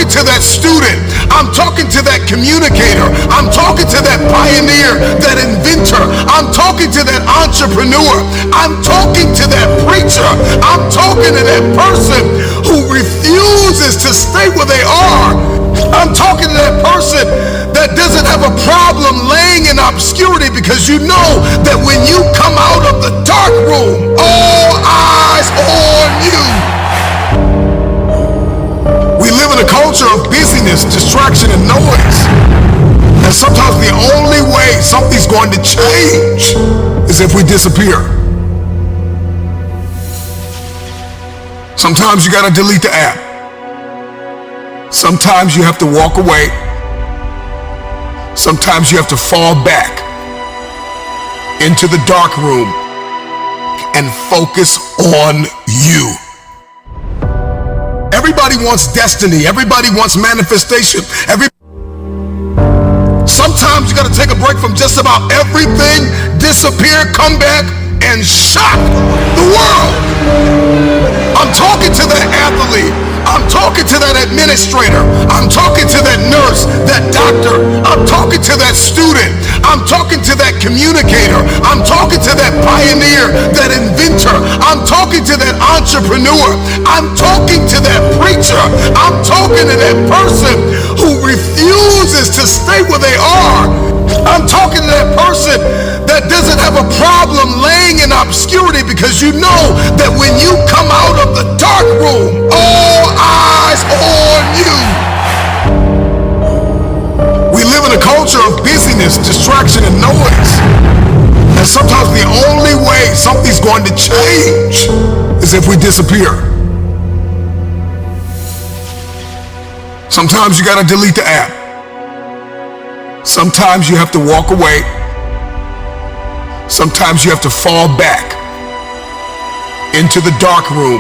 talking to that student. I'm talking to that communicator. I'm talking to that pioneer, that inventor. I'm talking to that entrepreneur. I'm talking to that preacher. I'm talking to that person who refuses to stay where they are. I'm talking to that person that doesn't have a problem laying in obscurity, because you know that when you come out of the dark room, all eyes on you. We live in a culture of busyness, distraction, and noise. And sometimes the only way something's going to change is if we disappear. Sometimes you gotta delete the app. Sometimes you have to walk away. Sometimes you have to fall back into the dark room and focus on you. Everybody wants destiny. Everybody wants manifestation. Sometimes you gotta take a break from just about everything, disappear, come back, and shock the world. I'm talking to that athlete. I'm talking to that administrator. I'm talking to that nurse, that doctor. I'm talking to that student. I'm talking to that communicator. I'm talking to that pioneer, that inventor. I'm talking to that entrepreneur. I'm talking to that preacher. I'm talking to that person who refuses to stay where they are. I'm talking to that person that doesn't have a problem laying in obscurity, because you know that when you come out of the dark room, all eyes on you. We live in a culture of busyness, distraction, and noise. And sometimes the only way something's going to change is if we disappear. Sometimes you gotta delete the app. Sometimes you have to walk away. Sometimes you have to fall back into the dark room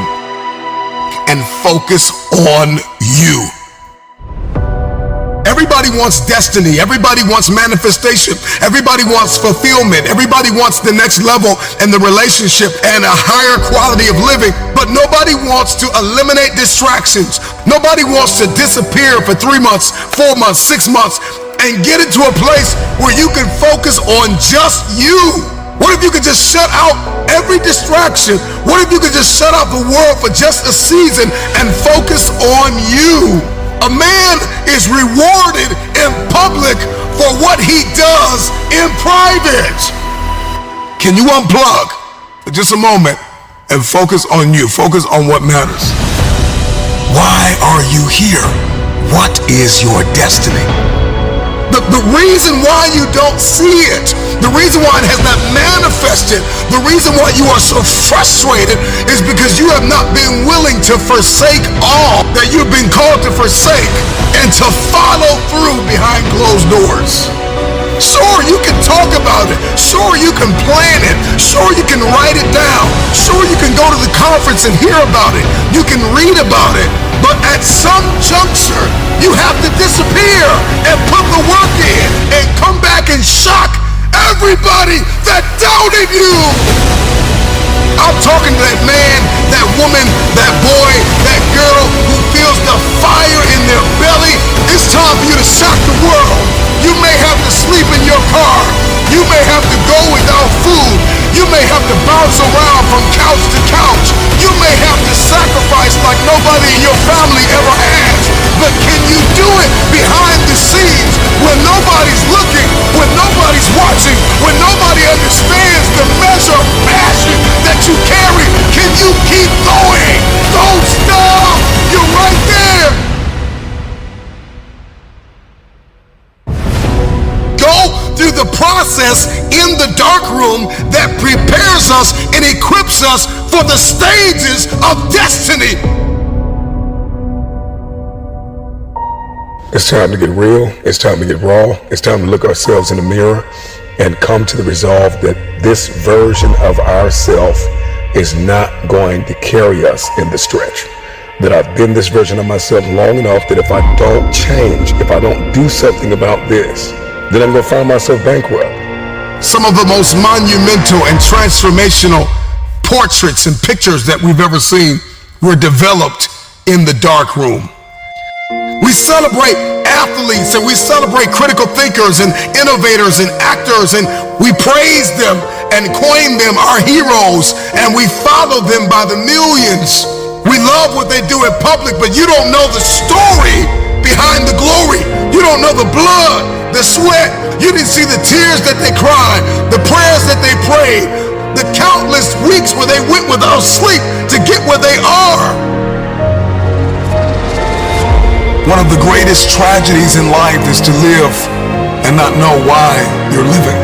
and focus on you. Everybody wants destiny. Everybody wants manifestation. Everybody wants fulfillment. Everybody wants the next level in the relationship and a higher quality of living. But nobody wants to eliminate distractions. Nobody wants to disappear for 3 months, 4 months, 6 months, and get into a place where you can focus on just you. What if you could just shut out every distraction? What if you could just shut out the world for just a season and focus on you? A man is rewarded in public for what he does in private. Can you unplug for just a moment and focus on you? Focus on what matters. Why are you here? What is your destiny? The reason why you don't see it, the reason why it has not manifested, the reason why you are so frustrated is because you have not been willing to forsake all that you've been called to forsake and to follow through behind closed doors. Sure, you can talk about it. Sure, you can plan it. Sure, you can write it down. Sure, you can go to the conference and hear about it. You can read about it. But at some juncture, you have to disappear and put the work in and come back and shock everybody that doubted you. I'm talking to that man, that woman, that boy, that girl who feels the fire in their belly. It's time for you to shock the world. You may have to sleep in your car. You may have to go without food. You may have to bounce around from couch to couch. You may have to sacrifice like nobody in your family ever has. But can you do it behind the scenes when nobody's looking, when nobody's watching, when nobody understands the measure of passion that you carry? Can you keep going? Don't stop. You're right there. Go through the process in the dark room that prepares us and equips us for the stages of destiny. It's time to get real. It's time to get raw. It's time to look ourselves in the mirror and come to the resolve that this version of ourself is not going to carry us in the stretch. That I've been this version of myself long enough that if I don't change, if I don't do something about this, then I'm going to find myself bankrupt. Some of the most monumental and transformational portraits and pictures that we've ever seen were developed in the dark room. We celebrate athletes and we celebrate critical thinkers and innovators and actors, and we praise them and coin them our heroes, and we follow them by the millions. We love what they do in public, but you don't know the story behind the glory. You don't know the blood, the sweat. You didn't see the tears that they cried, the prayers that they prayed, the countless weeks where they went without sleep to get where they are. One of the greatest tragedies in life is to live and not know why you're living.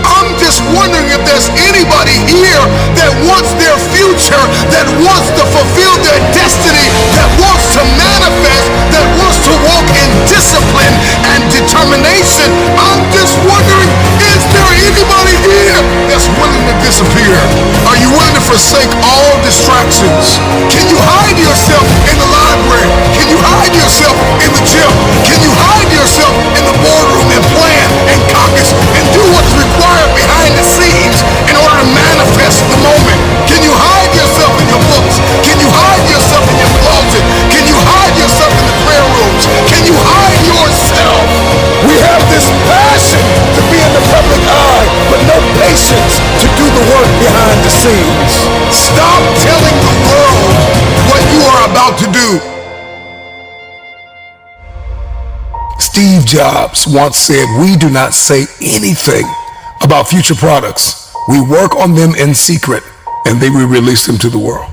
I'm just wondering if there's anybody here that wants their future, that wants to fulfill their destiny, that wants to manifest, that wants to walk in discipline and determination. I'm just wondering, is there anybody here that's willing to disappear? Are you willing to forsake all distractions? Can you hide yourself in the library? Can you hide yourself in the gym? Can you hide yourself in the boardroom and plan and caucus and do what's required behind the scenes in order to manifest the moment? Can you hide yourself in your books? Can you hide yourself in your closet? Can you hide yourself in the prayer rooms? Can you hide yourself? We have this passion to be in the public eye, but no patience to do the work behind the scenes. Stop telling the world what you are about to do. Steve Jobs once said, "We do not say anything about future products. We work on them in secret, and then we release them to the world."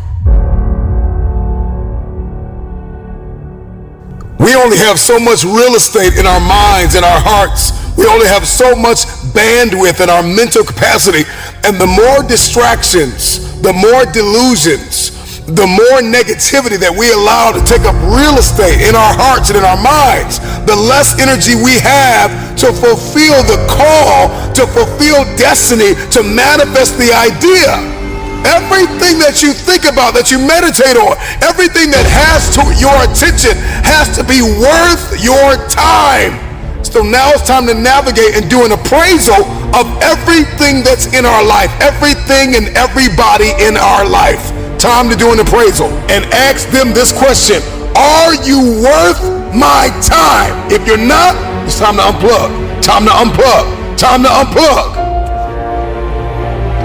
We only have so much real estate in our minds and our hearts. We only have so much bandwidth in our mental capacity. And the more distractions, the more delusions, the more negativity that we allow to take up real estate in our hearts and in our minds, the less energy we have to fulfill the call, to fulfill destiny, to manifest the idea. Everything that you think about, that you meditate on, everything that has to your attention has to be worth your time. So now it's time to navigate and do an appraisal of everything that's in our life, everything and everybody in our life. Time to do an appraisal and ask them this question: are you worth my time? If you're not, it's time to unplug. Time to unplug. Time to unplug.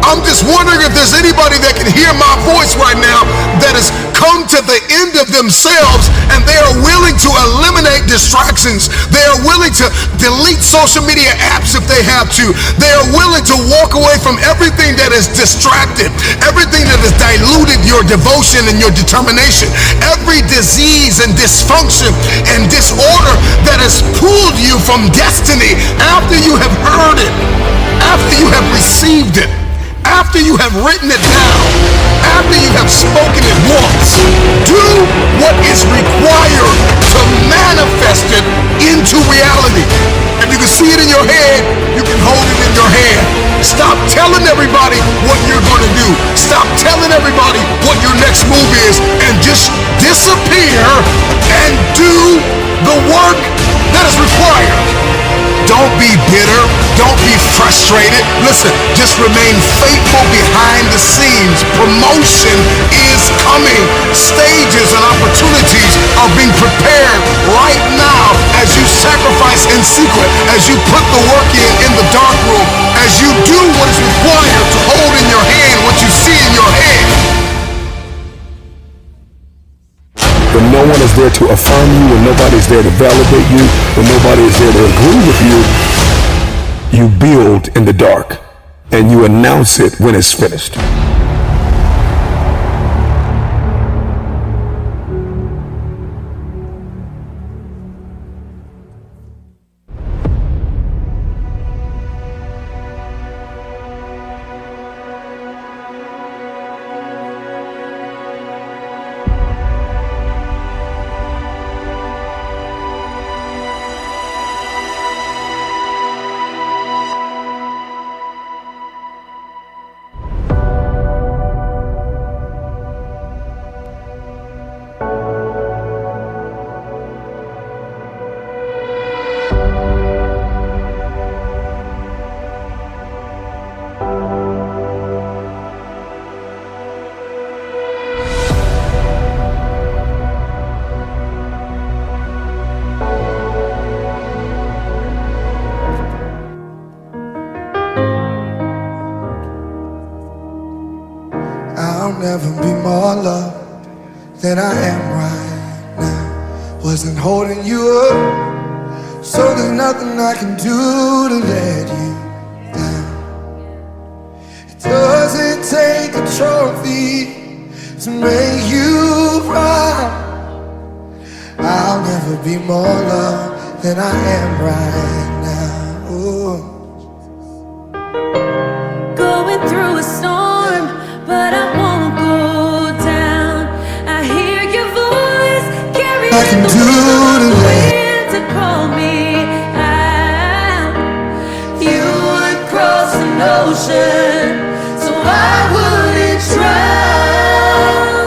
I'm just wondering if there's anybody that can hear my voice right now that has come to the end of themselves and they are willing to eliminate distractions. They are willing to delete social media apps if they have to. They are willing to walk away from everything that is distracted, everything that has diluted your devotion and your determination, every disease and dysfunction and disorder that has pulled you from destiny after you have heard it, after you have received it, after you have written it down, after you have spoken it once. Do what is required to manifest it into reality. If you can see it in your head, you can hold it in your hand. Stop telling everybody what you're going to do. Stop telling everybody what your next move is, and just disappear and do the work that is required. Don't be bitter. Don't be frustrated. Listen, just remain faithful behind the scenes. Promotion is coming. Stages and opportunities are being prepared right now as you sacrifice in secret, as you put the work in the dark room, as you do what is required to hold in your hand what you see in your head. When no one is there to affirm you, when nobody's there to validate you, when nobody is there to agree with you, you build in the dark and you announce it when it's finished. never be more loved than I am right now. Wasn't holding you up, so there's nothing I can do to let you down. It doesn't take a trophy to make you proud. I'll never be more loved than I am right now. Ooh. Going through a storm, but I won't go down. I hear your voice carrying I can the do to let wind to call me out. You would cross an ocean, so I wouldn't drown.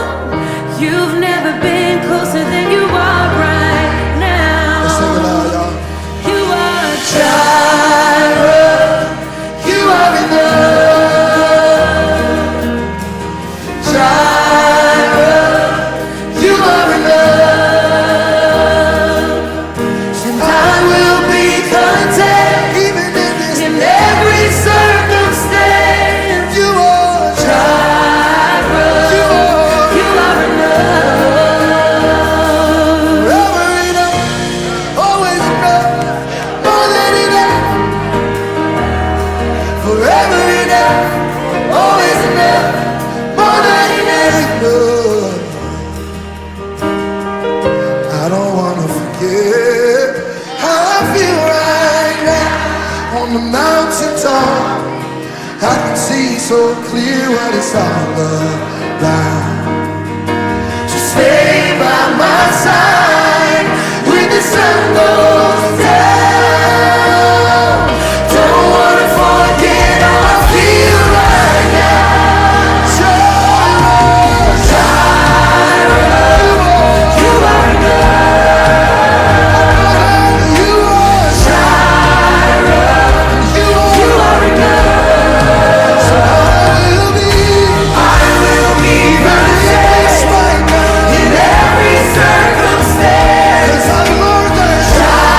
You've never been closer than you are right now. Let's sing it loud, y'all. You are Jireh. You are enough. Jireh. You are enough. And I will be content Even in this, in every circumstance. you are, Jireh. You are enough. forever enough, always enough, more than enough. Forever enough, always enough, more than enough. I don't wanna forget how I feel right now on the mountain top. I can see so clear what it's all about. So stay by my side when the sun goes down. Don't wanna forget how I feel right now. Jireh, you are enough. You are Jireh, you are enough. So I will be content in every circumstance. 'Cause I'm more than Jireh.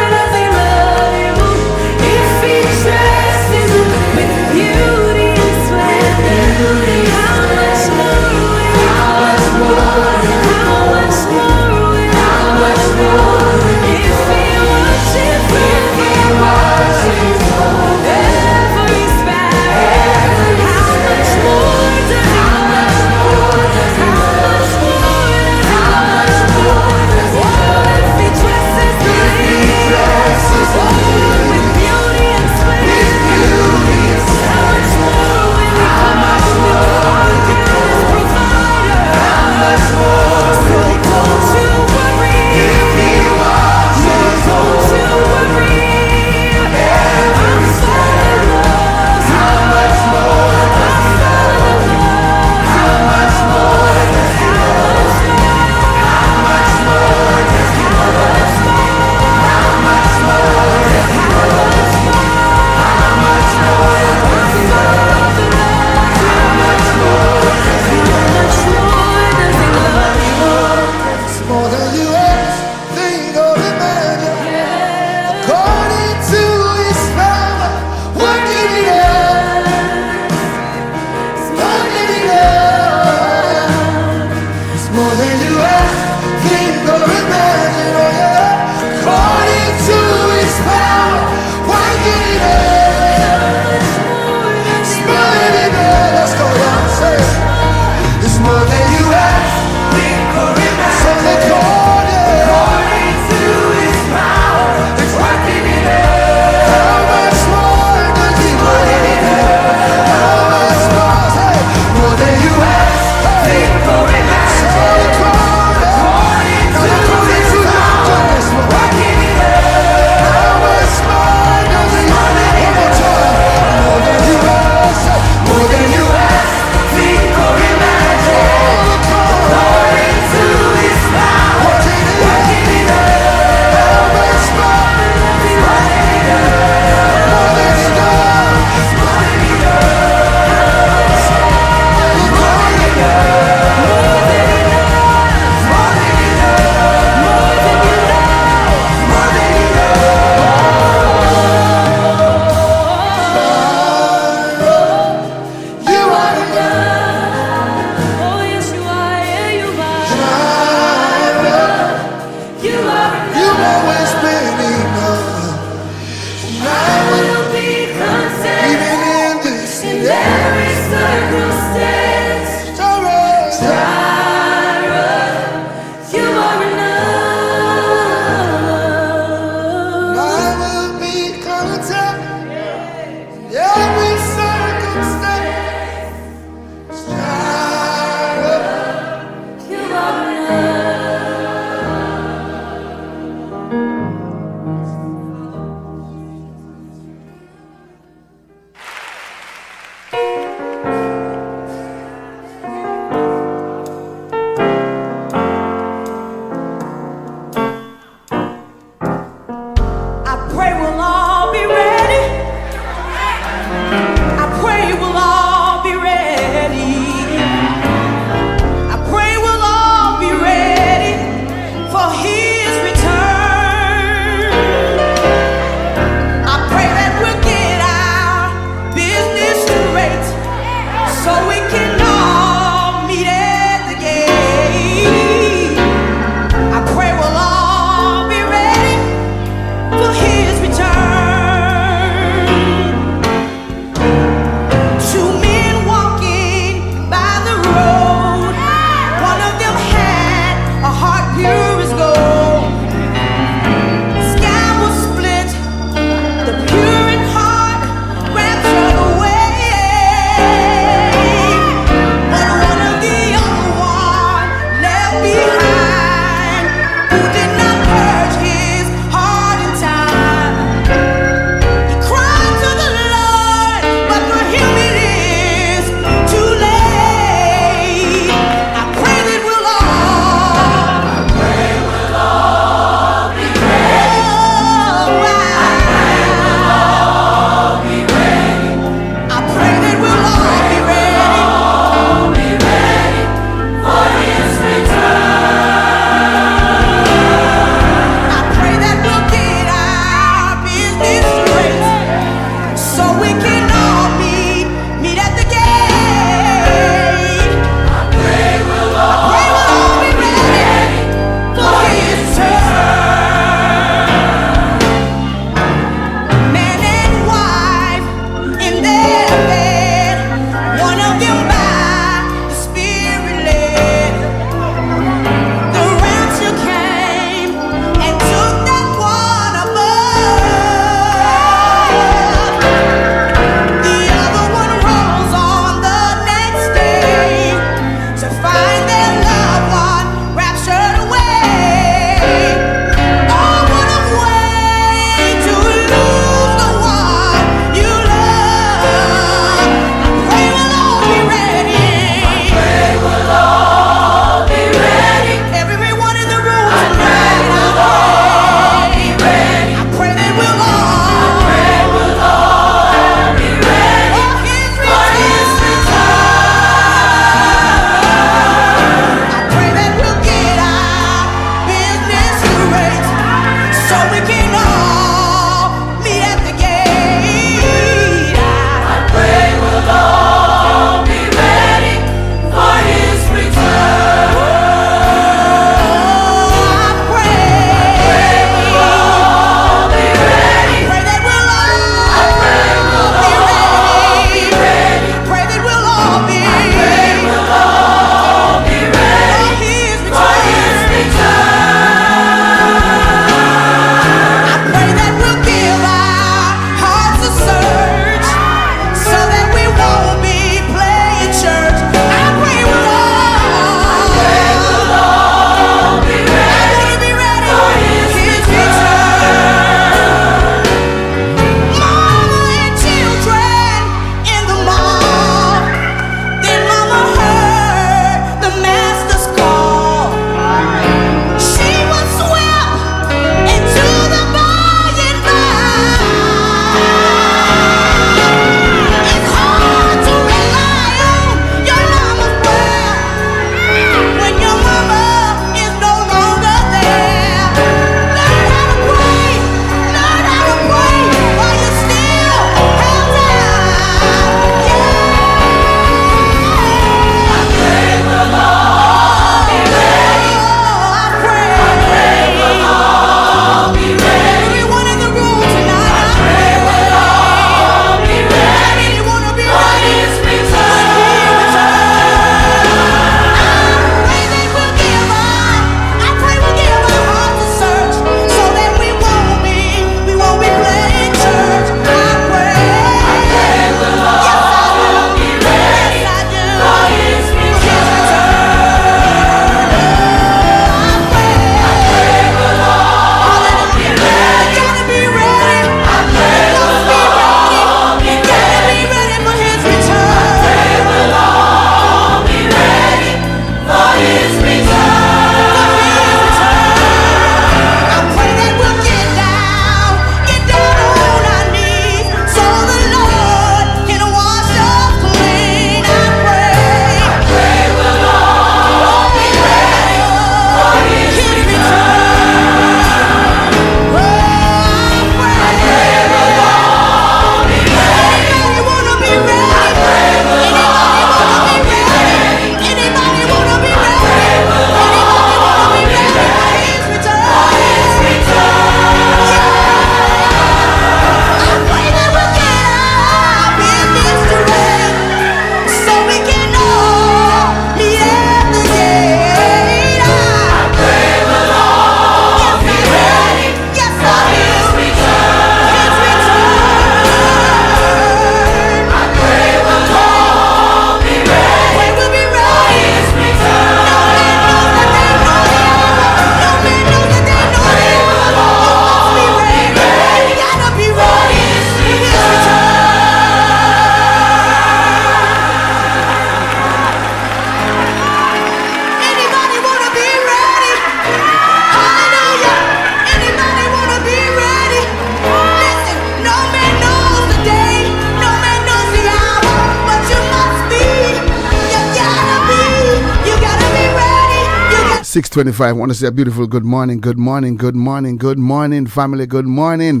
6:25. I want to say a beautiful good morning, good morning, good morning, good morning, family, good morning.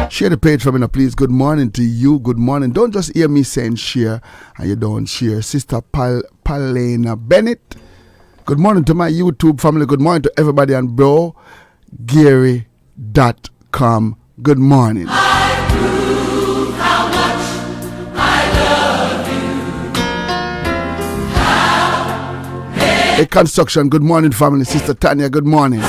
Share the page for me now, please. Good morning to you. Good morning. Don't just hear me saying share and you don't share. Sister Palena Bennett. Good morning to my YouTube family. Good morning to everybody on BroGary.com. Good morning. A construction. Good morning, family. Sister Tanya. Good morning.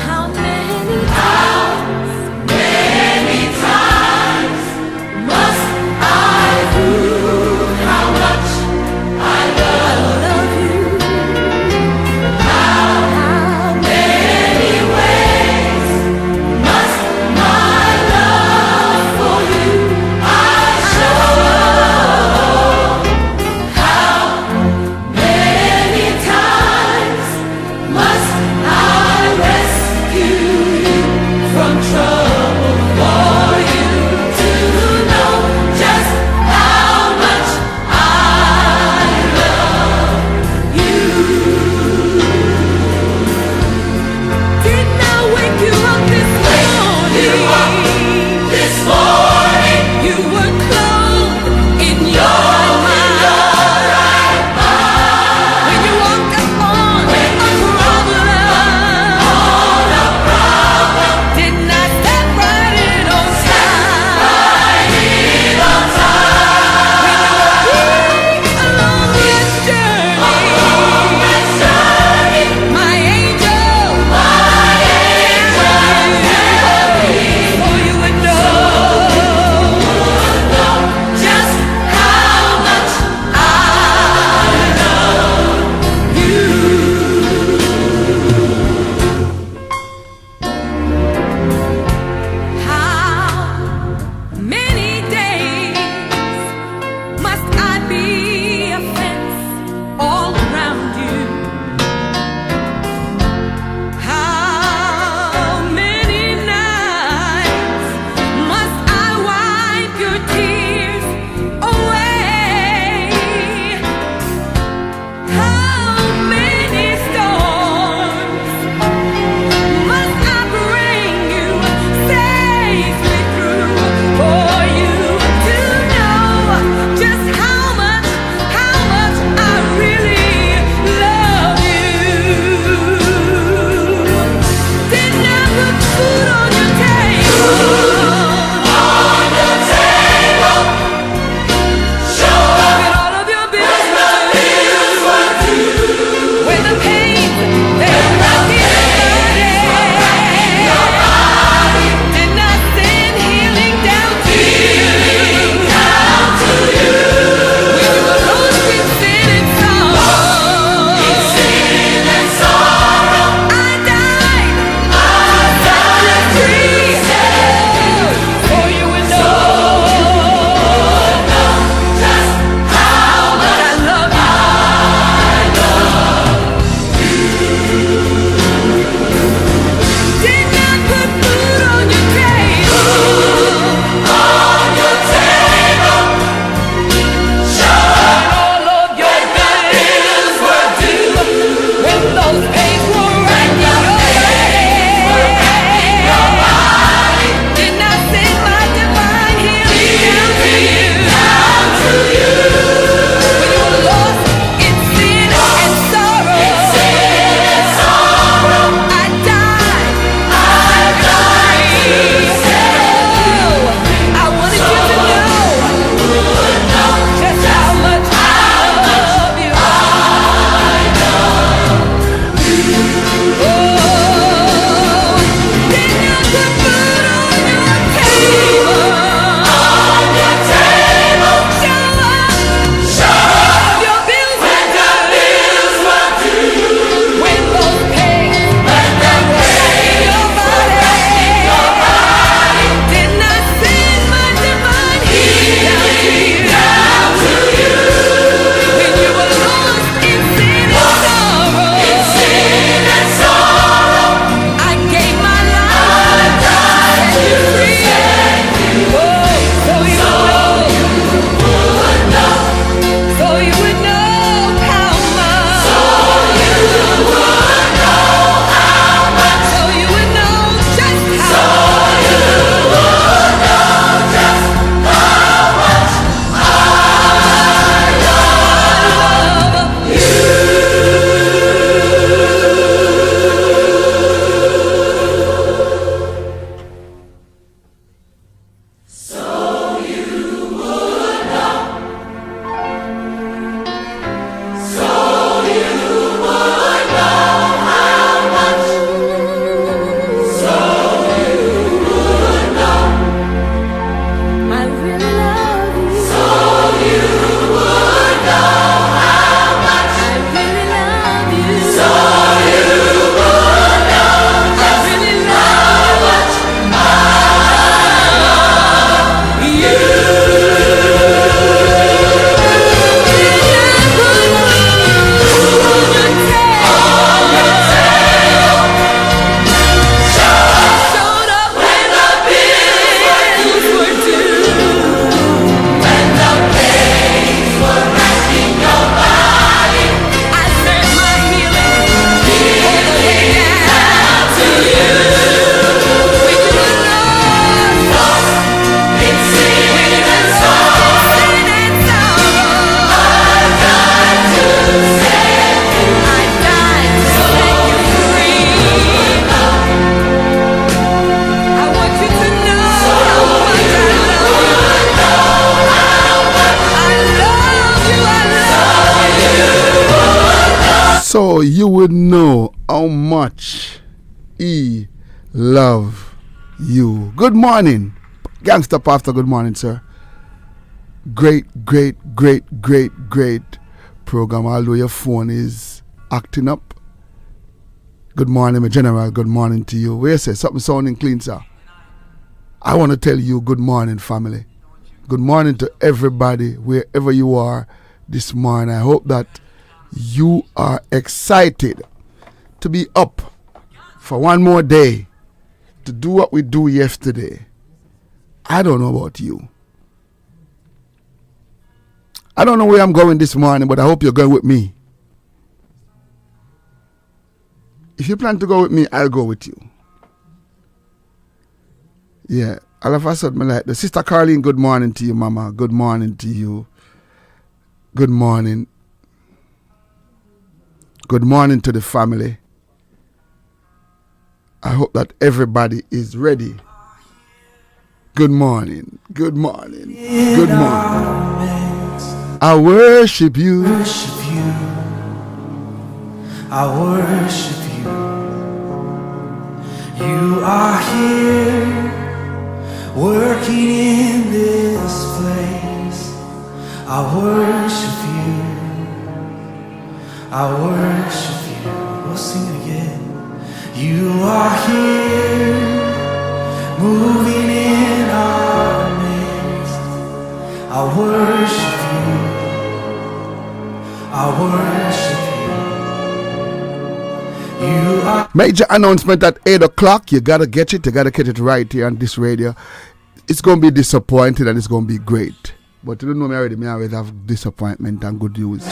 How many times you would know how much. So you would know how much. So you would know just how. So you would know just how much I love you. I really love you. So you would know how much I really love you. So you would know I really love much I love you. Showed up when the bills were due. When the pains were racking your body, I sent my healing all the way down to you. We could love lost in sin and sorrow. I died to set you free. I want you to know how much I love you. So you would know how much he love you. Good morning, Gangsta Pastor. Good morning, sir. Great program. Although your phone is acting up. Good morning, my general. Good morning to you. Where say something sounding clean, sir? I want to tell you good morning, family. Good morning to everybody, wherever you are this morning. I hope that you are excited to be up for one more day to do what we do yesterday. I don't know about you. I don't know where I'm going this morning, but I hope you're going with me. If you plan to go with me, I'll go with you. Yeah. All of a sudden, like the Sister Carlene, good morning to you, Mama. Good morning to you. Good morning. Good morning to the family. I hope that everybody is ready. Good morning. Good morning. Good morning. I worship you. I worship you. You are here, working in this place. I worship you. I worship you. We'll sing it again. You are here, moving in our midst. I worship you. I worship you. You are. Major announcement at 8 o'clock. You gotta get it. You gotta get it right here on this radio. It's gonna be disappointing and it's gonna be great. But you don't know me already. Me always have disappointment and good news.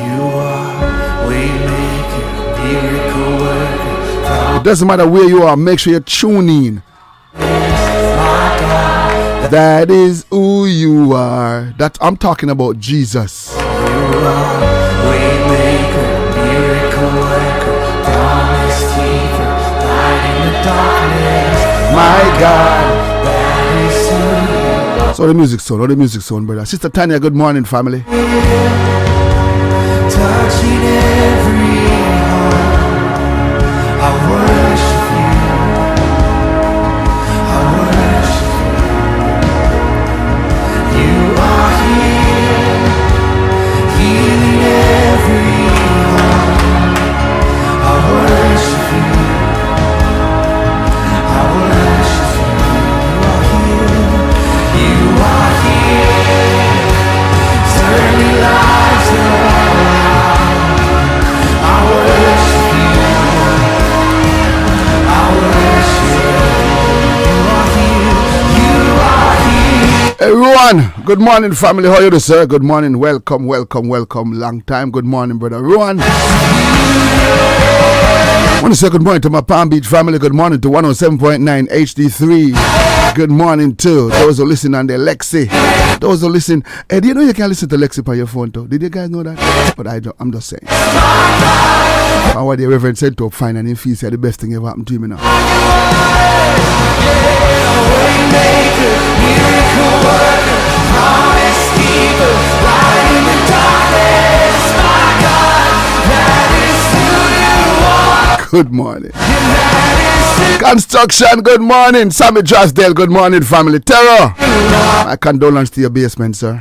You are waymaker, miracle worker. It doesn't matter where you are. Make sure you tune in. That is who you are. That I'm talking about Jesus. You are waymaker, miracle worker, promise keeper, light in the darkness. My God. That is who you are. So the music zone, brother. Sister Tanya, good morning, family. Touching every heart. I worship you. I worship you. You are here, healing every heart. I worship you. I worship you. You are here, turning lives around. I worship you. Good morning, family. How you doing, sir? Good morning. Welcome. Long time. Good morning, brother Rowan. I want to say good morning to my Palm Beach family. Good morning to 107.9 HD3. Good morning to those who listen on the Lexi. Those who listen. Hey, do you know you can listen to Lexi on your phone too? Did you guys know that? But I'm just saying. How the Reverend said to find an infeed said the best thing ever happened to him now. Good morning. Construction, good morning. Sammy Drasdale, good morning, family. Terror. My condolence to your basement, sir.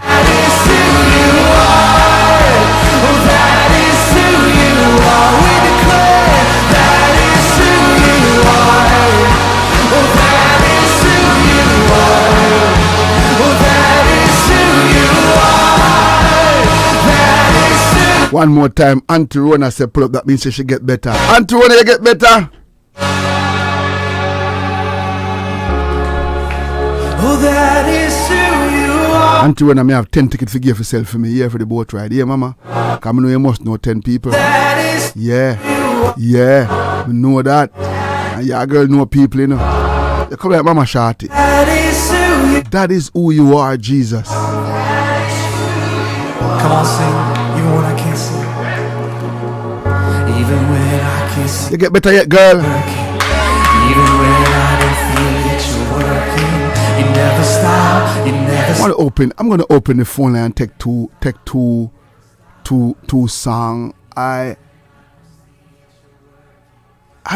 One more time, Auntie Rona said pull up, that means she should get better. Auntie Rona, you get better? Oh, that is who you are. Auntie Rona, may have 10 tickets to give yourself for me here for the boat ride. Yeah, mama. Come know you must know 10 people. That is yeah. We know that. And your girl know people, you know. You come like Mama Shorty. That is who you are, Jesus. Come on, sing. Even when I can't see. Even when I can't see. You get better yet, girl? Even when I don't feel it, you're working. You never stop. You never stop. I'm gonna open the phone line and take two songs. I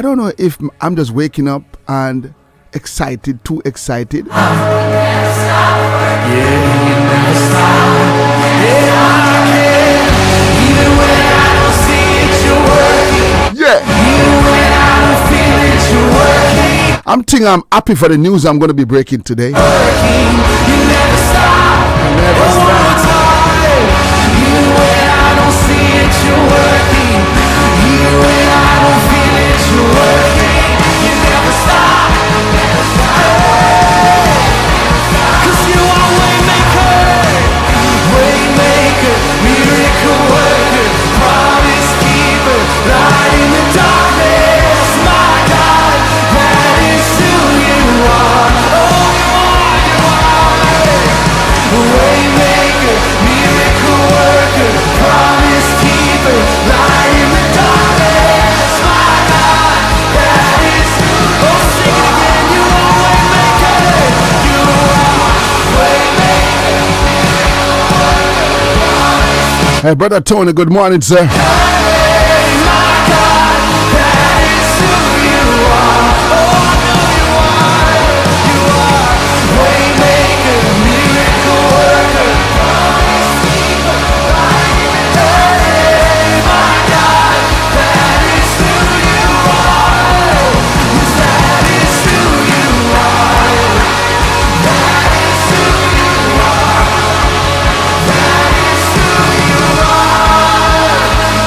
don't know if I'm just waking up and excited, too excited. Yeah, you never stop. Even when I don't see it, you're working. Yeah. Even when I don't feel it, you're working. I'm happy for the news I'm going to be breaking today. You never stop. Never stop. Even when I don't see it, you're working. Even when I don't feel it, you're working. You never stop. Cause you are Waymaker, miracle worker, promise keeper, light in the darkness, my God, that is who you are. Oh, you are. Waymaker, miracle worker, promise keeper, light in the darkness, my God, that is who. Oh, sing it again. You are Waymaker. You are Waymaker. Hey, brother Tony, good morning, sir.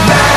That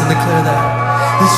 and declare that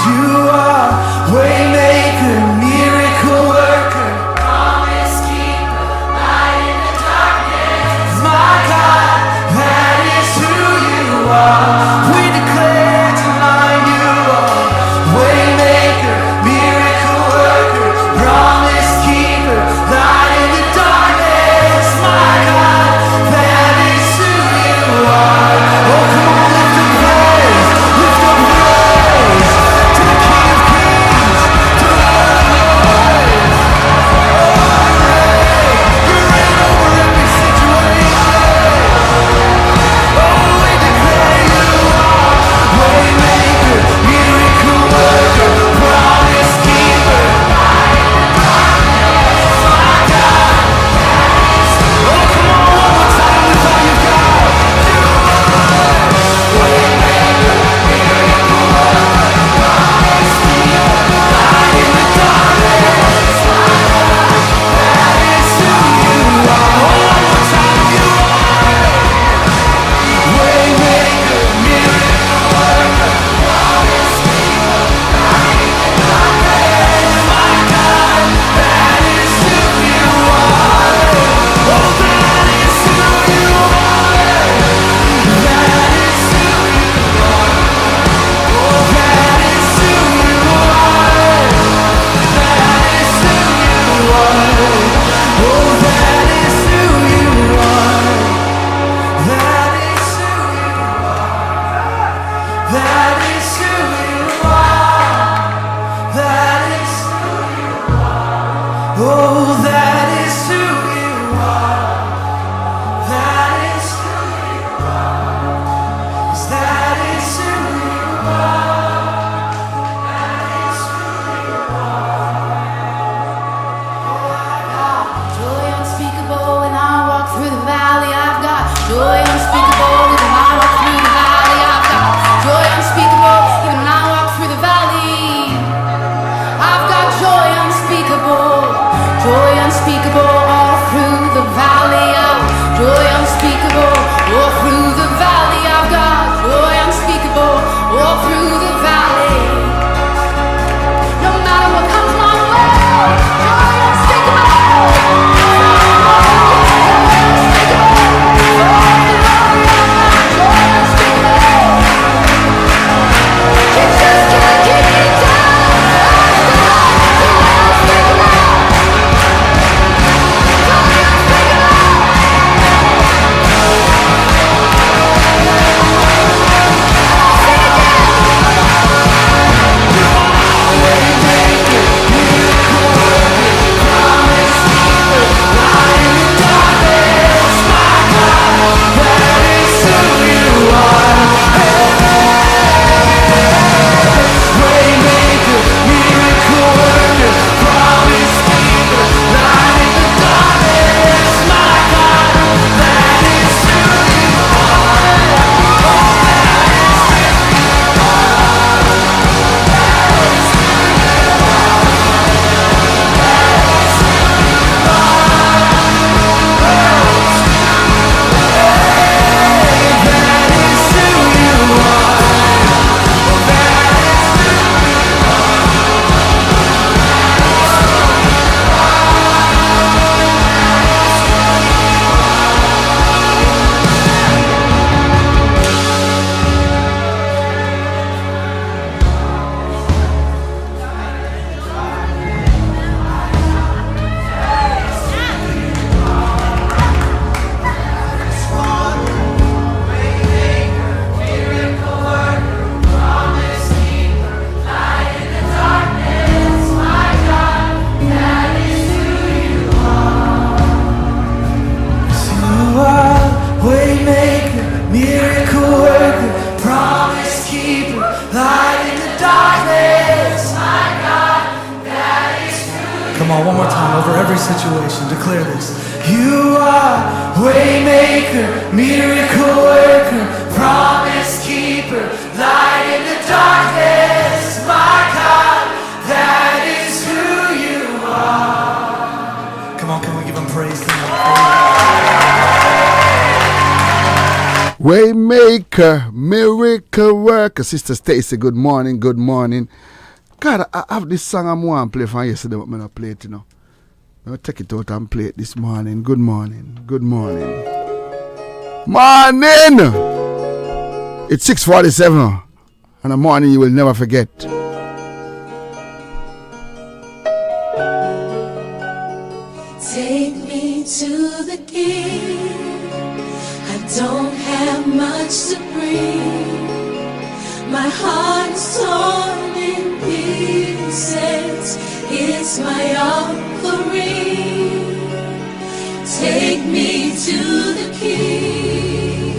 you are waymaker, miracle worker, promise keeper, light in the darkness. My God, that is who you are. We declare tonight you are waymaker, miracle worker, promise keeper, light in the darkness. My God, that is who you are. Oh, come on, lift up praise, lift up praise to the King of Kings, to the Lord of Lords. You reign over every situation. Oh, we declare you are waymaker, miracle worker, promise keeper. Oh, come on, one more time with all you've got. Joy unspeakable when I walk through the valley. I've got joy unspeakable when I walk through the valley. I've got joy unspeakable even when I walk through the valley. I've got joy unspeakable all through the valley. Joy unspeakable all through the valley. I've got joy unspeakable all through the valley. No matter what comes my way, joy unspeakable. Come on, one more time, over every situation, declare this. You are waymaker, miracle worker, promise keeper, light in the darkness. My God, that is who you are. Come on, can we give him praise tonight? Waymaker, miracle worker. Sister Stacy, good morning, good morning. God, I have this song I want to play from yesterday, but I'm not play it, you know. I'll take it out and play it this morning. Good morning, good morning. Morning! It's 6:47, and a morning you will never forget. Take me to the King. I don't have much to bring. My heart is torn in pieces. It's my offering. Take me to the King.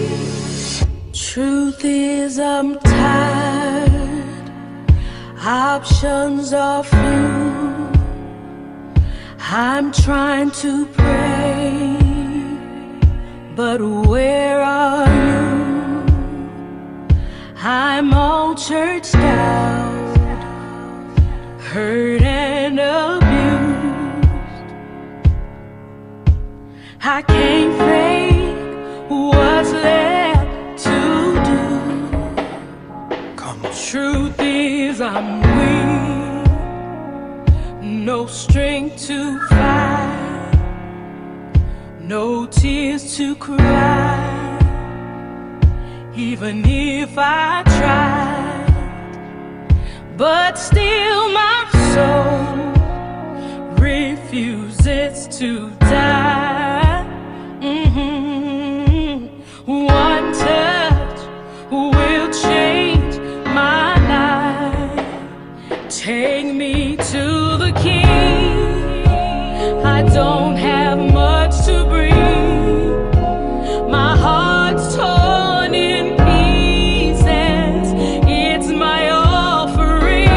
Truth is, I'm tired. Options are few. I'm trying to pray, but where are you? I'm all churched out, hurt and abused. I can't fake what's left to do. Come on. Truth is, I'm weak, no strength to fight, no tears to cry. Even if I tried, but still my soul refuses to die. One touch will change my life. Take me to the King. I don't have much to bring. My heart's torn in pieces. It's my offering.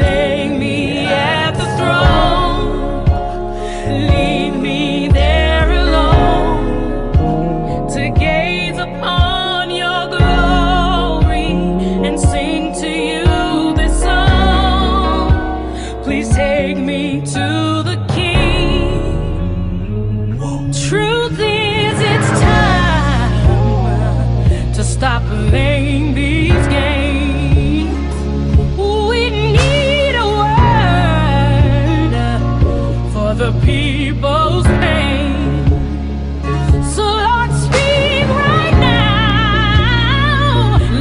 Lay me at the throne. Leave me there alone to gaze upon your glory and sing to you this song. Please take me to the King. Truth is, it's time to stop playing these games. We need a word for the people's pain. So Lord, speak right now.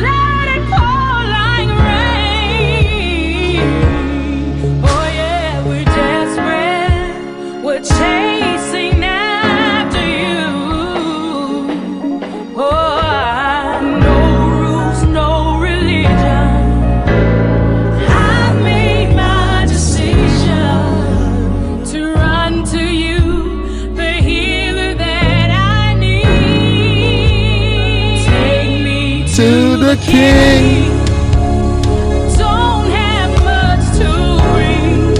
Let it fall like rain. Oh yeah, we're desperate. We're chasing after you. Oh, no rules, no religion. I've made my decision to run to you, the healer that I need. Take me To the King. Don't have much to bring.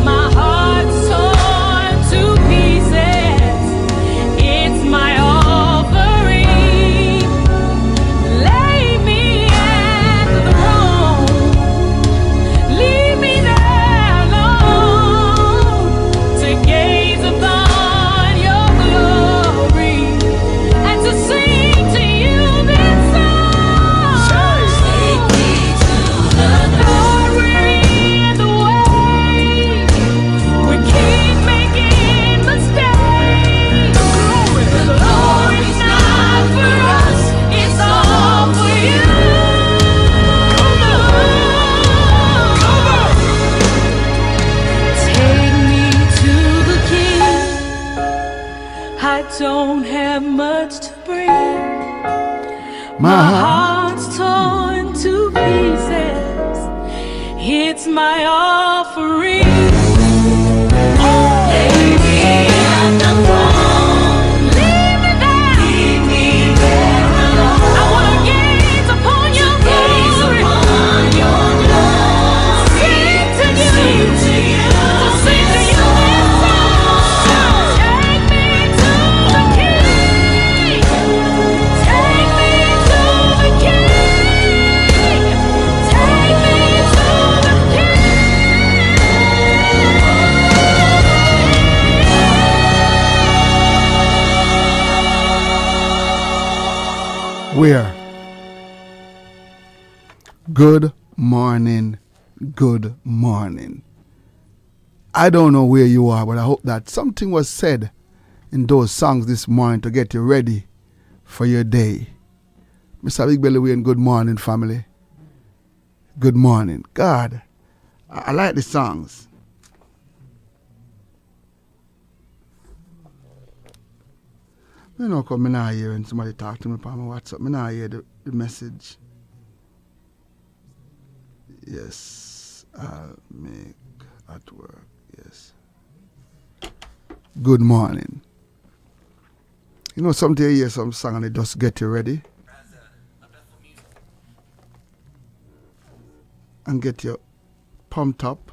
My heart's torn to pieces. It's my offering. Lay me at the throne. Leave me there alone to gaze upon your glory and to sing to you this song. Take me to the Lord, we're in the way. We keep making mistakes. The glory's not for us, it's all for you. Take me to the King. I don't have much to bring. My heart's torn to pieces. It's my offering. Lay me at the throne. Leave me there. Leave me there alone. I wanna gaze upon your glory. Sing to you. Sing to you this song. Take me to the King. Take me to the King. Take me to the King. Where? Good morning. Good morning. I don't know where you are, but I hope that something was said in those songs this morning to get you ready for your day. Mr. Big Belly Wayne, good morning, family. Good morning. God, I like the songs. You know, come in here and somebody talk to me on my WhatsApp. I not hear the message. Yes, I'll make at work. Yes. Good morning. You know, something you hear some song and it just get you ready. And get you pumped up.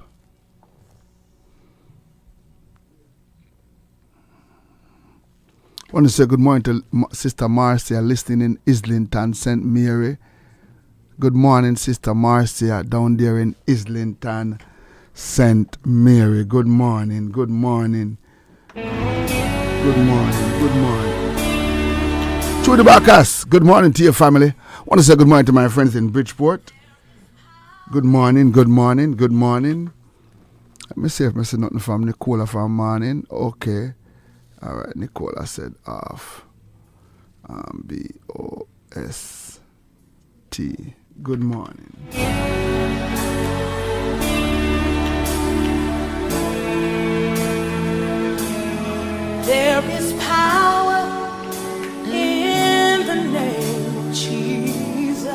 I want to say good morning to Sister Marcia listening in Islington, St. Mary. Good morning, Sister Marcia, down there in Islington, St. Mary. Good morning, good morning. Good morning, good morning. Trudy Bacchus, good morning to your family. I want to say good morning to my friends in Bridgeport. Good morning, good morning, good morning. Let me see if I see nothing from Nicola from morning. Okay. All right, Nicola said off. B-O-S-T. Good morning. There is power in the name of Jesus.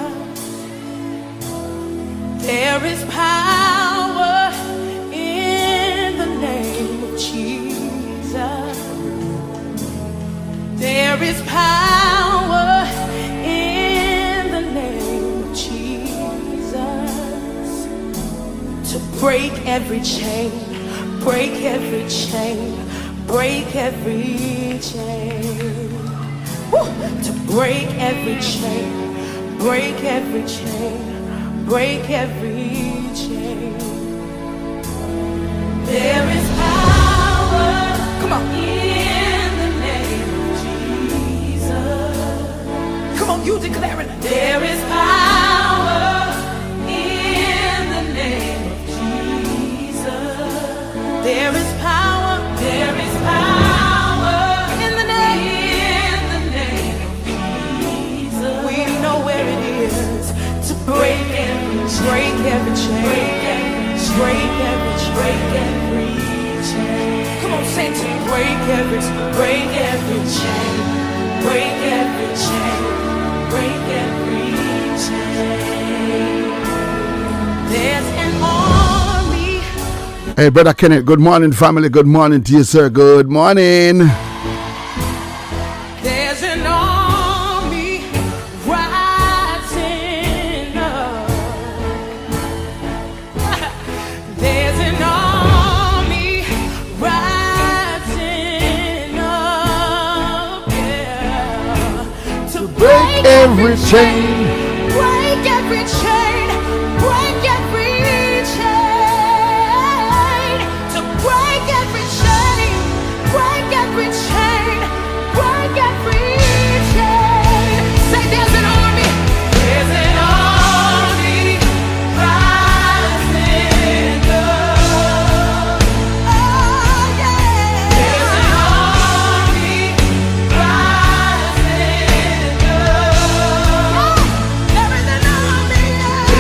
There is power in the name of Jesus. There is power in the name of Jesus to break every chain, break every chain, break every chain. Woo! To break every chain, break every chain, break every chain. There is power. Come on. In the name of Jesus. Come on, you declare it. There is power in the name of Jesus. There is power. There is power in the name of Jesus. We know where it is to break every chain, break every chain. Come on, say to break every chain, break every chain, break every chain. There's an army. Hey, Brother Kenneth, good morning, family. Good morning to you, sir. Good morning. There's an army rising up. There's an army rising up, yeah, to Break every chain. break every chain, break every chain, to break every chain, break every chain, break every chain. Say there's an army rising up. Oh yeah, there's an army rising up. There is an army.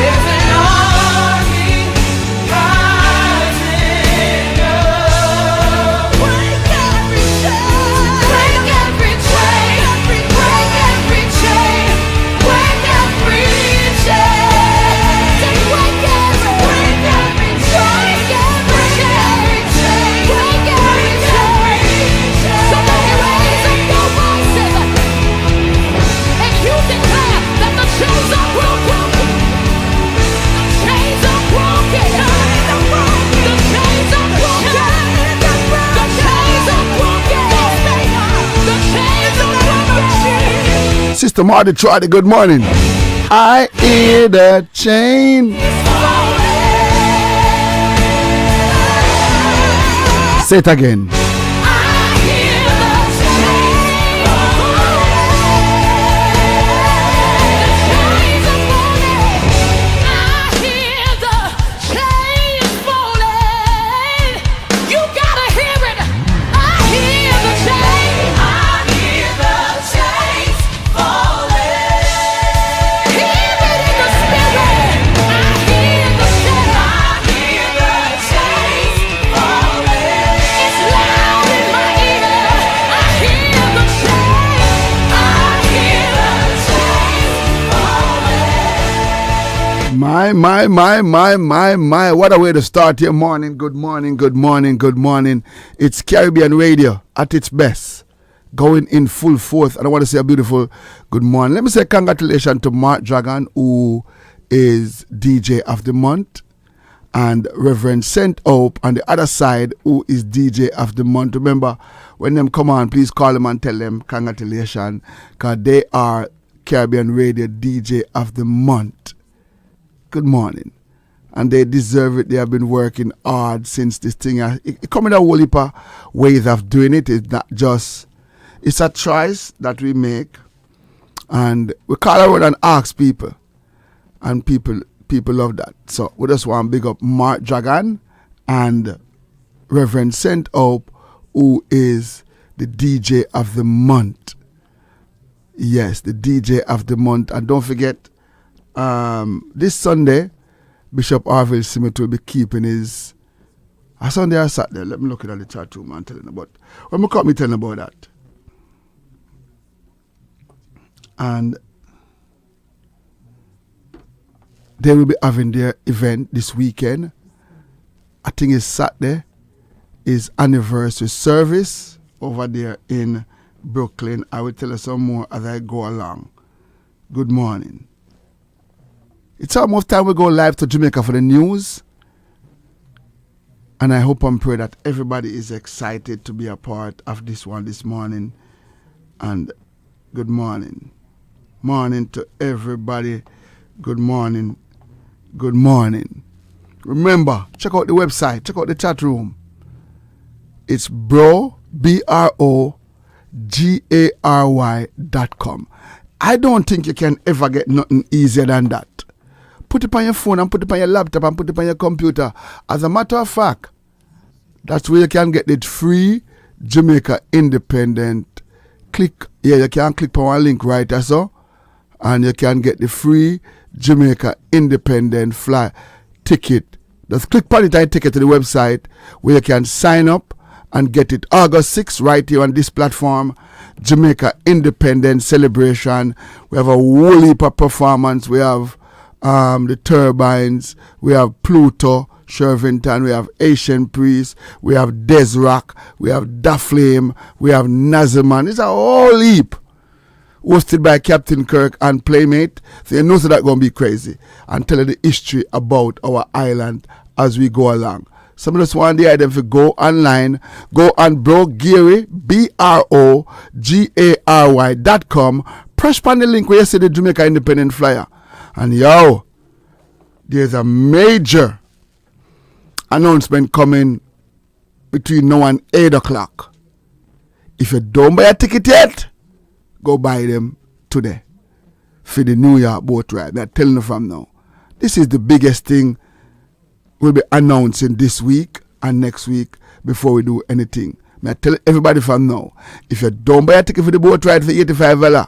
There's an army rising up. Break every chain, break every chain, break every chain, break every chain. Say break every chain, break every chain. Somebody raise up your voices and you declare that the chains are broken. The chains are broken. The chains are broken. The chains are broken. The chains are broken. Sister Marty Trotter, good morning. I hear the chain. Say it again. I hear the chains falling. My. What a way to start your morning. Good morning. It's Caribbean Radio at its best, going in full force. And I want to say a beautiful good morning. Let me say congratulations to Mark Dragon, who is DJ of the month, and Reverend Saint Hope on the other side, who is DJ of the month. Remember, when them come on, please call them and tell them congratulations, because they are Caribbean Radio DJ of the month. Good morning. And they deserve it. They have been working hard since this thing. It come in a whole heap of ways of doing it. It's not just, it's a choice that we make. And we call around and ask people. And people love that. So we just want to big up Mark Dragon and Reverend Saint Hope, who is the DJ of the month. Yes, the DJ of the month. And don't forget, this Sunday, Bishop Harville Smith will be keeping his Sunday or Saturday. Let me look at the chat room and tell you about. When we come, me telling about that. And they will be having their event this weekend. I think it's Saturday. Is anniversary service over there in Brooklyn. I will tell you some more as I go along. Good morning. It's almost time we go live to Jamaica for the news. And I hope and pray that everybody is excited to be a part of this one this morning. And good morning. Morning to everybody. Good morning. Good morning. Remember, check out the website. Check out the chat room. It's BROGARY.com. I don't think you can ever get nothing easier than that. Put it on your phone and put it on your laptop and put it on your computer. As a matter of fact, that's where you can get it free Jamaica Independent. Click, you can click on one link right there, so, and you can get the free Jamaica Independent fly ticket. Just click on it and take it to the website where you can sign up and get it August 6th right here on this platform. Jamaica Independence Celebration. We have a whole heap of performance. We have the Turbines. We have Pluto, Shervington. We have Asian Priest. We have Desrock. We have Da Flame. We have Nazaman. It's a whole heap. Hosted by Captain Kirk and Playmate. So you know so that's going to be crazy. And tell you the history about our island as we go along. Some of us want the item to go online, go on Brogary, BROGARY.com, press on the link where you see the Jamaica Independent Flyer. And yo, there's a major announcement coming between now and 8 o'clock. If you don't buy a ticket yet, go buy them today for the New York boat ride. I'm telling you from now. This is the biggest thing we'll be announcing this week and next week before we do anything. I tell everybody from now, if you don't buy a ticket for the boat ride for $85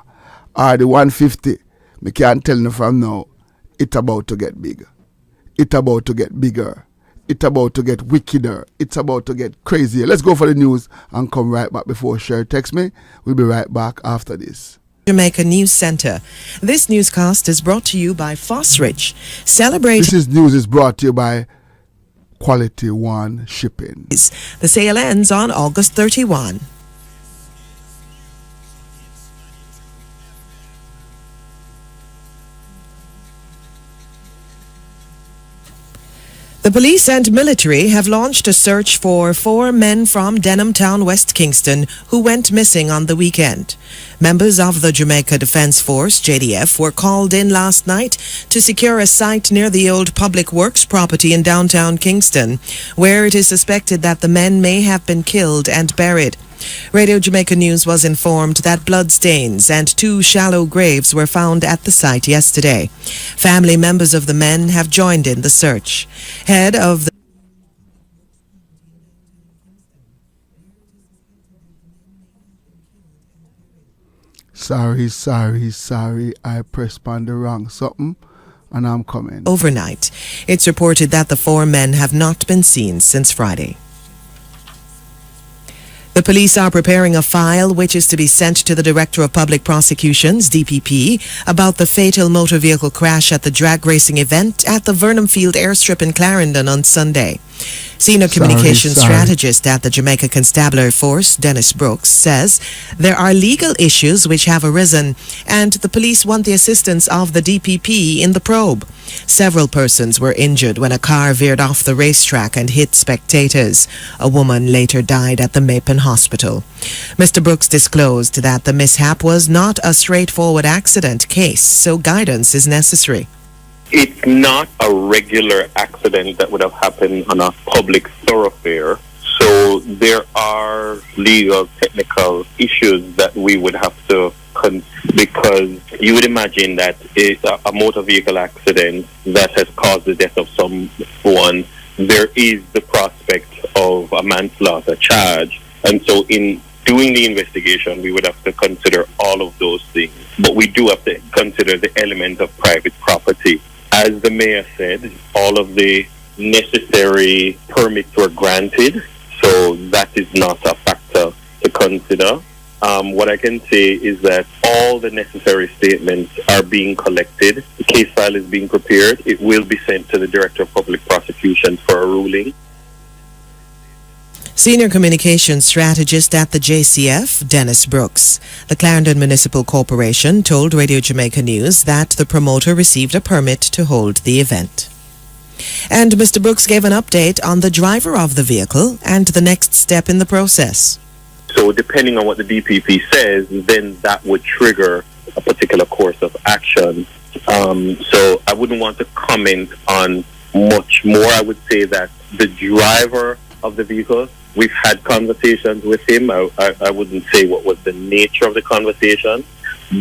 or the $150, I can't tell you from now, it's about to get bigger. It's about to get bigger. It's about to get wickeder. It's about to get crazier. Let's go for the news and come right back before Sher texts me. We'll be right back after this. Jamaica News Center. This newscast is brought to you by Fosrich. Celebrate. This news is brought to you by Quality One Shipping. The sale ends on August 31. The police and military have launched a search for 4 men from Denham Town, West Kingston, who went missing on the weekend. Members of the Jamaica Defence Force, JDF, were called in last night to secure a site near the old Public Works property in downtown Kingston, where it is suspected that the men may have been killed and buried. Radio Jamaica News was informed that bloodstains and 2 shallow graves were found at the site yesterday. Family members of the men have joined in the search. Head of the Sorry. I pressed on the wrong something and I'm coming. Overnight, it's reported that the 4 men have not been seen since Friday. The police are preparing a file which is to be sent to the Director of Public Prosecutions, DPP, about the fatal motor vehicle crash at the drag racing event at the Vernon Field Airstrip in Clarendon on Sunday. Senior communications strategist at the Jamaica Constabulary Force, Dennis Brooks, says there are legal issues which have arisen and the police want the assistance of the DPP in the probe. Several persons were injured when a car veered off the racetrack and hit spectators. A woman later died at the Mapen Hospital. Mr. Brooks disclosed that the mishap was not a straightforward accident case, so guidance is necessary. It's not a regular accident that would have happened on a public thoroughfare. So there are legal, technical issues that we would have to because you would imagine that a motor vehicle accident that has caused the death of someone, there is the prospect of a manslaughter charge. And so in doing the investigation, we would have to consider all of those things. But we do have to consider the element of private property. As the mayor said, all of the necessary permits were granted, so that is not a factor to consider. What I can say is that all the necessary statements are being collected. The case file is being prepared. It will be sent to the Director of Public Prosecutions for a ruling. Senior communications strategist at the JCF, Dennis Brooks. The Clarendon Municipal Corporation told Radio Jamaica News that the promoter received a permit to hold the event. And Mr. Brooks gave an update on the driver of the vehicle and the next step in the process. So depending on what the DPP says, then that would trigger a particular course of action. So I wouldn't want to comment on much more. I would say that the driver of the vehicle, we've had conversations with him. I wouldn't say what was the nature of the conversation,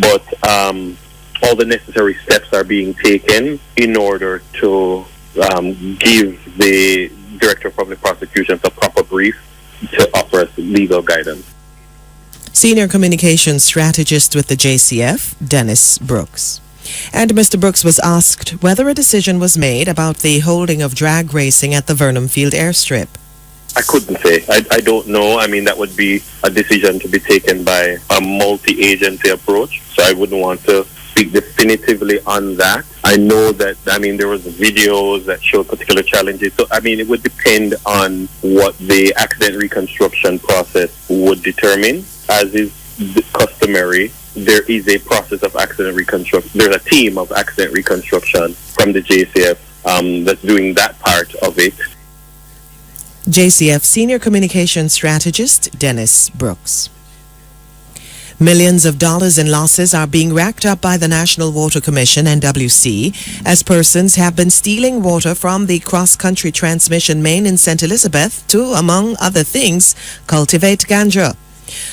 but all the necessary steps are being taken in order to give the Director of Public Prosecutions a proper brief to offer us legal guidance. Senior communications strategist with the JCF, Dennis Brooks. And Mr. Brooks was asked whether a decision was made about the holding of drag racing at the Vernon Field Airstrip. I couldn't say. I don't know. I mean, that would be a decision to be taken by a multi-agency approach. So I wouldn't want to speak definitively on that. I know that, there was videos that showed particular challenges. So, it would depend on what the accident reconstruction process would determine. As is customary, there is a process of accident reconstruction. There's a team of accident reconstruction from the JCF that's doing that part of it. JCF Senior Communications Strategist Dennis Brooks. Millions of dollars in losses are being racked up by the National Water Commission, NWC, as persons have been stealing water from the cross-country transmission main in St. Elizabeth to, among other things, cultivate ganja.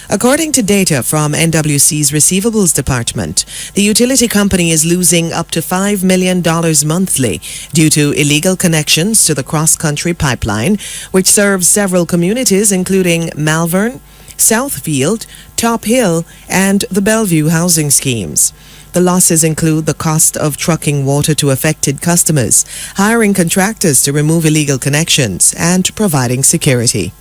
According to data from NWC's Receivables Department, the utility company is losing up to $5 million monthly due to illegal connections to the cross-country pipeline, which serves several communities including Malvern, Southfield, Top Hill, and the Bellevue housing schemes. The losses include the cost of trucking water to affected customers, hiring contractors to remove illegal connections, and providing security.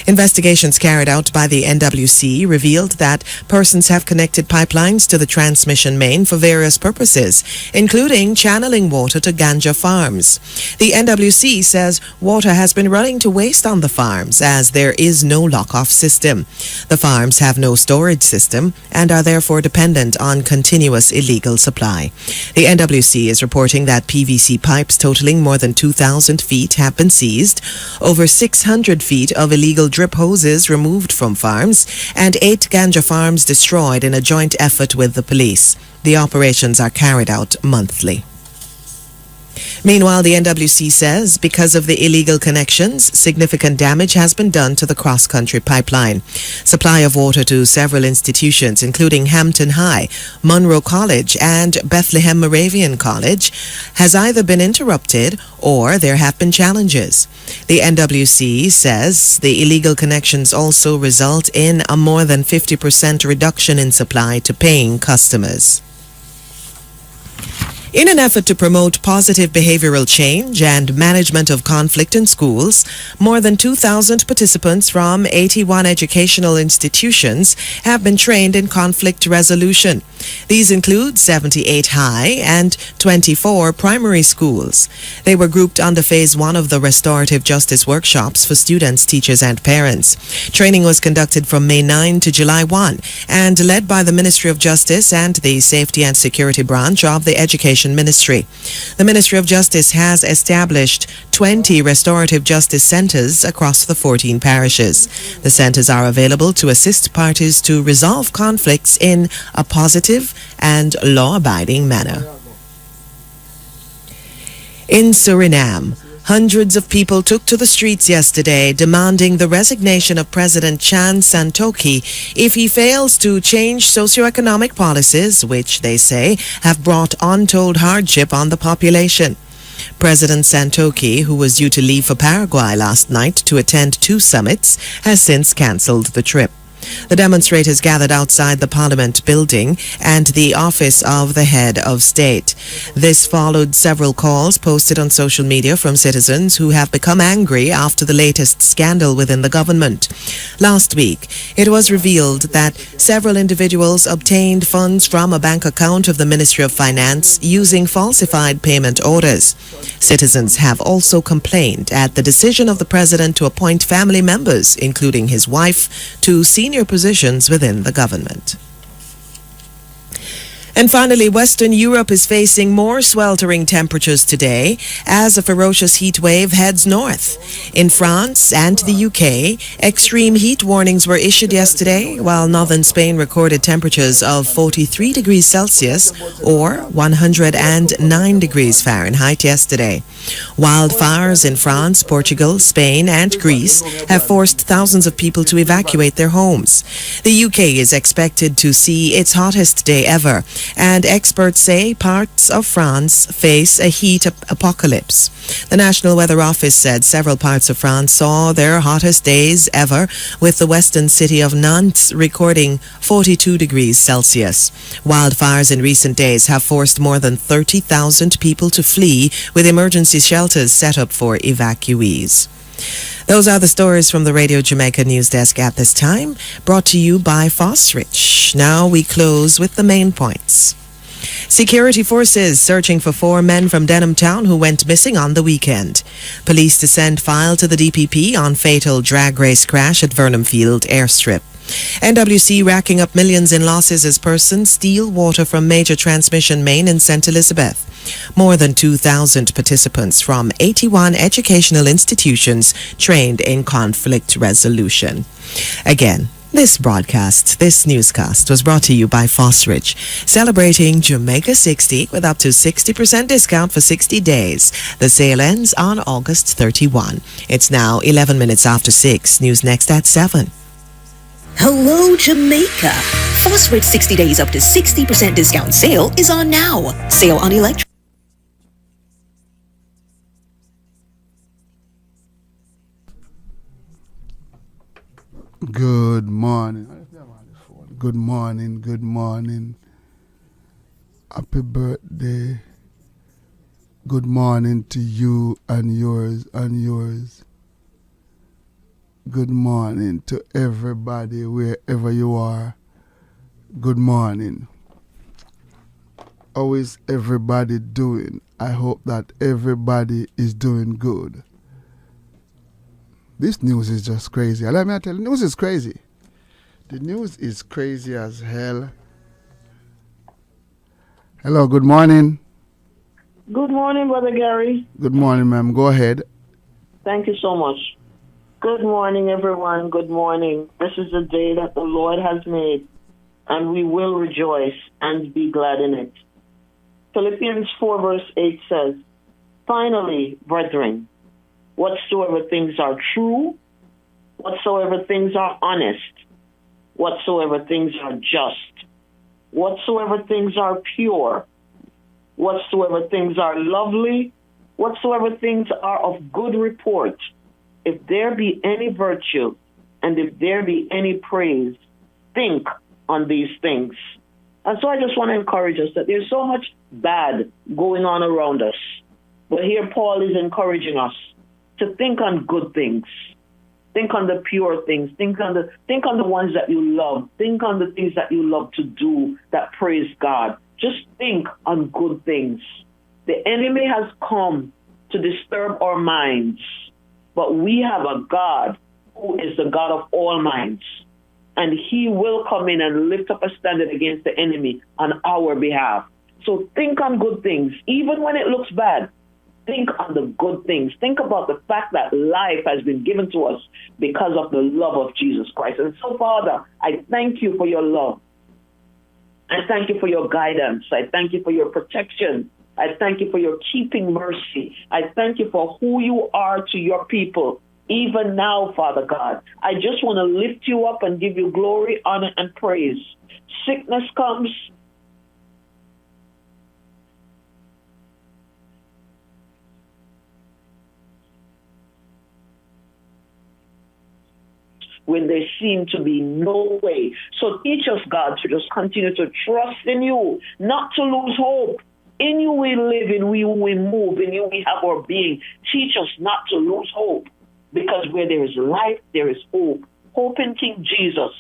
Investigations carried out by the NWC revealed that persons have connected pipelines to the transmission main for various purposes, including channeling water to ganja farms. The NWC says water has been running to waste on the farms as there is no lock-off system. The farms have no storage system and are therefore dependent on continuous illegal supply. The NWC is reporting that PVC pipes totaling more than 2,000 feet have been seized, over 600 feet of illegal drip hoses removed from farms, and 8 ganja farms destroyed in a joint effort with the police. The operations are carried out monthly. Meanwhile, the NWC says because of the illegal connections, significant damage has been done to the cross-country pipeline. Supply of water to several institutions, including Hampton High, Monroe College, and Bethlehem Moravian College, has either been interrupted or there have been challenges. The NWC says the illegal connections also result in a more than 50% reduction in supply to paying customers. In an effort to promote positive behavioral change and management of conflict in schools, more than 2,000 participants from 81 educational institutions have been trained in conflict resolution. These include 78 high and 24 primary schools. They were grouped under Phase 1 of the Restorative Justice Workshops for students, teachers, and parents. Training was conducted from May 9 to July 1 and led by the Ministry of Justice and the Safety and Security Branch of the Education Ministry. The Ministry of Justice has established 20 restorative justice centers across the 14 parishes. The centers are available to assist parties to resolve conflicts in a positive and law-abiding manner. In Suriname, hundreds of people took to the streets yesterday demanding the resignation of President Chan Santoki if he fails to change socioeconomic policies, which they say have brought untold hardship on the population. President Santoki, who was due to leave for Paraguay last night to attend 2 summits, has since cancelled the trip. The demonstrators gathered outside the Parliament building and the office of the head of state. This followed several calls posted on social media from citizens who have become angry after the latest scandal within the government. Last week, it was revealed that several individuals obtained funds from a bank account of the Ministry of Finance using falsified payment orders. Citizens have also complained at the decision of the president to appoint family members, including his wife, to senior positions within the government. And finally, Western Europe is facing more sweltering temperatures today as a ferocious heat wave heads north. In France and the UK, extreme heat warnings were issued yesterday, while northern Spain recorded temperatures of 43 degrees Celsius or 109 degrees Fahrenheit yesterday. Wildfires in France, Portugal, Spain, and Greece have forced thousands of people to evacuate their homes. The UK is expected to see its hottest day ever, and experts say parts of France face a heat apocalypse. The National Weather Office said several parts of France saw their hottest days ever, with the western city of Nantes recording 42 degrees Celsius. Wildfires in recent days have forced more than 30,000 people to flee, with emergency shelters set up for evacuees. Those are the stories from the Radio Jamaica News Desk at this time, brought to you by Fosrich. Now we close with the main points. Security forces searching for 4 men from Denham Town who went missing on the weekend. Police to send file to the DPP on fatal drag race crash at Vernon Field airstrip. NWC racking up millions in losses as persons steal water from major transmission main in St. Elizabeth. More than 2,000 participants from 81 educational institutions trained in conflict resolution. Again, this newscast was brought to you by Fosrich, celebrating Jamaica 60 with up to 60% discount for 60 days. The sale ends on August 31. It's now 11 minutes after 6. News next at 7. Hello, Jamaica. Fosrich 60 days up to 60% discount sale is on now. Sale on electric. Good morning. Good morning. Good morning. Happy birthday. Good morning to you and yours and yours. Good morning to everybody wherever you are. Good morning. How is everybody doing? I hope that everybody is doing good. This news is just crazy. Let me tell you, the news is crazy. The news is crazy as hell. Hello, good morning. Good morning, Brother Gary. Good morning, ma'am. Go ahead. Thank you so much. Good morning, everyone. Good morning. This is the day that the Lord has made, and we will rejoice and be glad in it. Philippians 4 verse 8 says, "Finally, brethren, whatsoever things are true, whatsoever things are honest, whatsoever things are just, whatsoever things are pure, whatsoever things are lovely, whatsoever things are of good report, if there be any virtue, and if there be any praise, think on these things." And so I just want to encourage us that there's so much bad going on around us. But here Paul is encouraging us to think on good things. Think on the pure things. Think on the ones that you love. Think on the things that you love to do that praise God. Just think on good things. The enemy has come to disturb our minds, but we have a God who is the God of all minds. And he will come in and lift up a standard against the enemy on our behalf. So think on good things, even when it looks bad. Think on the good things. Think about the fact that life has been given to us because of the love of Jesus Christ. And so, Father, I thank you for your love. I thank you for your guidance. I thank you for your protection. I thank you for your keeping mercy. I thank you for who you are to your people. Even now, Father God, I just want to lift you up and give you glory, honor, and praise. Sickness comes. When there seem to be no way. So teach us, God, to just continue to trust in you, not to lose hope. In you we live, in you we move, in you we have our being. Teach us not to lose hope, because where there is life, there is hope. Hope in King Jesus.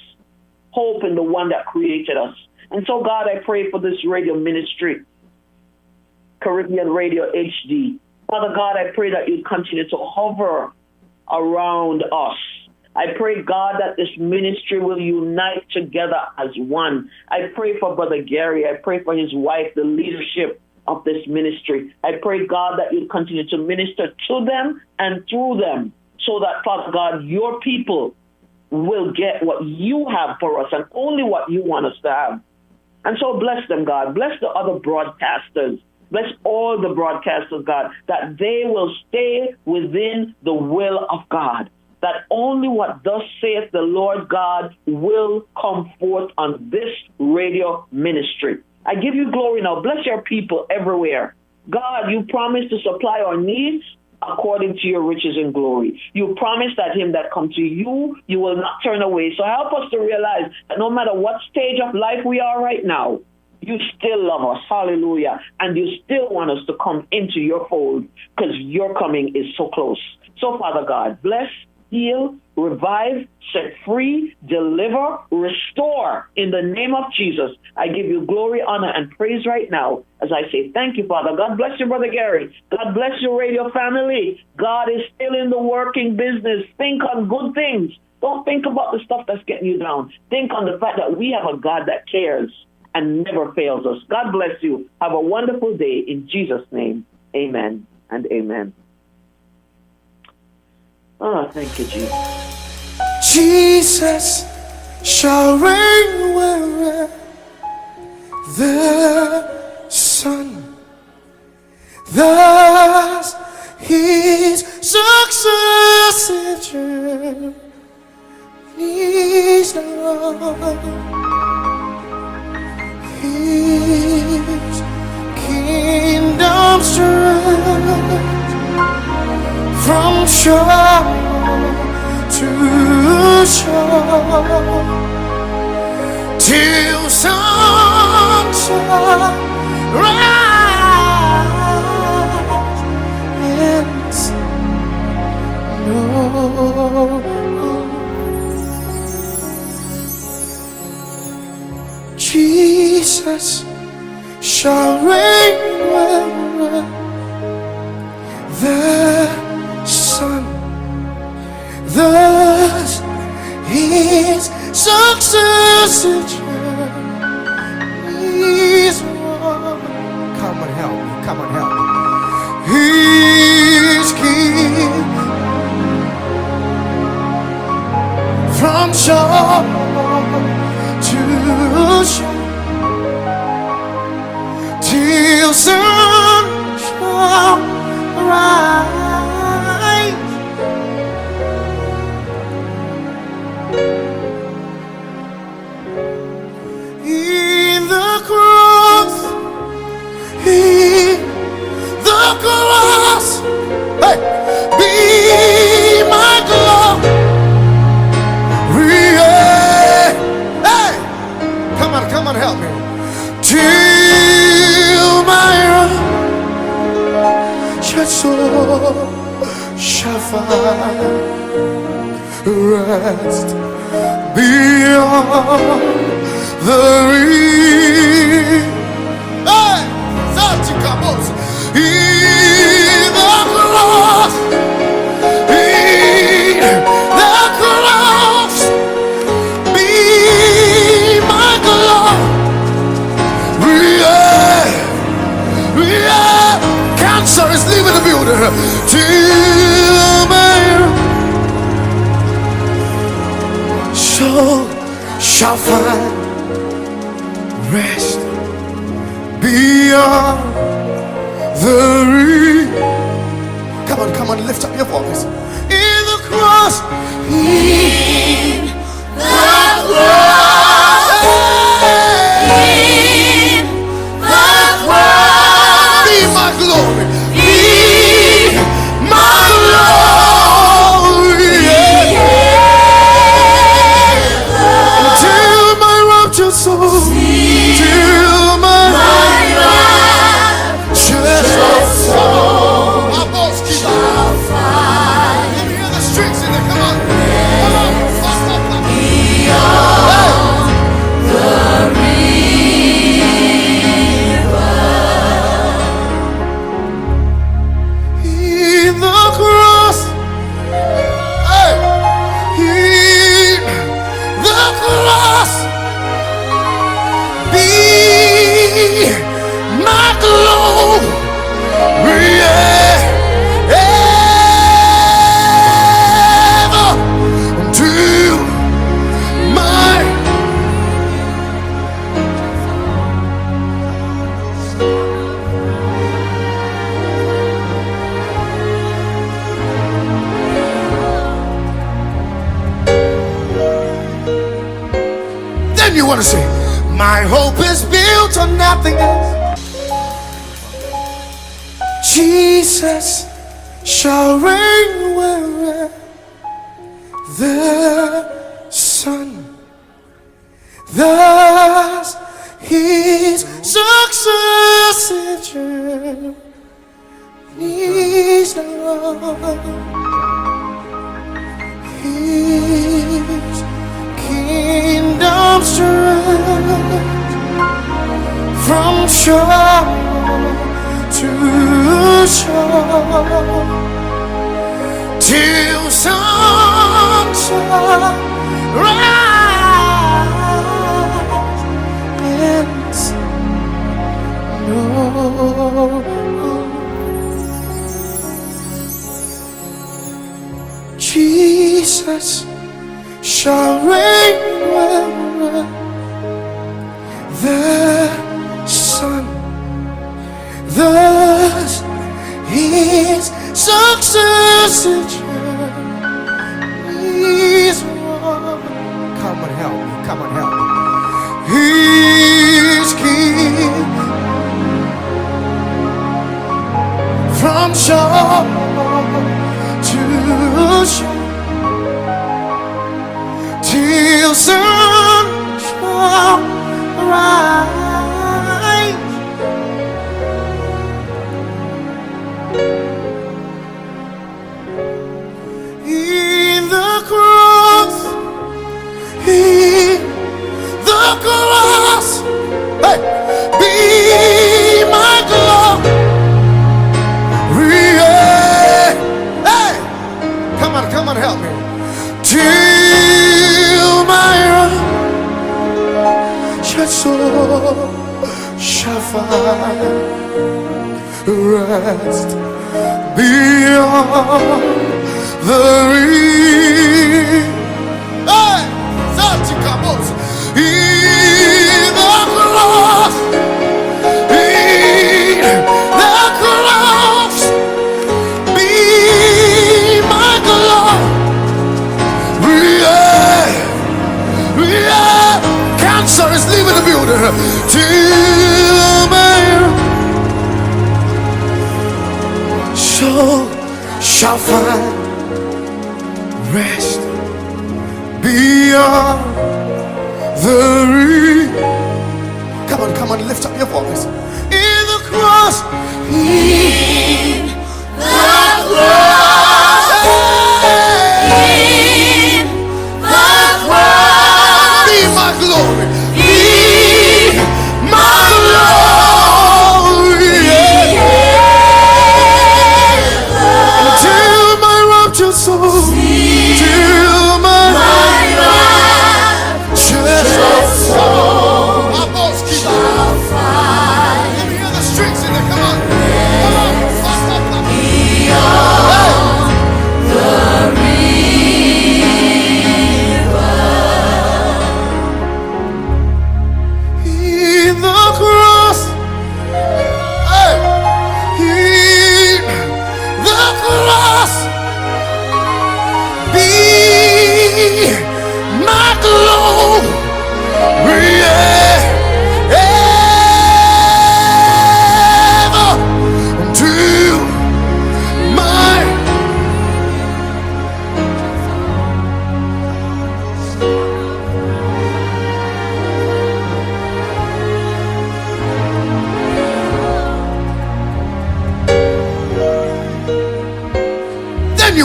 Hope in the one that created us. And so, God, I pray for this radio ministry, Caribbean Radio HD. Father God, I pray that you continue to hover around us. I pray, God, that this ministry will unite together as one. I pray for Brother Gary. I pray for his wife, the leadership of this ministry. I pray, God, that you continue to minister to them and through them so that, Father God, your people will get what you have for us and only what you want us to have. And so bless them, God. Bless the other broadcasters. Bless all the broadcasters, God, that they will stay within the will of God. That only what thus saith the Lord God will come forth on this radio ministry. I give you glory now. Bless your people everywhere. God, you promised to supply our needs according to your riches and glory. You promised that him that come to you, you will not turn away. So help us to realize that no matter what stage of life we are right now, you still love us. Hallelujah. And you still want us to come into your fold because your coming is so close. So, Father God, bless, heal, revive, set free, deliver, restore in the name of Jesus. I give you glory, honor, and praise right now as I say thank you, Father. God bless you, Brother Gary. God bless your radio family. God is still in the working business. Think on good things. Don't think about the stuff that's getting you down. Think on the fact that we have a God that cares and never fails us. God bless you. Have a wonderful day in Jesus' name. Amen and amen. Oh, thank you, Jesus. Jesus shall reign where the sun, thus his successor is Lord. His kingdom stretch from shore to shore, till sun shall rise and snow. Jesus shall reign where the sun, thus his successor is one. Come and help me, come and help me. His king from shore to shore, till sun shall rise. find rest beyond the reach. Hey, Zatikamos, in the cross, be my glory. Cancer is leaving the building. Till my soul shall find rest beyond the reach. Come on, lift up your voice. In the cross, in the cross, in the cross, be my glory, be my glory, till my raptured soul, till my raptured soul. You want to say, my hope is built on nothing else. Jesus shall reign where the sun, thus his successor journeys along. His kingdom stretch from shore to shore till sun shall rise and snow. Jesus shall reign where the sun, thus his successor journeys on. Come and help me, come and help me. His king from shore to shore till sun shall rise. In the cross, in the cross, hey, be my glory. Hey, come on, help me. Till my raptured soul shall find rest beyond the reach. Hey, Zatikamos, in the cross, in the cross, be my glory. Cancer is leaving the building. Till my soul shall find rest beyond the reach. Come on, lift up your voice. In the cross, in the cross.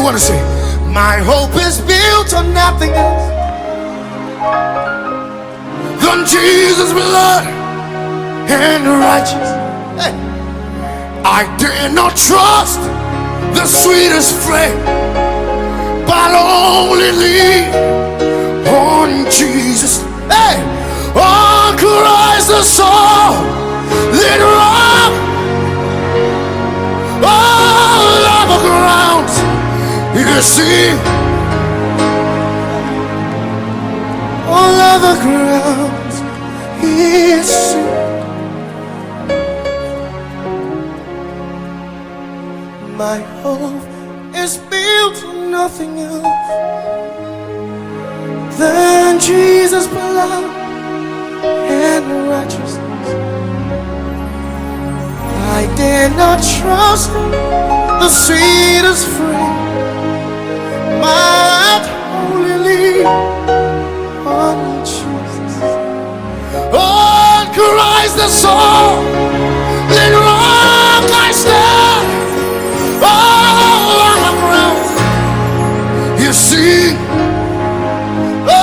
want to say, my hope is built on nothing else than Jesus' blood and righteousness. Hey. I dare not trust the sweetest frame, but only lean on Jesus. Hey, on Christ the solid rock, all other ground you see, all other ground you see. My hope is built on nothing else than Jesus' blood and righteousness. I dare not trust the sweetest friend, but only lean on Jesus. On Christ the solid rock I stand. All around you see, all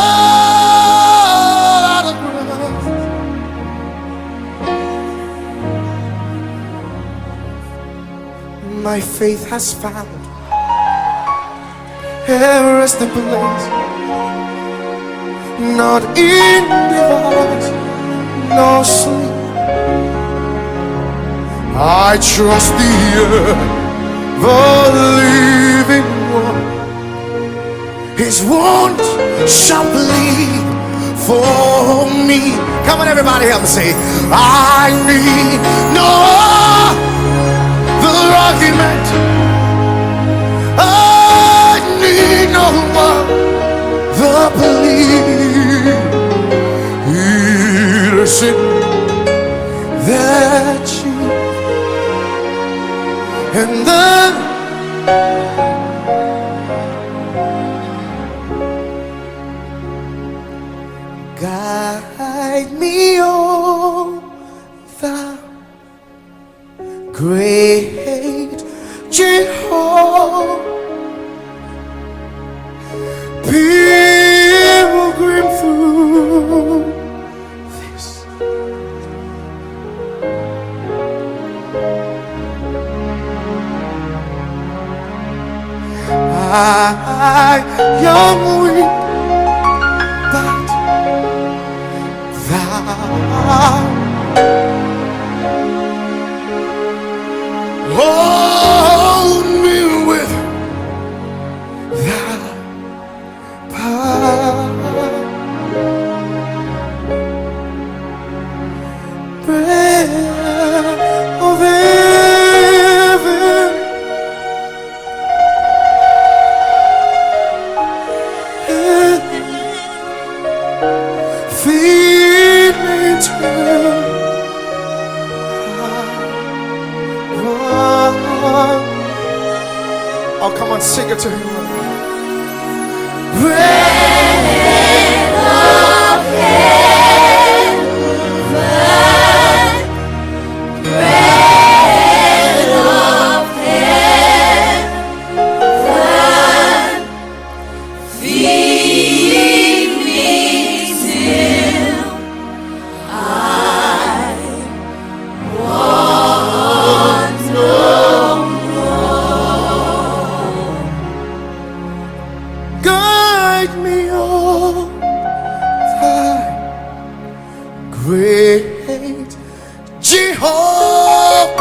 around. My faith has found a resting place, not in device, no sleep. I trust the earth, the living one, his wound shall bleed for me. Come on, everybody, help me say, I need no other argument. I need no other plea. Innocent that you and then guide me on the great Jehovah, pilgrim through this. I am weak, but thou hold me with thy power. Breath of heaven, feed me till oh, come on, sing it to him. Bread of heaven, bread of heaven, feed me till I want no Guide me on thy great Jehovah,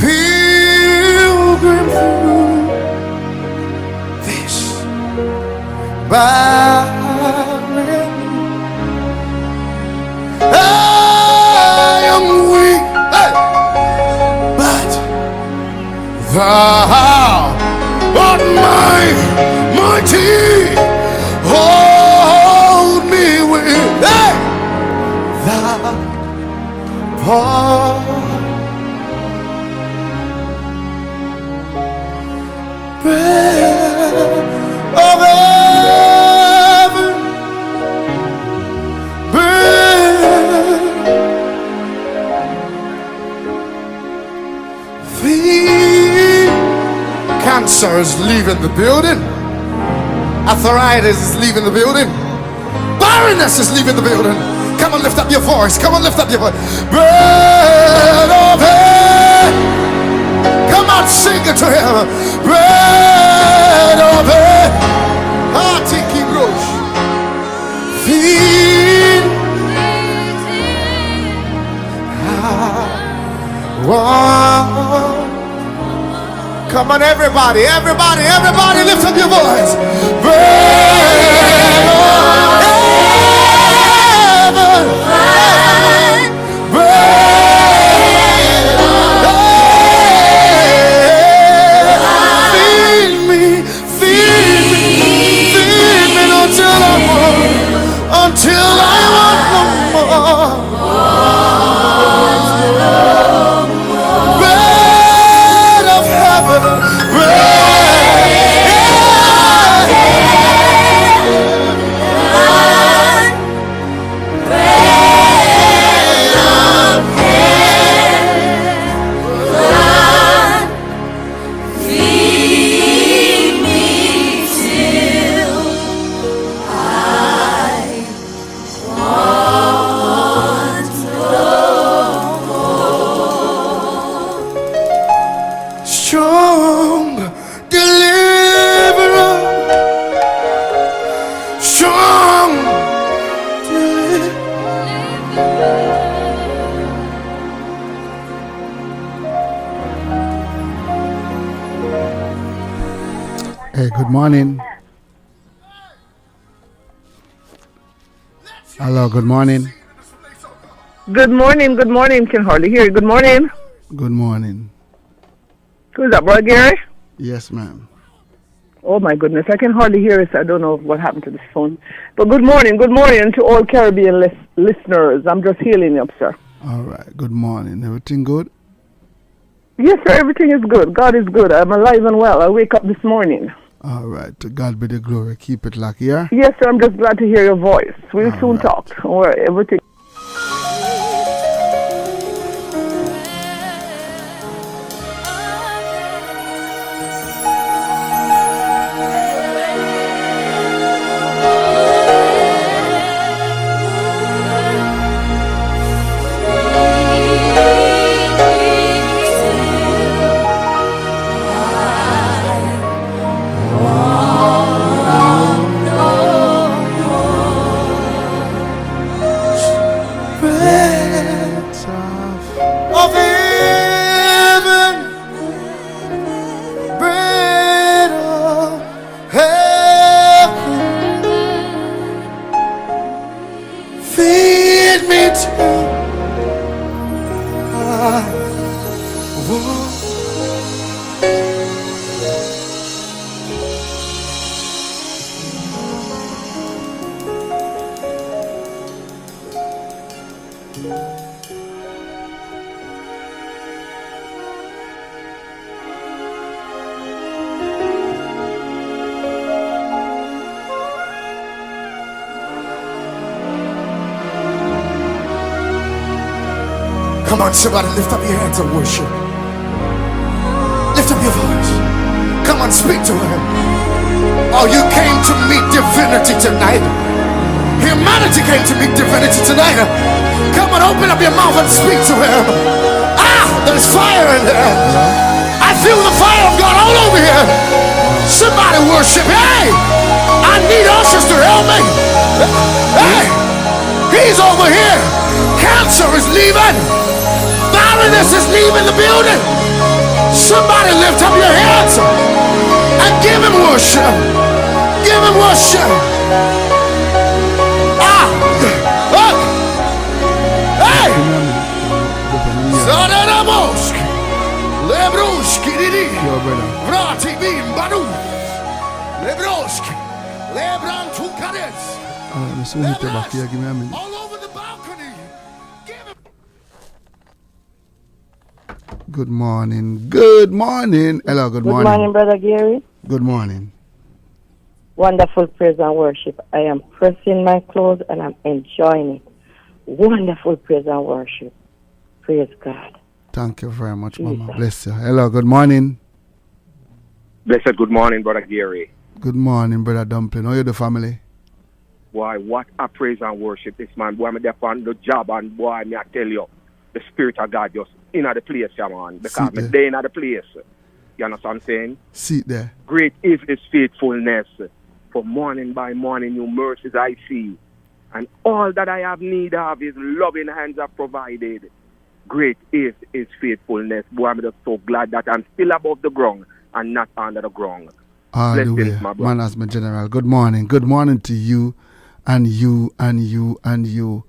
pilgrim through this barren. I am weak, hey, but thou art mighty, hold me with hey, thy power. Bread of heaven, bread, feed Cancer is leaving the building. Arthritis is leaving the building. Barrenness is leaving the building. Come on, lift up your voice. Come on, lift up your voice. Bread of heaven. Come on, sing it to him. Bread of heaven. Tiki Rosh. Feed. Come on, everybody, everybody, everybody, lift up your voice. Bread of heaven. Bread of heaven. Feed me until I want no more. Bread of heaven. Strong deliverer, strong Hey, good morning. Hello, good morning. Good morning, good morning. Can hardly hear you. Good morning. Good morning. Who's that, Brother Gary? Yes, ma'am. Oh my goodness, I can hardly hear it. I don't know what happened to this phone. But good morning to all Caribbean listeners. I'm just healing up, sir. All right, good morning. Everything good? Yes, sir, everything is good. God is good. I'm alive and well. I wake up this morning. All right, to God be the glory. Keep it locked, yeah? Yes, sir, I'm just glad to hear your voice. We'll soon talk. Don't worry, everything. of heaven, bread of heaven, feed me till I want. Come on, somebody, lift up your hands and worship. Lift up your voice. Come on, speak to him. Oh, you came to meet divinity tonight. Humanity came to meet divinity tonight. Come on, open up your mouth and speak to him. Ah, there's fire in there. I feel the fire of God all over here. Somebody worship. Hey, I need ushers to help me. Hey, he's over here. Cancer is leaving. Barrenness is leaving the building. Somebody lift up your hands and give him worship. Give him worship. Ah! Look! Hey! Zadarabosk! Lebroski Didi! Vrati Bim Badu! Lebrosk! Lebran Tukades! All over the balcony! Give him. Good morning. Good morning. Hello, good morning. Good morning, Brother Gary. Good morning. Wonderful praise and worship. I am pressing my clothes and I'm enjoying it. Wonderful praise and worship. Praise God. Thank you very much, Mama. Bless you. Hello, good morning. Blessed good morning, Brother Gary. Good morning, Brother Dumpling. How are you, the family? Boy, what a praise and worship this man. Boy, I'm there on the job, and boy, me I tell you, the Spirit of God just in the place, yeah, man. Because I'm there in the place. You understand what I'm saying? Sit there. Great is His faithfulness. For morning by morning, new mercies I see. And all that I have need of, His loving hands have provided. Great is His faithfulness. Boy, I'm just so glad that I'm still above the ground and not under the ground. Hallelujah. Man as my general. Good morning. Good morning to you and you and you and you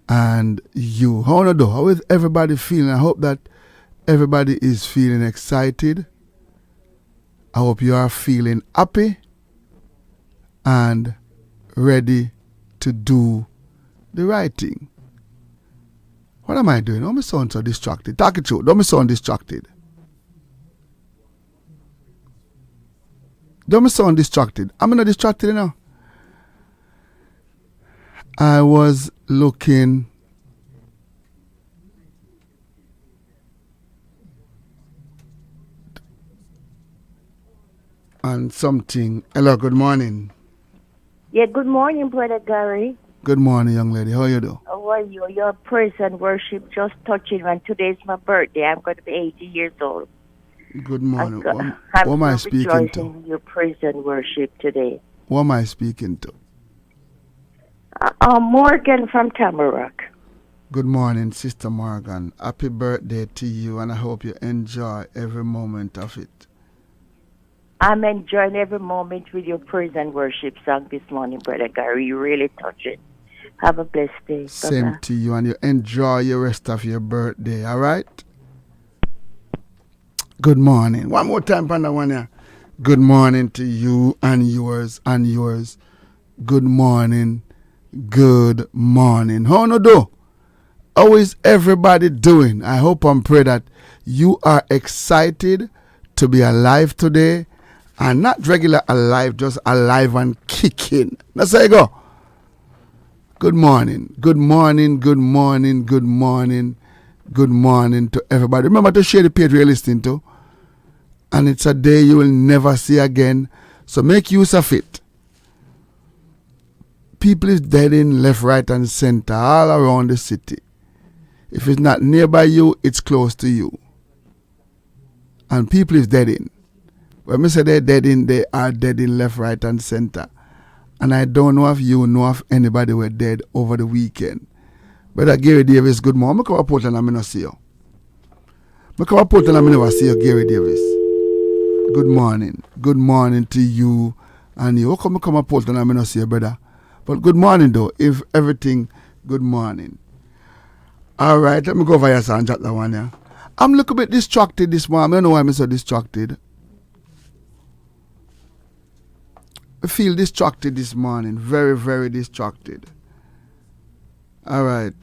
and you. How do? How is everybody feeling? I hope that everybody is feeling excited. I hope you are feeling happy and ready to do the right thing. What am I doing? Don't me sound so distracted. Talk it through. Don't me sound distracted. Don't me sound distracted. I'm not distracted now. I was looking on something. Hello, good morning. Yeah, good morning, Brother Gary. Good morning, young lady. How you do? How are you? Your praise and worship just touching me. Today's my birthday. I'm going to be 80 years old. Good morning. What I'm am I speaking to? in your praise and worship today. What am I speaking to? Morgan from Tamarack. Good morning, Sister Morgan. Happy birthday to you, and I hope you enjoy every moment of it. I'm enjoying every moment with your praise and worship song this morning, Brother Gary. You really touch it. Have a blessed day. Same Bye-bye. to you, and you enjoy the rest of your birthday, all right? Good morning. One more time, Panda one here. Good morning to you and yours and yours. Good morning. Good morning. How no do? How is everybody doing? I hope and pray that you are excited to be alive today, and not regular alive, just alive and kicking. That's how you go. Good morning. Good morning. Good morning. Good morning. Good morning to everybody. Remember to share the page you're listening to. And it's a day you will never see again. So make use of it. People is dead in left, right, and center all around the city. If it's not nearby you, it's close to you. And people is dead in. When we say they're dead in, they are dead in left, right, and center. And I don't know if you know if anybody were dead over the weekend. Brother Gary Davis, good morning. I come to Portland and I don't see you. I come to Portland and I never see you, Gary Davis. Good morning. Good morning to you and you. How come I come to Portland and I don't see you, brother? But good morning though. If everything, good morning. All right, let me go over here and chat that one here. I'm a little bit distracted this morning. I don't know why I'm so distracted. I feel distracted this morning. Very, very distracted. All right.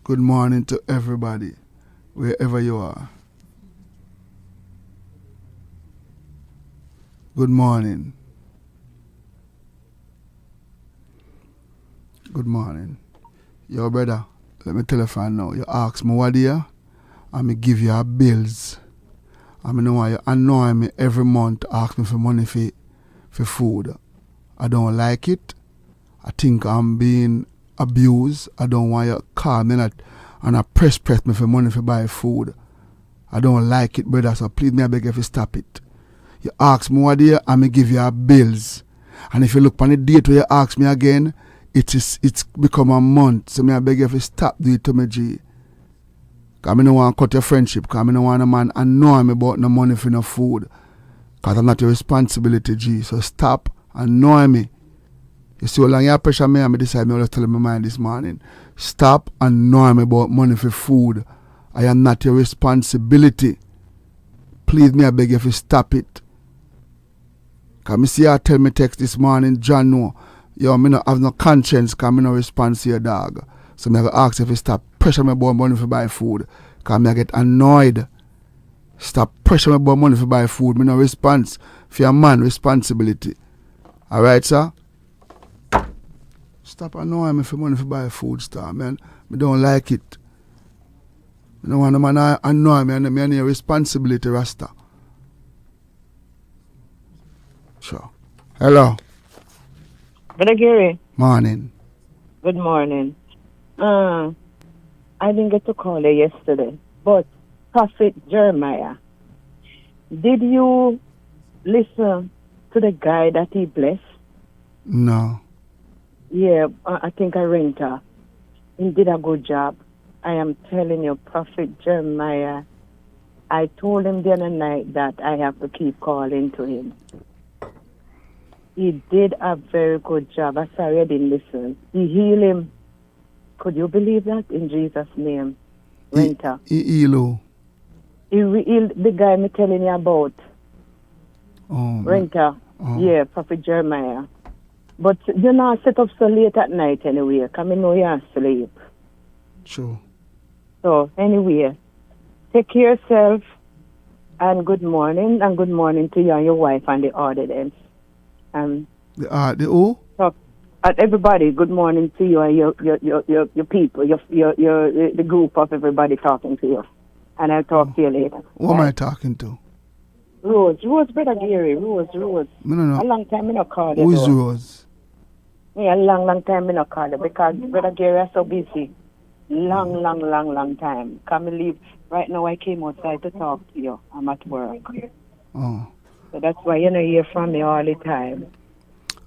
Good morning to everybody, wherever you are. Good morning. Good morning. Yo, brother, let me telephone now. You ask me what here, and me give you a bills. I know why you annoy me every month, ask me for money for food. I don't like it. I think I'm being abused. I don't want you to call me and I press me for money for buy food. I don't like it, brother, so please me I beg you to stop it. You ask me what here, and me give you a bills. And if you look on the date where you ask me again, it's become a month. So me I beg you to stop do it to me, G. Because I don't want to cut your friendship. Because I don't want a man annoy me about no money for no food. Because I'm not your responsibility, G. So stop annoying me. You see how long you pressure me and I decide me to tell my mind this morning. Stop annoying me about money for food. I am not your responsibility. Please me I beg you to stop it. Because I see you tell me text this morning, John, no. Yo, me no have no conscience because I no response to your dog. So I go ask if you stop pressure me about money for buy food. Because I get annoyed. Stop pressure me about money for buy food. Me no response for your man responsibility. Alright, sir? Stop annoying me for money for buy food star, man. Me don't like it. I don't want the man annoy me and me any responsibility, Rasta. Sure. Hello. Brother Gary. Morning. Good morning. I didn't get to call you yesterday, but Prophet Jeremiah, did you listen to the guy that he blessed? No. Yeah, I think I renter. He did a good job. I am telling you, Prophet Jeremiah, I told him the other night that I have to keep calling to him. He did a very good job. I'm sorry I didn't listen. He healed him. Could you believe that? In Jesus' name. Renter. He healed. He healed the guy me telling you about. Oh. Renter. Oh. Yeah, Prophet Jeremiah. But you know, I set up so late at night anyway. Come in, know you're asleep. True. So, anyway, take care of yourself. And good morning to you and your wife and the audience. The who? So, everybody, good morning to you and your people, the group of everybody talking to you. And I'll talk to you later. Who am I talking to? Rose, Brother Gary, Rose. No. A long time I not call you. Who is Rose? Yeah, a long time I not call you because Brother Gary is so busy. Long time. Come and leave. Right now I came outside to talk to you. I'm at work. Oh. So that's why you don't hear from me all the time.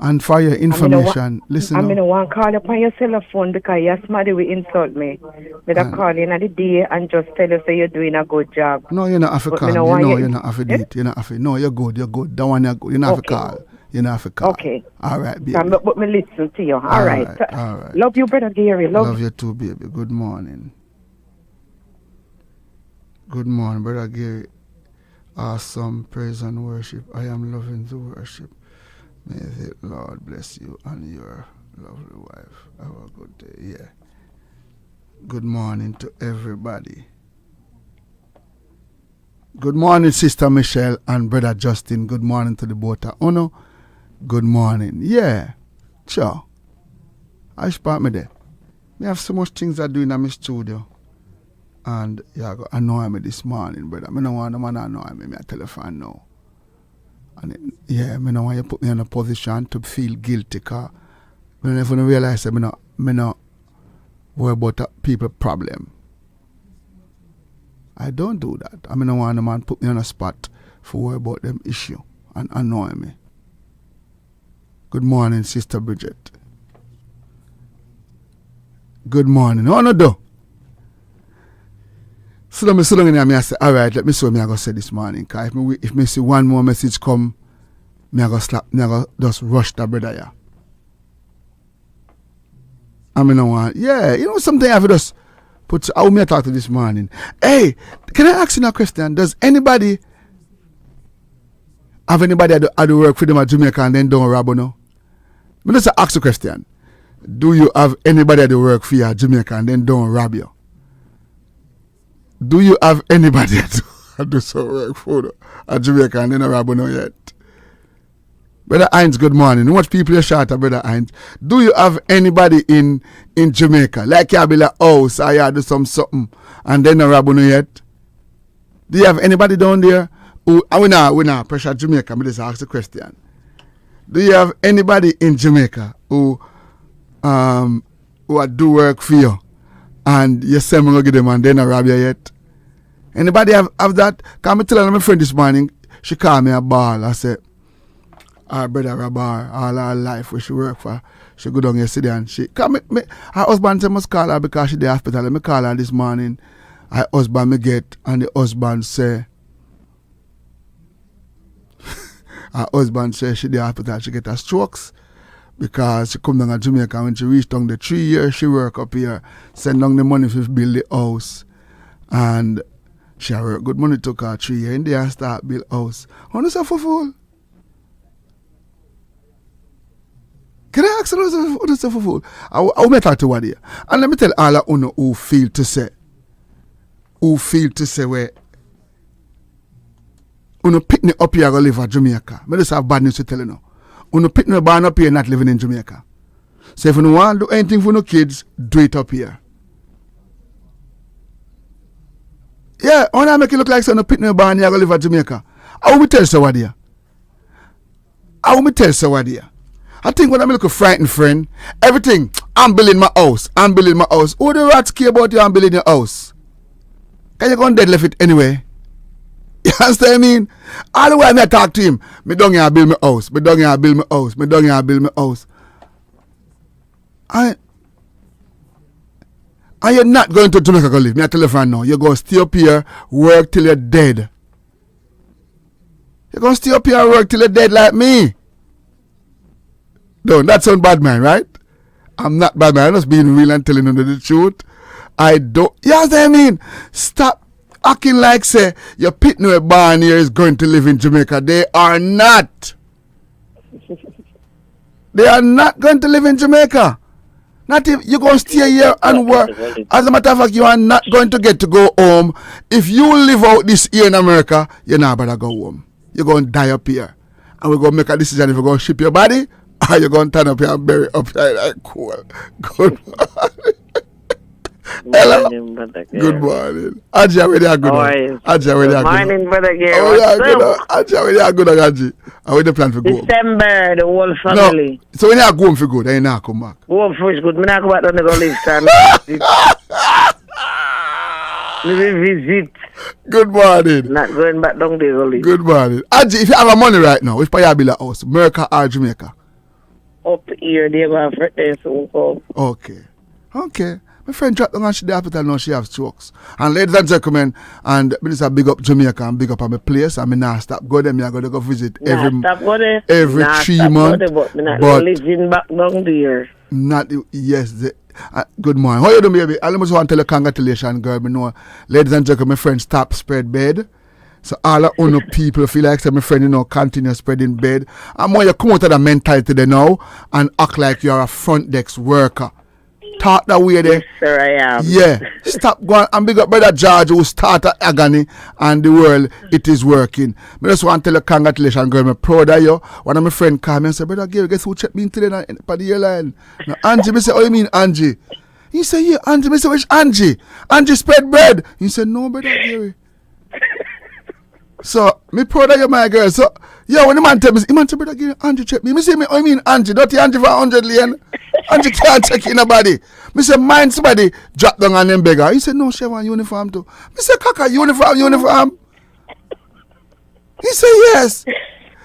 And for your information, listen. I don't want to call upon your cell phone because you're somebody will insult me. But I call you in the day and just tell you say you're doing a good job. No, you're not have to call. You're not have to do it. You're not have to. No, you're good. That one you're good. You're not have to call. You're not have to call. Okay. All right, baby. But me listen to you. All right. Love you, Brother Gary. Love you too, baby. Good morning. Good morning, Brother Gary. Awesome praise and worship. I am loving the worship. May the Lord bless you and your lovely wife. Have a good day. Yeah. Good morning to everybody. Good morning, Sister Michelle and Brother Justin. Good morning to the both of Uno. Good morning. Yeah. Sure. I spot me there. I have so much things I do in my studio. And you go annoy me this morning, brother. I don't want the man to annoy me. I telephone now. And I don't want you to put me in a position to feel guilty because I never realize that I don't worry about people's problem. I don't do that. I don't want the man to put me on a spot for worry about them issue and annoy me. Good morning, Sister Bridget. Good morning. Oh, no, do. So long in here, I say, all right, let me see what I go say this morning. Because if me see one more message come, I go slap, I go just rush the brother here. I mean, something I have to just put, how me talk to this morning. Hey, can I ask you a question? Does anybody have anybody that do work for them at Jamaica and then don't rob no? Me just ask a question. Do you have anybody that work for you at Jamaica and then don't rob you? Do you have anybody that do some work for you at Jamaica and then don't rob no yet? Brother Hines, good morning. How much people you shot at Brother Hines? Do you have anybody in Jamaica? Like you be like, oh, so you do something and then don't rob no yet? Do you have anybody down there? Who, we not pressure Jamaica. Me just ask the question. Do you have anybody in Jamaica who do work for you and you say me go give them and they not rob you yet? Anybody have that? Can I tell my friend this morning, she called me a ball. I said, our brother Rabar, all her life where she work for, she go down yesterday and she come her husband said must call her because she in the hospital. Let me call her this morning. Her husband me get and the husband say her husband says she in the hospital, she get her strokes because she come down to Jamaica. When she reached down the 3 years she work up here, send down the money to build the house. And she work good money took her 3 years in there and start build house. How is that for fool? Can I ask you what is that for fool? I'll make talk to one here. And let me tell all of you who feel to say where Uno pick me up here, I go live at Jamaica. I just have bad news to tell you now. Uno pick me born up here, not living in Jamaica. So if you want to do anything for no kids, do it up here. Yeah, I want to make it look like some pit no barn here go live at Jamaica. I will tell somebody here. I think when I'm a little frightened friend, everything, I'm building my house. Who the rats care about you? I'm building your house. Can you go and dead left it anyway? You understand what I mean? All the way I talk to him, me down here build my house. And you're not going to Jamaica to live. Me I tell you right now. You're going to stay up here, work till you're dead. You're going to stay up here and work till you're dead like me. Don't that sound bad, man, right? I'm not bad, man. I'm just being real and telling you the truth. I don't. You know what I mean? Stop acting like, say, your pit no barn here is going to live in Jamaica. They are not. They are not going to live in Jamaica. Not if you're going to stay here and work. As a matter of fact, you are not going to get to go home. If you live out this year in America, you're not better go home. You're going to die up here. And we're going to make a decision if you're going to ship your body or you're going to turn up here and bury up here like cool. Good morning. Hello. Good morning. Aja, where they are good? Aja, where they are good? Morning, brother Gary. Oh, yeah, good. Aja, where they are good, Aja? How the plan for go? December, the whole family. No. So when you are going for good, then you not come back. Go home for good. Me not go back down to go live, son. Me will visit. Good morning. Not going back down there to live. Good morning. Aja, if you have a money right now, which part you build a house? America or Jamaica? Up here, they go for there, so come. Okay. My friend dropped down and she the hospital now, she have strokes. And ladies and gentlemen, and me just big up Jamaica and big up on my place. And me not stop go there. Me I go to go visit every 3 months. But me not living back down there. Not yes. Good morning. How you doing, baby? I just want to tell you congratulations, girl. Me know, ladies and gentlemen, my friend stop spread bed. So all of people feel like my friend, continue spreading bed. And more you come out of the mentality there now and act like you're a front desk worker. Talk that way there. Yes, sir, I am. Yeah. Stop going and big up brother George who started agony and the world it is working. I just want to tell you congratulations, girl. I'm proud of you. One of my friends called me and said, brother Gary, guess who checked me today for the airline? Now, Angie, I said, oh, you mean Angie? He said, yeah, Angie. I said, which Angie? Angie spread bread. He said, no, brother Gary. So, me proud of you, my girl. So, yeah, when the man tell me, brother Gary, Angie check me. I say, oh, you mean Angie? Don't you Angie for 100 lane? Angie can't check in nobody. Me say, mind somebody drop down on them beggar. He said, no, she want uniform too. Me say, Kaka, uniform. He said, yes.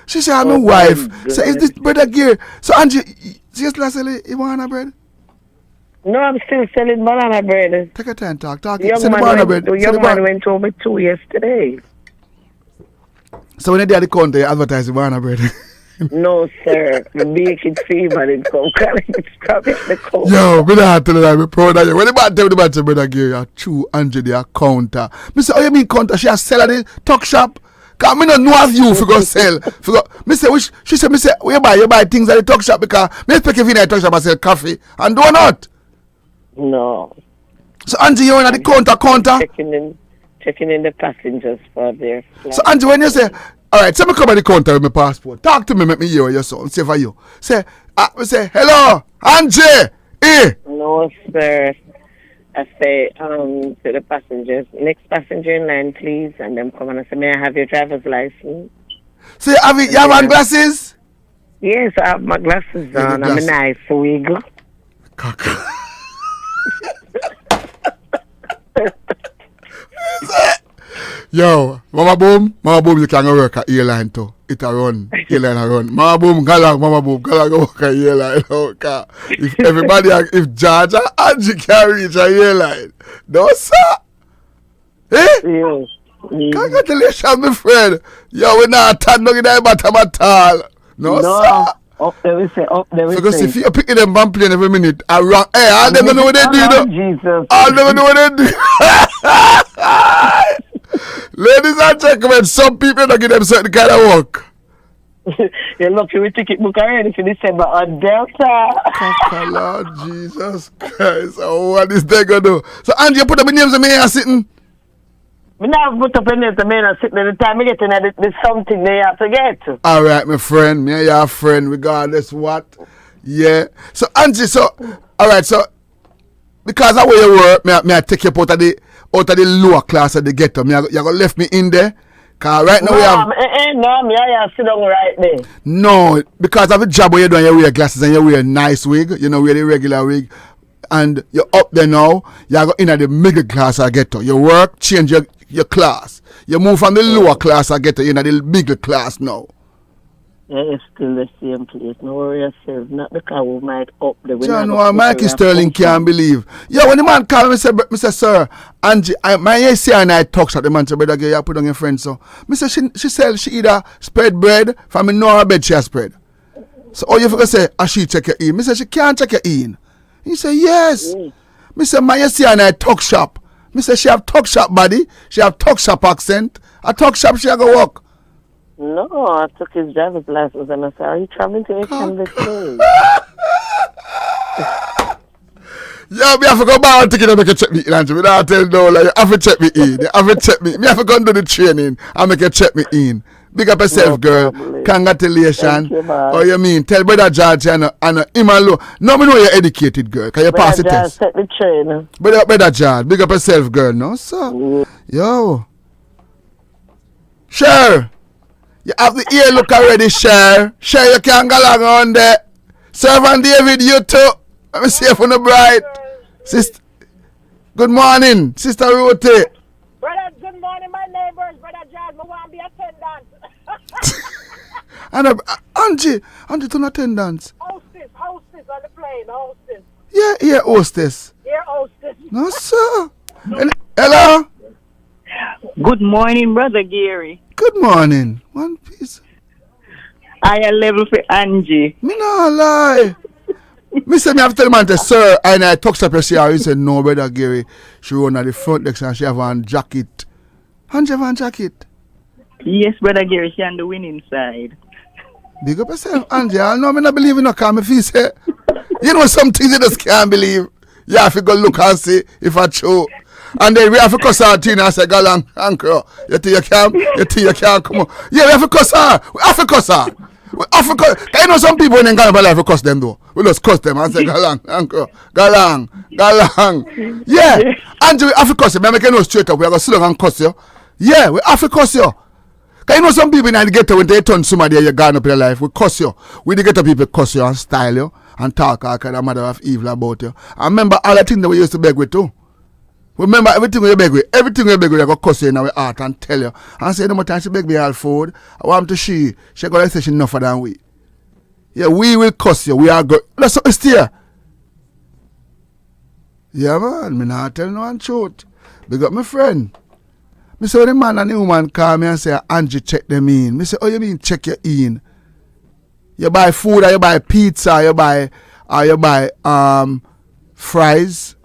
She said, I'm a wife. So, is this brother Gary? So, Angie, just last year, you want banana bread? No, I'm still selling banana bread. Take a time, talk. The young man went over 2 yesterday. So when they did the counter, you advertise the banana bread. No, sir. The bacon fever didn't come. It's probably the cold. Yo, me not tell you that. I'm proud of you. When the man tell me the man brother Gary, a true Angie, they are counter. Me say, oh, you mean counter? She a sell at the tuck shop? Because me don't know of you for go sell. Me say, she said, you buy things at the tuck shop because me expect if you in the tuck shop I sell coffee and donut. No. So Angie, you're at the counter? Checking in the passengers for their flight. So Angie, when you say, all right, so me come at the counter with my passport. Talk to me, make me hear what you sound. Say for you. Say, hello, Angie. No, sir. I say to the passengers, next passenger in line, please. And them come and I say, may I have your driver's license? So you have on glasses? Yes, I have my glasses on. I'm a nice wiggle. Yo, Mama Boom, you can go work at airline too. It a run, airline a run. Mama Boom, galang go work at airline. If everybody, if George and Angie can reach a airline, no sir. Yes. Congratulations, my friend. Yo, we not turn down in the bottom at all. No sir. Up there we say, Because if you're picking them van plane every minute, around, hey, all them know what they do. Jesus. All them know what they do. Ladies and gentlemen, some people don't give them certain kind of work. You're lucky we ticket book already for December on Delta. Lord Jesus Christ, what is they going to do? So, Angie, you put up your names and me are sitting? We now put up your names and me are sitting at the time we get in there's something they have to get. All right, my friend, me and your friend, regardless what. Yeah. So Angie, alright, so because of where you work, may I take you out of the lower class of the ghetto. You gonna left me in there. Cause right now we have sit down right there. no, because of the job where you do, you wear glasses and you wear a nice wig, you know, wear the regular wig, and you're up there now, you go in at the middle class of ghetto. You work, change your class. You move from the lower class of ghetto in at the middle class now. Yeah, it's still the same place. No worry yourself. Not because we might up there. John, Mikey Sterling can't believe. Yo, when the man called me, Mr. Sir, Angie, my AC and I talk shot the man said, brother, you put on your friend. So, Mr. She either spread bread, from me know her bed she has spread. So, all you forgot say, she check your in. Mr. She can't check your in. He said, yes. Mr. My AC and I talk shop. Mr. She have talk shop body, she have talk shop accent. I talk shop, she go walk. No, I took his driver's license and I said, are you traveling to HM this day? Yeah, me have to go buy a ticket and make a check me in, Andrew. Me not tell no, like, you have to check me in. You have to check me. Me have to go and do the training and make a check me in. Big up yourself, girl. Congratulations. Oh, you mean? Tell brother George and him alone. No, me know you're educated, girl. Can you pass the test? Set the train. Brother George, big up yourself, girl, no? So, yo. Sure. You have the ear look already, Sure. Sure, you can go along on there. Servant David, you too. Let me see if you're bright. Sister, good morning, Sister Ruth. Brother, good morning, my neighbors. Brother George, I want to be attendant. And Angie, to attendance. Hostess on the plane, hostess. Yeah, hostess. Yeah, hostess. No, sir. Hello? Good morning, Brother Gary. Good morning. One piece. I am level for Angie. Me no lie. Me say me have to tell the man, sir, and I talk to her, he said, no, Brother Gary. She run at the front desk and she have on jacket. Angie have on jacket? Yes, Brother Gary, she on the winning side. Big up yourself, Angie. I know me not believe in no car. Me feel say, you know some things you just can't believe. You have to go look and see if I true. And then we have to cuss her Tina and say, go along, uncle. You think you can come on. Yeah, we have to cuss her. We have to cuss her. You know some people in Ghana life we cuss them though. We just cuss them and say, go along, uncle. Go along. Yeah. Angie, we have to cuss you. I make you know straight up. We are going to sit down and cuss you. Yeah, we have to cuss you. You know some people in the ghetto when they turn somebody you gone up in their life, we cuss you. We the ghetto people cuss you and style you and talk all kind of mother of evil about you. I remember all the things that we used to beg with too. Remember everything we beg with, I go cuss you in our heart and tell you. And say no more time she beg me all food. I want to she gonna say she enough than we. Yeah, we will cuss you. We are good. Let's stay. Yeah man, me not tell no one truth. Big up my friend. Me say when the man and the woman call me and say, Angie, check them in. Me say, oh, you mean check your in? You buy food or you buy pizza or you buy fries?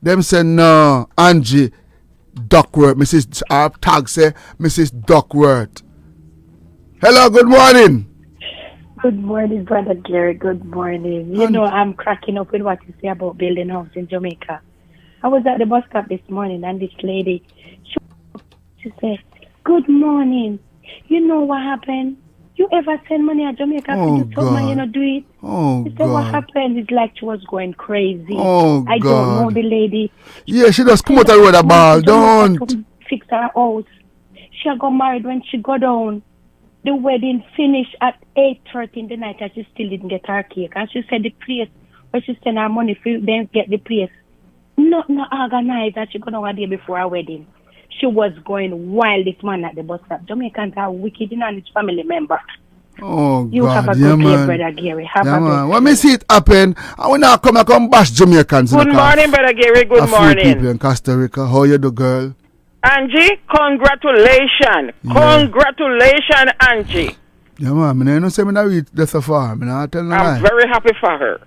Them say, no, Angie Duckworth. Mrs. Tag say, Mrs. Duckworth. Hello, good morning. Good morning, Brother Gary. Good morning. You know, I'm cracking up with what you say about building a house in Jamaica. I was at the bus stop this morning and this lady, she said, good morning. You know what happened? You ever send money to Jamaica to do something, you know, do it? Oh, she said, what happened? It's like she was going crazy. Oh, I don't know the lady. Yeah, she just come out and roll the ball. Don't. Fix her house. She got married when she got down. The wedding finished at 8:30 in the night and she still didn't get her cake. And she said the place where she sent her money for them get the place. Not organized that she got on a day before her wedding. She was going wild, this man at the bus stop. Jamaicans are wicked, you know, and his family member. Oh, you God, have a good day, Brother Gary. Have a good when me see it happen, I will not come bash Jamaicans. Good morning, Brother Gary. Good morning. People in Costa Rica. How you do, girl? Angie, congratulations. Yeah. Congratulations, Angie. Yeah, man. I don't say me not read that so far. I'm very happy for her.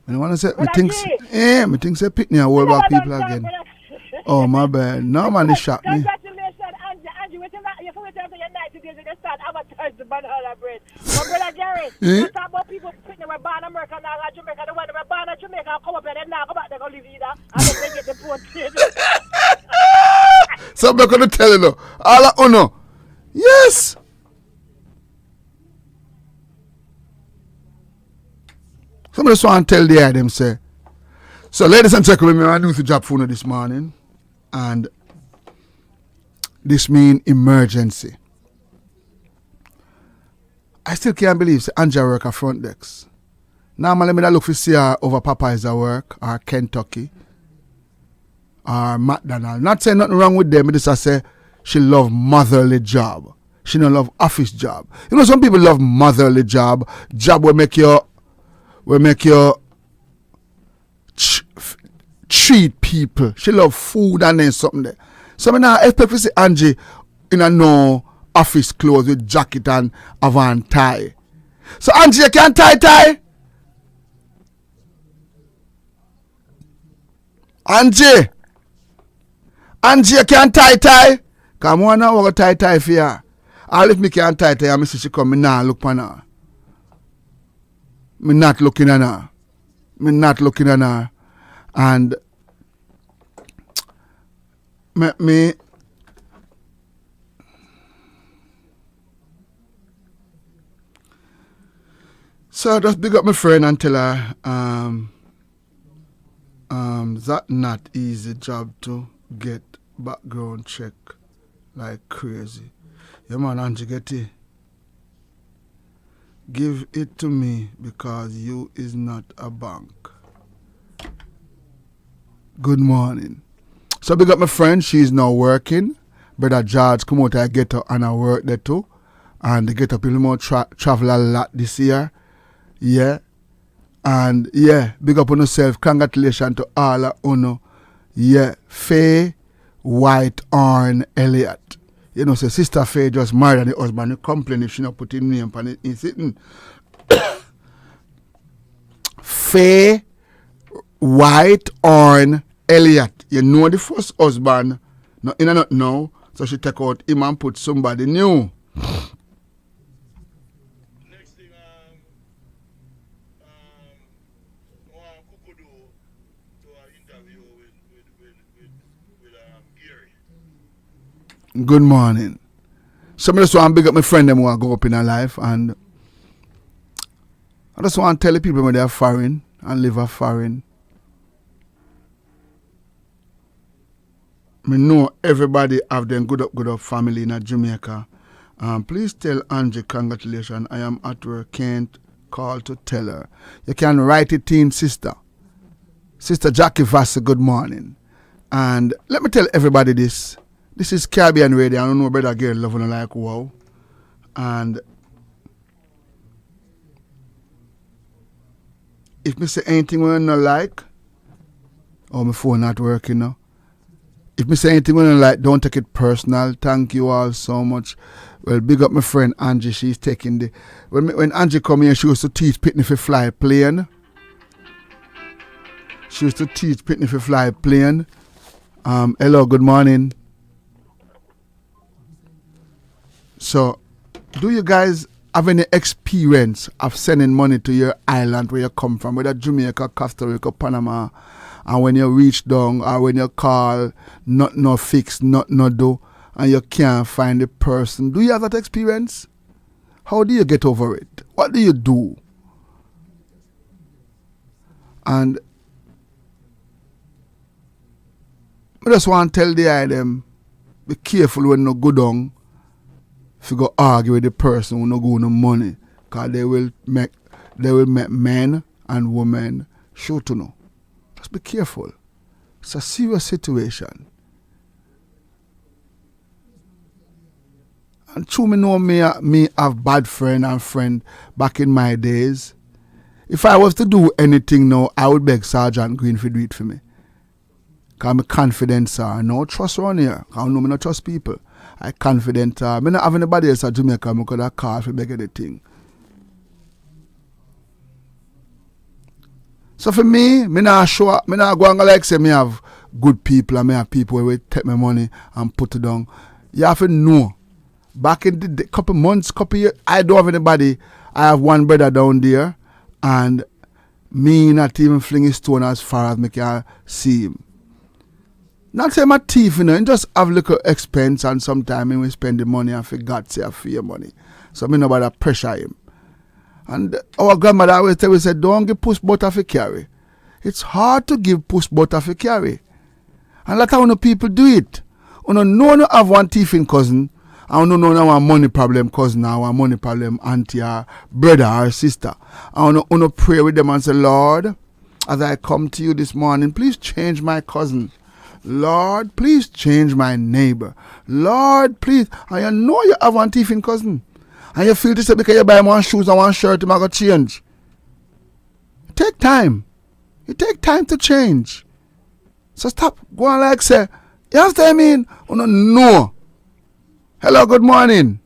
I want to say, me think say Pitney and worry about people again. Oh, my bad. No, man, it shocked me. Congratulations, Angie. You for wait until your 90 days you start advertise the banana bread. But Brother Gary, you talk about people Pitney were born in America now like Jamaica. The one that were born in Jamaica come up and then now come back, they go live either. And then they get the poor kid. So I'm going to tell you, all I know. Yes. Somebody just want to tell the eye them say. So ladies and gentlemen, I knew to job phone this morning. And this mean emergency. I still can't believe Anja work at front desk. Normally, I look for see her over Popeyes at work, or Kentucky, or McDonald's. Not saying nothing wrong with them, but I say she love motherly job. She don't love office job. You know, some people love motherly job. Job will make you treat people. She love food and then something there. So I now expect to see Angie in a no office clothes with jacket and avant tie. So Angie, you can't tie? Angie, you can't tie? Come on now, we'll tie for you. All if me can't tie, I see she come, me nah look on her. Me not looking at her. And me so just big up my friend and tell her that not easy job to get background check like crazy. Yeah man, Angie, get it. Give it to me because you is not a bank. Good morning. So big up my friend, she's now working. Brother George come out and get her and I work there too. And they get up a little more travel a lot this year. Yeah. And yeah, big up on yourself. Congratulations to all of you. Yeah. Faye Whitehorn Elliott. You know, so Sister Faye just married the husband. You complain if she not put his name on it. He's sitting. Faye Whitehorn Elliott. You know the first husband. No, in not now. So she take out him and put somebody new. Good morning. So I just want to big up my friend them who are go up in her life, and I just want to tell the people when they are foreign and live a foreign. I know everybody have them good up family in Jamaica. Please tell Angie congratulations. I am at work, can't call to tell her. You can write it in, sister. Sister Jackie Vassar, good morning. And let me tell everybody this. This is Caribbean Radio. I don't know Brother Gary loving like wow. And if me say anything when I not like, or my phone not working now. If me say anything when I like, don't take it personal. Thank you all so much. Well, big up my friend Angie. She's taking the when Angie come here, she used to teach Pitney for fly plane. Hello, good morning. So, do you guys have any experience of sending money to your island where you come from, whether Jamaica, Costa Rica, Panama, and when you reach down or when you call, not no fix, not no do, and you can't find the person? Do you have that experience? How do you get over it? What do you do? And I just want to tell the item, be careful when you go down. If you go argue with the person who no go no money, because they will make men and women shoot to know. Just be careful. It's a serious situation. And true, me know me have bad friend back in my days. If I was to do anything now, I would beg Sergeant Green to do it for me. Because I'm confident, sir. No trust around here. I don't know me not trust people. I confident. I don't have anybody else at Jamaica. I could have called for beg anything. So for me not go and like say me have good people and me have people who will take my money and put it down. You have to know. Back in the couple years, I don't have anybody. I have one brother down there, and me not even fling his stone as far as me can see him. Not say my thief, you know, and just have little expense, and sometimes we spend the money and forgot say I fear money. So me nobody pressure him. And our grandmother always tell me, say, don't give push butter for carry. It's hard to give push butter for carry. And a lot of people do it. You know have one thieving cousin, and you know one money problem cousin or one money problem auntie or brother or sister. And you pray with them and say, Lord, as I come to you this morning, please change my cousin. Lord, please change my neighbor. Lord, please. And you know you have one thieving cousin. And you feel this because you buy one shoes and one shirt, you might go change. Take time. It take time to change. So stop going like say, you have to mean, no. Hello, good morning.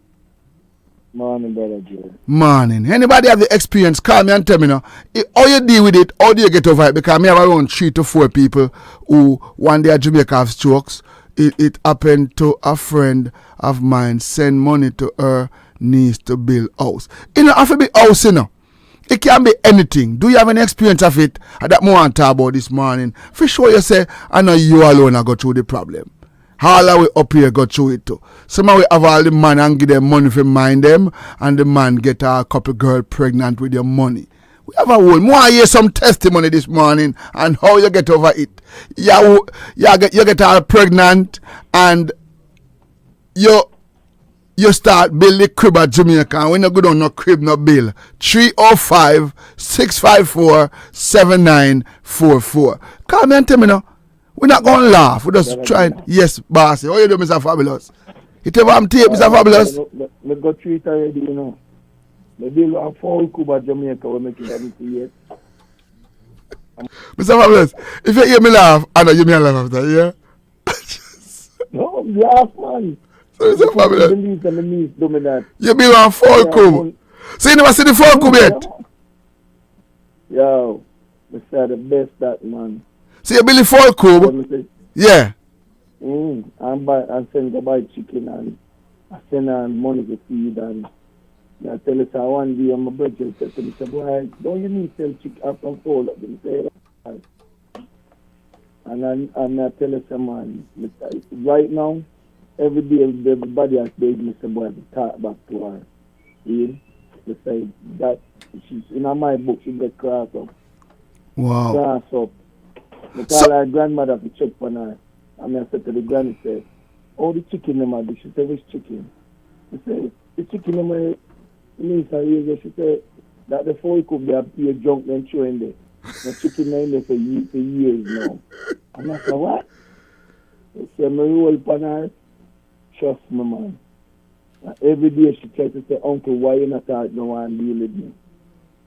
Morning, brother Joe. Morning. Anybody have the experience, call me and tell me now. How you deal with it, how do you get over it? Because I have around 3 to 4 people who one day at Jamaica have strokes. It happened to a friend of mine, send money to her niece to build house. It don't have to be house, It can be anything. Do you have any experience of it? That more want to talk about this morning. For sure you say, I know you alone I go through the problem. All the way up here go through it too. Somehow we have all the man and give them money for mind them, and the man get a couple girl pregnant with your money. We have a whole more hear some testimony this morning and how you get over it. You get all pregnant and you start build the crib at Jamaica, and when you go down no crib, no bill. 305-654-7944. Call me and tell me now. We're not going to laugh. We're just trying. Yes, boss. How you doing, Mr. Fabulous? You tell me I'm tape, Mr. Fabulous? We got treat already, The bill on 4 Cuba Jamaica, we're making everything yet. Mr. Fabulous, if you hear me laugh, I know you me a laugh after, yeah? No, laugh, man. So Mr. Fabulous, you bill on 4 Cuba. So you never see the 4 Cuba yet? Yo, Mr. The best that, man. So you bill the 4 Cuba? Yeah. I send to buy chicken and I send her money to feed and I tell her one day my brother said to me, boy, don't you need to sell chicken after fold up? And I tell her, man, right now, every day everybody has begged Mr. Boy to talk back to her. To say that she's in my book, she get cross up. Wow. Cross up. Because her grandmother to check for her. And I said to the granny, said, oh, the chicken them are do. She said, which chicken? She said, the chicken them are niece and razor. She said, that the 4 could be a junk and chewing there. The chicken in there for years now. And I said, what? She said, me roll upon her. Trust me, man. And every day she tries to say, Uncle, why you not out no one deal with me?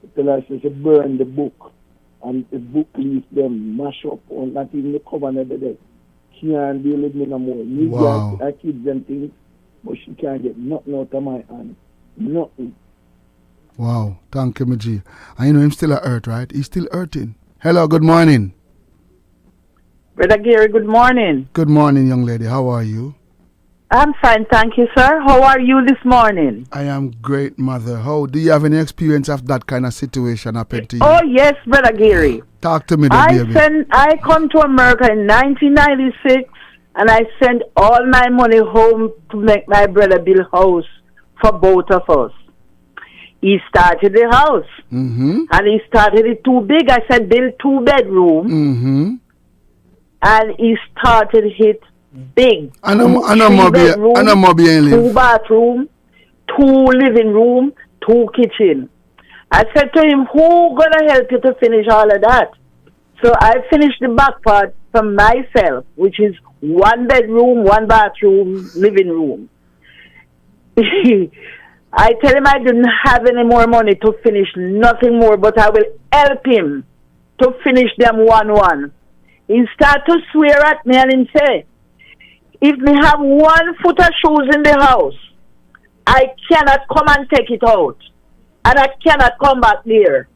I tell her she burn the book. And the book leaves them mash up on not even the cover never there. She can't deal with me no more. Wow. I keep them things, but she can't get nothing out of my hand. Nothing. Wow. Thank you, G. And you know him still at earth, right? He's still hurting. Hello, good morning. Brother Gary, good morning. Good morning, young lady. How are you? I'm fine, thank you, sir. How are you this morning? I am great, mother. How do you have any experience of that kind of situation happen to you? Oh, yes, Brother Gary. Talk to me, baby. I come to America in 1996, and I sent all my money home to make my brother build a house for both of us. He started the house, and he started it too big. I said, build 2 bedroom, and he started it big. 2 bathroom, 2 living room, 2 kitchen. I said to him, who gonna help you to finish all of that? So I finished the back part for myself, which is 1 bedroom, 1 bathroom, living room. I tell him I didn't have any more money to finish nothing more, but I will help him to finish them 1-1. He started to swear at me and he say, if me have 1 foot of shoes in the house, I cannot come and take it out. And I cannot come back there.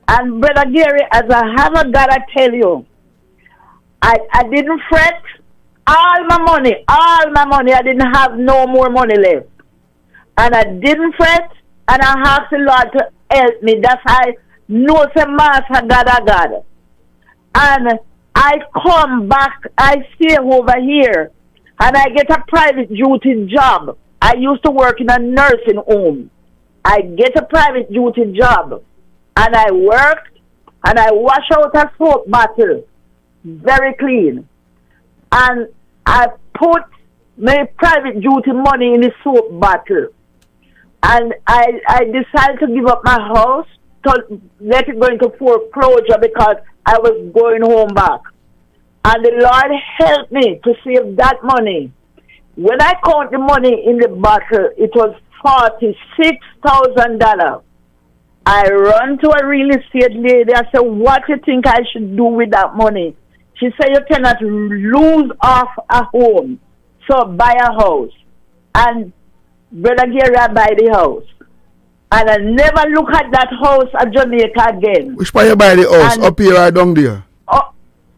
And Brother Gary, as I have a God, I tell you, I didn't fret. All my money, I didn't have no more money left. And I didn't fret, and I asked the Lord to help me. That's how I know some master God. And I come back, I stay over here, and I get a private duty job. I used to work in a nursing home. I get a private duty job, and I work, and I wash out a soap bottle, very clean, and I put my private duty money in the soap bottle, and I decided to give up my house to let it go into foreclosure because I was going home back. And the Lord helped me to save that money. When I count the money in the bottle, it was $46,000. I run to a real estate lady. I said, what do you think I should do with that money? She said, you cannot lose off a home. So buy a house. And Brother Gary, I buy the house. And I never look at that house at Jamaica again. Which part you buy the house? And up here or down there? Oh,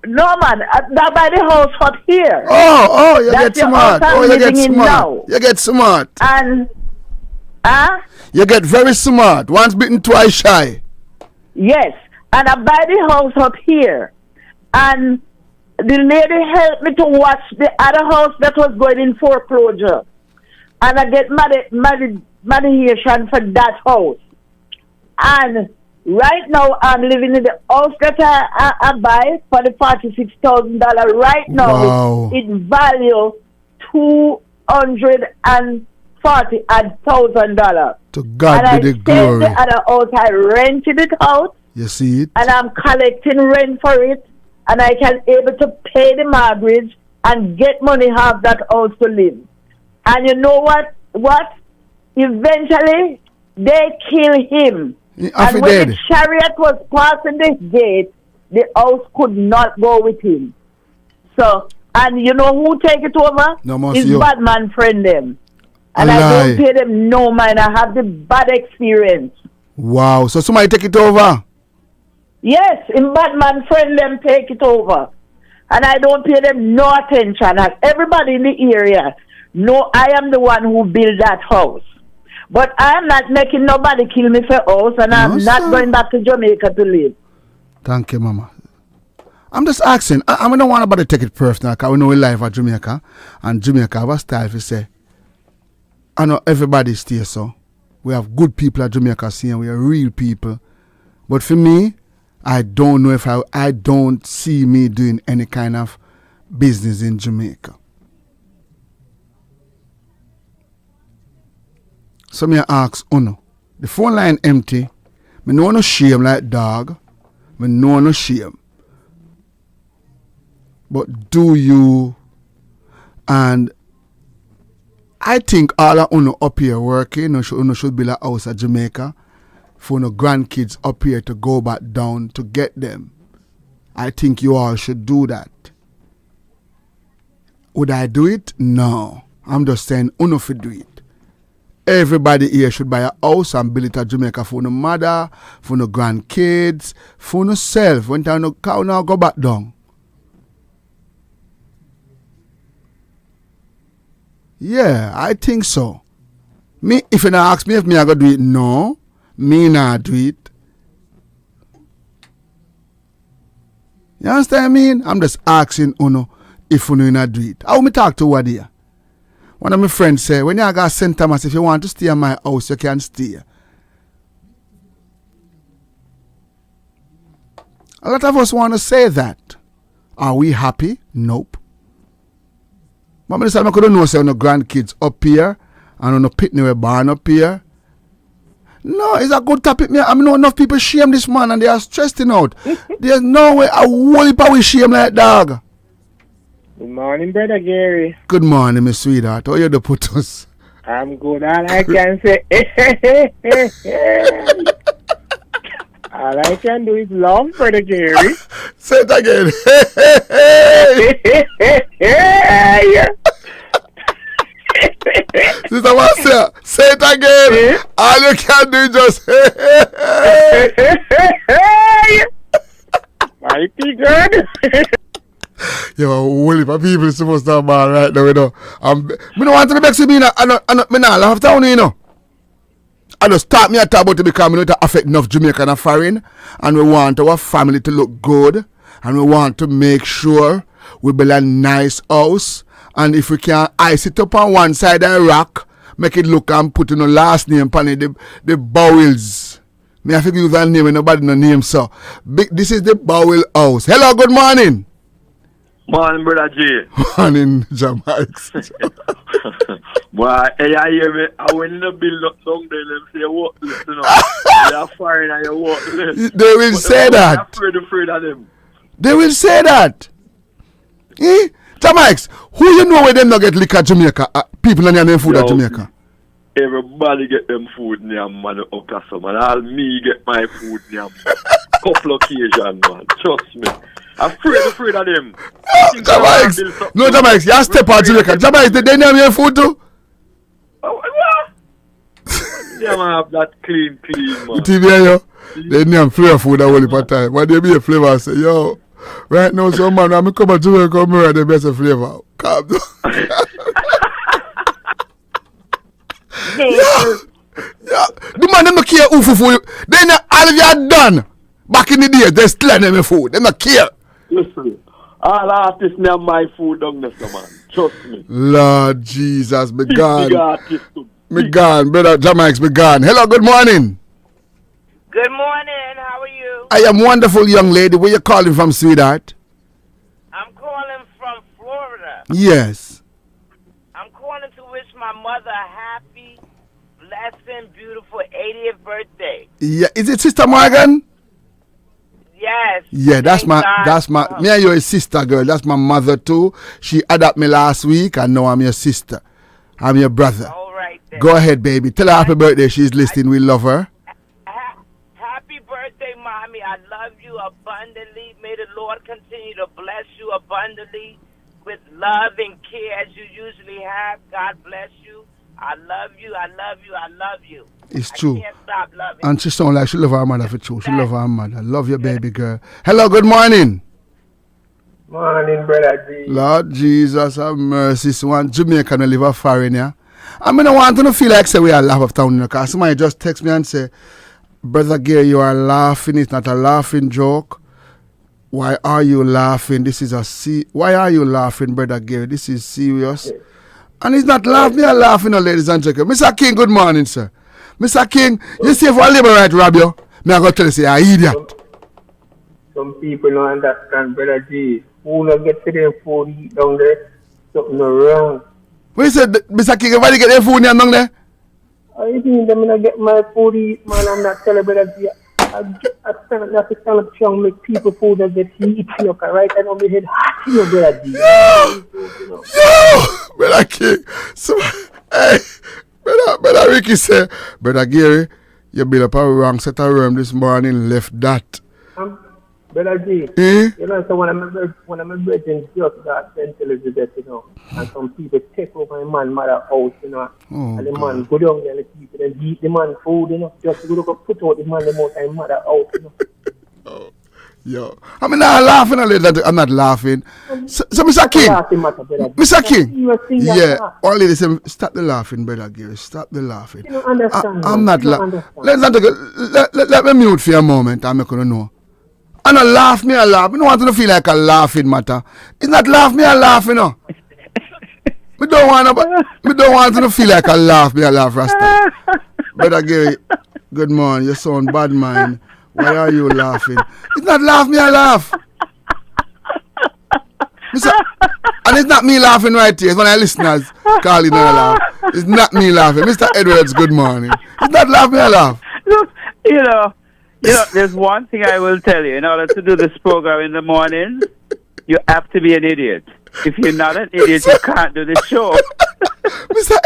no, man. I buy the house up here. You get smart. You get smart. You get smart. And, you get very smart. Once bitten, twice shy. Yes. And I buy the house up here. And the lady helped me to watch the other house that was going in foreclosure. And I get mediation for that house. And right now, I'm living in the house that I buy for the $46,000. Right now, wow. it value $240,000. To God and be the glory. And the other house, I rented it out. You see it? And I'm collecting rent for it. And I can able to pay the mortgage and get money have that house to live. And you know what? Eventually, they kill him. And when the chariot was passing the gate, the house could not go with him. So, and you know who take it over? His bad man friend them. And I don't pay them no mind. I have the bad experience. Wow. So somebody take it over? Yes, in bad man friend them take it over. And I don't pay them no attention. And everybody in the area know I am the one who built that house. But I am not making nobody kill me for house, and I'm not going back to Jamaica to live. Thank you, Mama. I'm just asking. I don't want nobody to take it personal, because we know we live at Jamaica, and Jamaica have a style to say, I know everybody stays so. We have good people at Jamaica saying we are real people. But for me, I don't know if I don't see me doing any kind of business in Jamaica. So me ask Uno, the phone line empty. Me no shame like dog. Me no shame. But do you? And I think all of Uno up here working. Uno should build a house at Jamaica for Uno grandkids up here to go back down to get them. I think you all should do that. Would I do it? No. I'm just saying Uno should do it. Everybody here should buy a house and build it at Jamaica for no mother, for no grandkids, for no self. When time no cow now go back down. Yeah, I think so. Me, if you not ask me if me I go do it, no. Me not do it. You understand what I mean? I'm just asking Uno if Uno not do it. How me talk to what here? One of my friends say, when you got St. Thomas, if you want to stay in my house, you can stay. A lot of us want to say that. Are we happy? Nope. But I couldn't know say no grandkids up here and no pitney were born up here. No, it's a good topic. I know enough people shame this man and they are stressing out. There's no way a whole heap of we shame like dog. Good morning, Brother Gary. Good morning, my sweetheart. How you do put us? I'm good. All I can say, all I can do is love Brother Gary. Say it again. Sister Marcia, say it again. All you can do is just mighty good. Yo, whole heap of people supposed to have ball right now, you know. I don't want to be vexed with me, I not laugh down, you know. I just start me to talk about it because we know it affect enough Jamaican and foreign, and we want our family to look good, and we want to make sure we build a nice house, and if we can ice it up on one side and rock, make it look and put in a last name pan it, the Bowels. Me have to use that name and nobody no name so. This is the Bowel House. Hello, good morning. Morning, brother J. Morning, Jamaica. Boy, hey, I hear me. I went in the build up down there, them say what listen up. They are firing and you walk left. They will say that. Afraid of them. They will say that. Eh? Jamaica, who you know where them not get liquor Jamaica? People on their food at Jamaica. Everybody get them food near man up some and all me get my food near couple occasions, man. Trust me. Afraid of them. Jamaica. No, Jamaica, you step out Jamaica. Jamaica, they name your food too? What? Yeah, man, have that clean, man. TV, yo. They name flavor food all the time. But they be a flavor say, yo, right now, some man, I'm come to Jamaica, come here, the best flavor. Calm down. Yeah. The man them not care who for you. They not all of you are done. Back in the day, they still have them food. They not care. Listen, all artists now my food down there, man. Trust me. Lord Jesus, me Big gone. artist too. Me gone, brother Jamaica, me gone. Hello, good morning. Good morning. How are you? I am wonderful young lady. Where you calling from, sweetheart? I'm calling from Florida. Yes. I'm calling to wish my mother a happy, blessing, beautiful 80th birthday. Yeah, is it Sister Morgan? Yes. Yeah, that's me and you a sister, girl. That's my mother too. She adopted me last week and now I'm your sister. I'm your brother. All right then. Go ahead, baby. Tell her happy birthday. She's listening. We love her. Happy birthday, mommy. I love you abundantly. May the Lord continue to bless you abundantly with love and care as you usually have. God bless you. I love you. I love you. I love you. It's true. I can't stop loving And she sound like she love her mother for true. She love her mother. Love your baby girl. Hello, good morning. Morning, brother G. Lord Jesus have mercy. So one Jamaican live a foreigner. I mean, I want to feel like say we are laugh of town, because somebody just text me and say, Brother Gary, you are laughing. It's not a laughing joke. Why are you laughing? This is why are you laughing, Brother Gary? This is serious. Yes. And he's not laughing. Me are laughing, ladies and gentlemen. Mr. King, good morning, sir. Mr. King, you see for a labor right, rob you. Me I go tell you, say, you're an idiot. Some people don't understand, Brother G. Who not get to their food eat down there? Something wrong. What you said, Mr. King, everybody get their food down there? I think them not get my food eat, man. I'm not telling Brother G. I stand up to strong make people food that get heat, you know, right? I know me head hot, you know, Brother G. Yo, Brother King. So, hey, Brother Ricky said, Brother Gary, you built up a wrong set of room this morning, left that. Brother G, you know, so when I'm a virgin, just got St. Elizabeth, you know, and some people take over my mother house, you know, and the man go down there and the people then eat the man food, you know, just to go put out the man the most time mother house, you know. Oh, yo, I mean, I'm laughing a little. I'm not laughing. So Mr. King, Mr. King, yeah, all ladies say, stop the laughing, Brother Gary, stop the laughing. You don't understand. I'm not laughing. Let me mute for a moment. I'm not gonna know. I don't laugh, me I laugh. I don't want to feel like a laughing matter. It's not laugh, me I laugh, you know. I don't want to feel like a laugh, me I laugh, Rasta. Brother Gary, good morning. You sound bad, man. Why are you laughing? It's not laugh, me I laugh. And it's not me laughing right here. It's when I listeners calling and laugh. It's not me laughing. Mr. Edwards, good morning. It's not laugh, me I laugh. Look, you know, there's one thing I will tell you. In order to do this program in the morning, you have to be an idiot. If you're not an idiot, you can't do the show. Mr.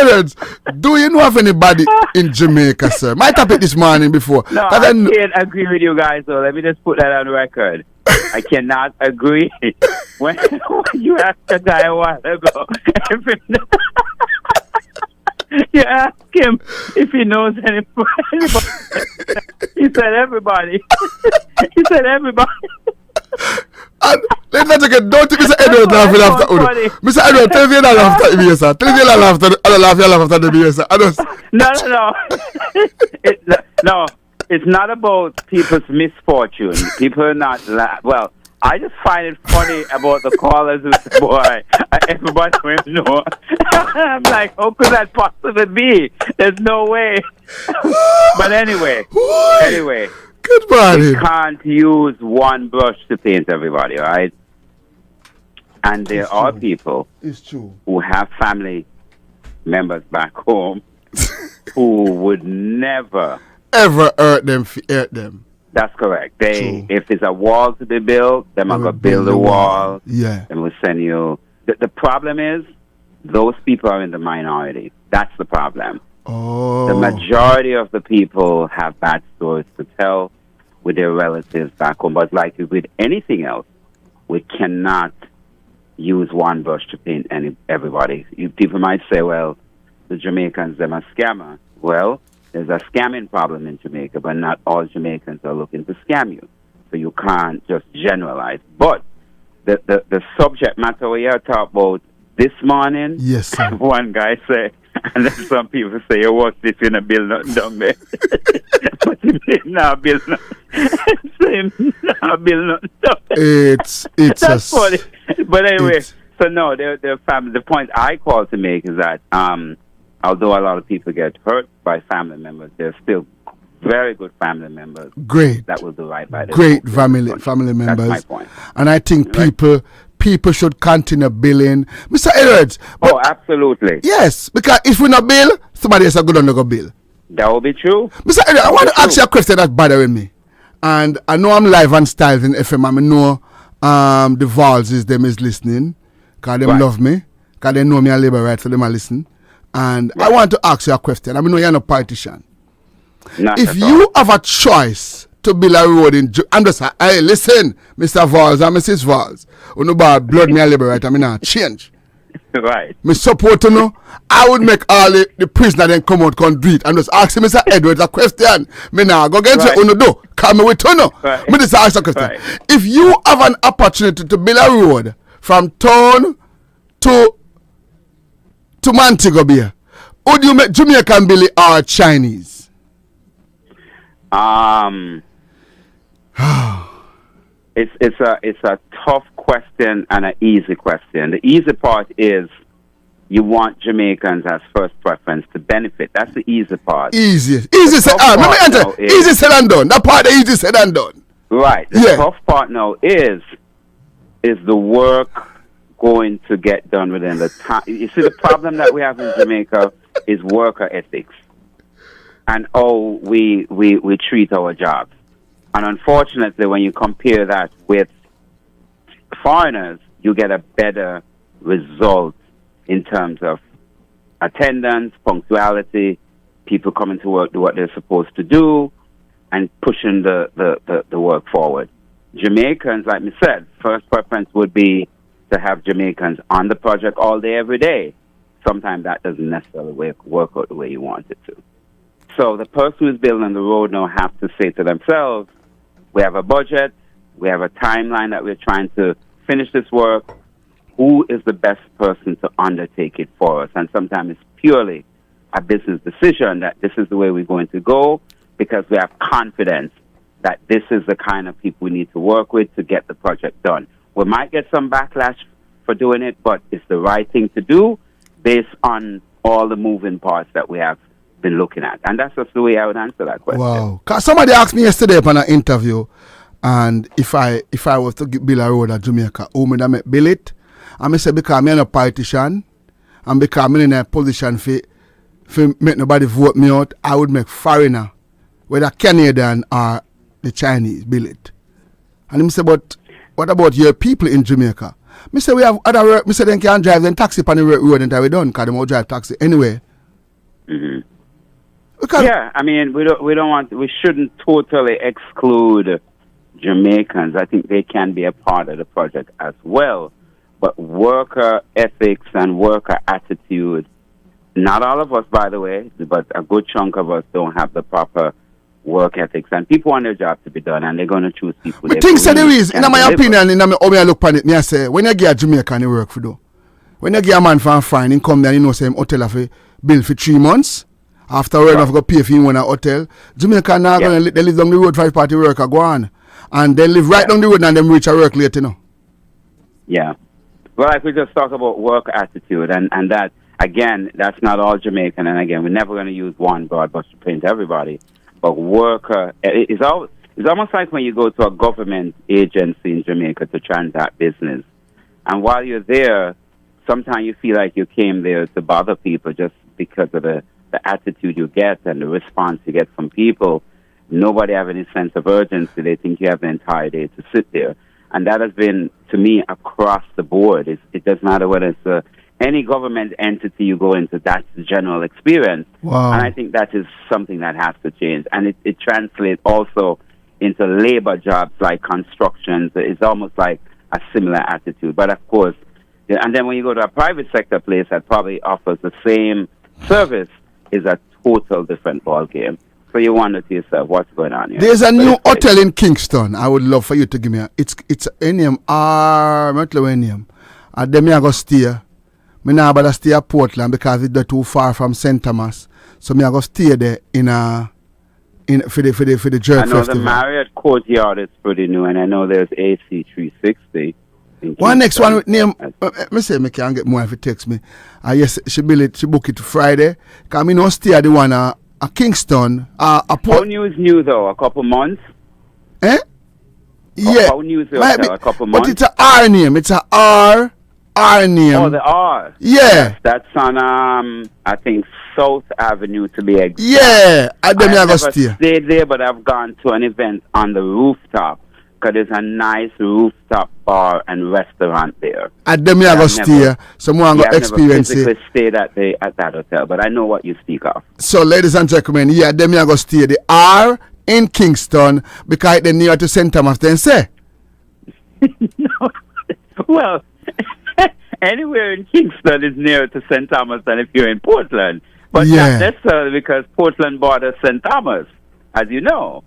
Edwards, do you know of anybody in Jamaica, sir? My topic this morning before. No, I can't agree with you guys, though. Let me just put that on record. I cannot agree. When you asked a guy a while ago, you ask him if he knows anybody. He said everybody. He said everybody. And let's not take don't take Mr. Edward laughing after Udo. Mr. Edward, tell me you laugh after the sir. Tell me you laugh after the sir. No, it's not about people's misfortune. People are not well, I just find it funny about the callers who say, boy, everybody will know. I'm like, how could that possibly be? There's no way. But anyway. Good morning. You can't use one brush to paint everybody, right? And there are people who have family members back home who would never ever hurt them. That's correct. If there's a wall to be built, then I'm going to build a wall. Yeah. And we'll send you. The problem is, those people are in the minority. That's the problem. Oh. The majority of the people have bad stories to tell with their relatives back home. But like with anything else, we cannot use one brush to paint everybody. People might say, well, the Jamaicans, they're a scammer. Well, there's a scamming problem in Jamaica, but not all Jamaicans are looking to scam you. So you can't just generalize. But the subject matter we are talking about this morning, yes, sir. One guy said, and then some people say, you watch this in a build nothing down there. But he did not build nothing. That's funny. But anyway, so no, the point I call to make is that although a lot of people get hurt by family members, there's still very good family members. Great. That will do right by them. Great family members. That's my point. And I think people should continue billing. Mr. Edwards. Oh, absolutely. Yes, because if we not bill, somebody else is going to go bill. That will be true. Mr. Edwards, I want to ask you a question that's bothering me. And I know I'm live on Styles in FM. I know the Vols is listening. Because they love me. Because they know me and labor right, so they might listen. And I want to ask you a question. I mean, no, you're not a politician. If you have a choice to build a road in... I'm just... Hey, listen, Mr. Vols and Mrs. Vols. You know about blood me and labor right, I mean, not change. Right. Me support to know. I would make all the prisoners then come out and do it. I'm just asking Mr. Edwards a question. Me now go get you do. Come with you know. Me just ask a question. Right. If you have an opportunity to build a road from town to Montego Bay, would you make Jamaican Billy or Chinese? It's a tough question and an easy question. The easy part is you want Jamaicans as first preference to benefit. That's the easy part. Easy said. Easy said and done. That part is easy said and done. Right. The tough part now is the work going to get done within the time? You see, the problem that we have in Jamaica is worker ethics and how we treat our jobs. And unfortunately, when you compare that with foreigners, you get a better result in terms of attendance, punctuality, people coming to work, do what they're supposed to do, and pushing the work forward. Jamaicans, like me said, first preference would be to have Jamaicans on the project all day, every day. Sometimes that doesn't necessarily work out the way you want it to. So the person who's building the road now have to say to themselves, we have a budget, we have a timeline that we're trying to finish this work. Who is the best person to undertake it for us? And sometimes it's purely a business decision that this is the way we're going to go because we have confidence that this is the kind of people we need to work with to get the project done. We might get some backlash for doing it, but it's the right thing to do based on all the moving parts that we have been looking at. And that's just the way I would answer that question. Wow. Cause somebody asked me yesterday upon an interview, and if I was to build a road at Jamaica, who would I make build it? And I said, because I'm not a politician, and because I'm in a position for make nobody vote me out, I would make foreigner, whether Canadian or the Chinese, build it. And he said, but what about your people in Jamaica? I said, we have other work. I said, they can't drive them taxi on the road until we done, because they won't drive taxi anyway. Mm-hmm. Yeah, I mean, we shouldn't totally exclude Jamaicans. I think they can be a part of the project as well. But worker ethics and worker attitude, not all of us, by the way, but a good chunk of us don't have the proper work ethics. And people want their job to be done, and they're going to choose people. I think so there is, in my opinion, in my way I look upon it, I say, when you get a Jamaican, you work for do. When you get a man from foreign, he come there, you know, say, hotel have a bill for 3 months. Afterward, I've got to pay for him in a hotel. Jamaica now going to live down the road 5 party worker go on. and they live right down the road and them reach a work late, you know. Yeah. Well, like we just talked about work attitude, and that, again, that's not all Jamaican. And again, we're never going to use one broad brush to paint everybody. But worker, it's almost like when you go to a government agency in Jamaica to transact business. And while you're there, sometimes you feel like you came there to bother people just because of the attitude you get and the response you get from people. Nobody have any sense of urgency. They think you have the entire day to sit there. And that has been, to me, across the board. It doesn't matter whether it's any government entity you go into, that's the general experience. Wow. And I think that is something that has to change. And it translates also into labor jobs like construction. It's almost like a similar attitude. But of course, and then when you go to a private sector place that probably offers the same service, is a total different ball game. So you wonder to yourself, what's going on here? There's a new hotel in Kingston. I would love for you to give me it's a name name. And then I go stay. Me now about to stay at Portland because it's too far from St. Thomas. So me I go stay there for the Jerk I know Festival. the Marriott Courtyard is pretty new, and I know there's AC 360. One next one with name. Me say me can get more if it takes me. Yes, she book it Friday. Cause me no stay at the one at Kingston. How new is new though? A couple months? Eh? Yeah. How new is the hotel? A couple months? But it's a R name. It's a R name. Oh, the R. Yeah. That's on I think South Avenue to be exact. Yeah. And then I go never stay. stayed there, but I've gone to an event on the rooftop. Because there's a nice rooftop bar and restaurant there. And then I go stay. Someone go experience I've it. never physically stayed at that hotel, but I know what you speak of. So, ladies and gentlemen, yeah, then I go stay the R in Kingston because they're near to St. Thomas. Then say. Well, anywhere in Kingston is nearer to St. Thomas than if you're in Portland. But not necessarily because Portland borders St. Thomas, as you know.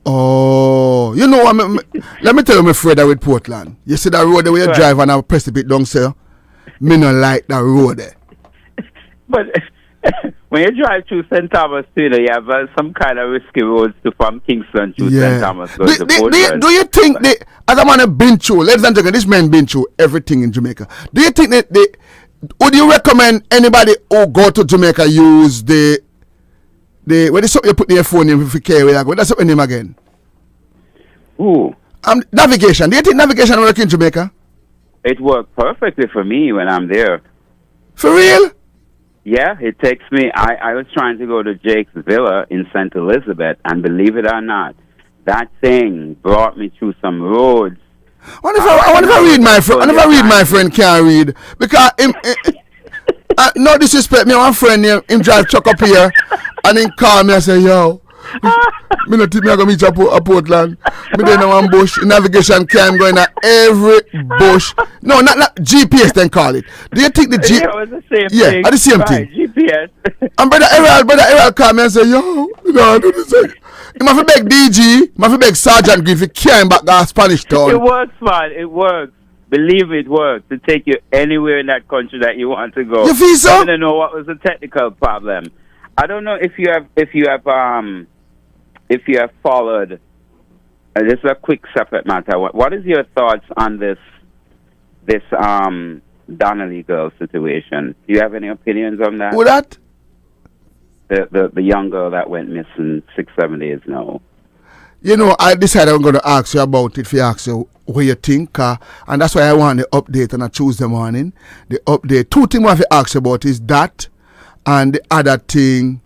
Oh, you know what? Let me tell you, I'm afraid with Portland. You see that road where you drive and I press the bit down, sir? Me not like that road there. But when you drive through St. Thomas, you know, you have some kind of risky roads from Kingston to St. Thomas. Do you think as a man have been through, ladies and gentlemen, this man been through everything in Jamaica. Do you think that would you recommend anybody who go to Jamaica use what is something you put in your phone if you care where you go? That's what name again. Ooh. Navigation. Do you think navigation work in Jamaica? It worked perfectly for me when I'm there. For real? Yeah, it takes me. I was trying to go to Jake's Villa in St. Elizabeth, and believe it or not, that thing brought me through some roads. I wonder if I read my friend. I wonder if I read my friend can't read because no disrespect. Me one friend him drive truck up here and then call me and say, yo, me not think me I go meet you at Portland. Me there in one bush. Navigation cam going at every bush. No, not GPS. Then call it. Do you think the Yeah, it was the same thing. Yeah, the same thing. GPS. And brother Errol call me and say, yo, no, do this thing. You must beg DG. You must beg Sergeant Griff. You can't back that Spanish town. It works, man. It works. Believe it works to take you anywhere in that country that you want to go. You feel so? I don't know what was the technical problem. I don't know if you have followed. This is a quick separate matter. What is your thoughts on this Donnelly girl situation? Do you have any opinions on that? Who that? The young girl that went missing 6-7 days now. You know, I decided I'm going to ask you about it if you ask you what you think. And that's why I want the update on a Tuesday morning. The update. Two things I have to ask you about is that and the other thing.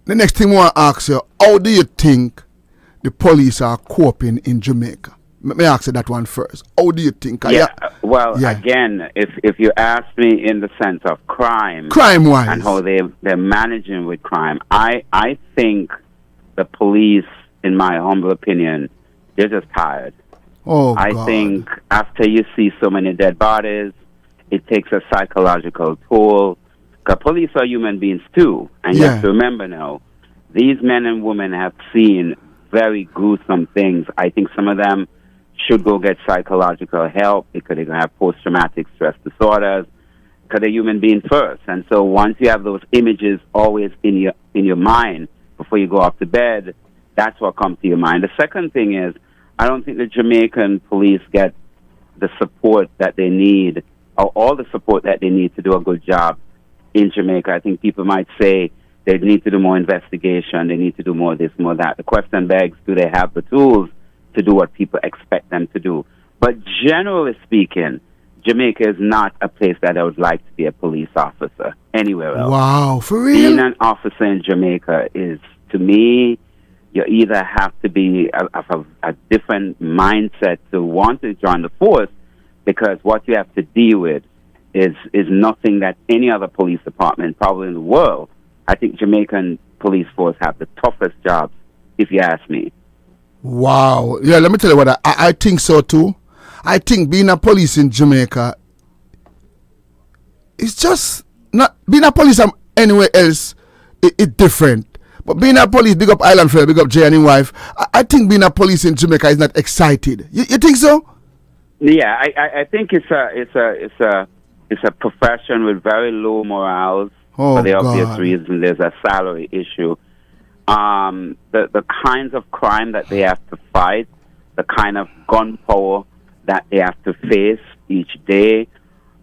The next thing I want to ask you, how do you think the police are coping in Jamaica? Let me ask you that one first. How do you think? Again, if you ask me in the sense of crime-wise, and how they're managing with crime, I think the police, in my humble opinion, they're just tired. I think after you see so many dead bodies, it takes a psychological toll. Because police are human beings too, and you have to remember now, these men and women have seen very gruesome things. I think some of them should go get psychological help because they're going to have post-traumatic stress disorders because they're human beings first. And so once you have those images always in your mind before you go off to bed, That's what comes to your mind. The second thing is, I don't think the Jamaican police get the support that they need, or all the support that they need to do a good job in Jamaica. I think people might say they need to do more investigation, they need to do more this, more that. The question begs, do they have the tools to do what people expect them to do? But generally speaking, Jamaica is not a place that I would like to be a police officer anywhere else. Wow, for real? Being an officer in Jamaica is, to me, you either have to be of a different mindset to want to join the force, because what you have to deal with is nothing that any other police department probably in the world. I think Jamaican police force have the toughest jobs, if you ask me. Wow. Yeah, let me tell you what, I think so too. I think being a police in Jamaica, it's just not, being a police anywhere else, it's different. But being a police, big up Island Fair, big up Jay and his wife, I think being a police in Jamaica is not excited. You think so? Yeah, I think it's a profession with very low morals for the obvious reason. There's a salary issue. The kinds of crime that they have to fight, the kind of gun power that they have to face each day,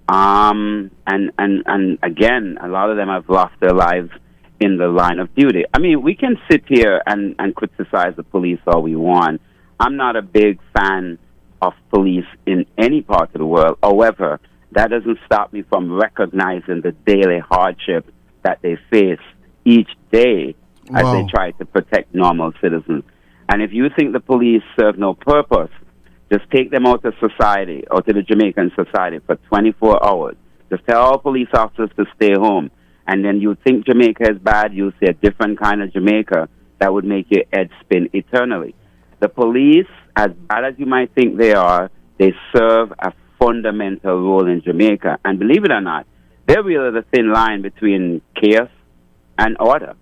and again, a lot of them have lost their lives in the line of duty. I mean, we can sit here and criticize the police all we want. I'm not a big fan of police in any part of the world. However, that doesn't stop me from recognizing the daily hardship that they face each day as they try to protect normal citizens. And if you think the police serve no purpose, just take them out of society, or to the Jamaican society for 24 hours. Just tell all police officers to stay home. And then you think Jamaica is bad, you see a different kind of Jamaica that would make your head spin eternally. The police, as bad as you might think they are, they serve a fundamental role in Jamaica. And believe it or not, they're really the thin line between chaos and order.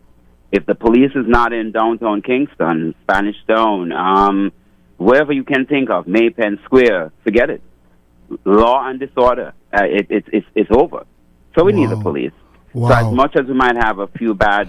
If the police is not in downtown Kingston, Spanish Town, wherever you can think of, Maypen Square, forget it. Law and disorder, it's over. So we need the police. Wow. So as much as we might have a few bad,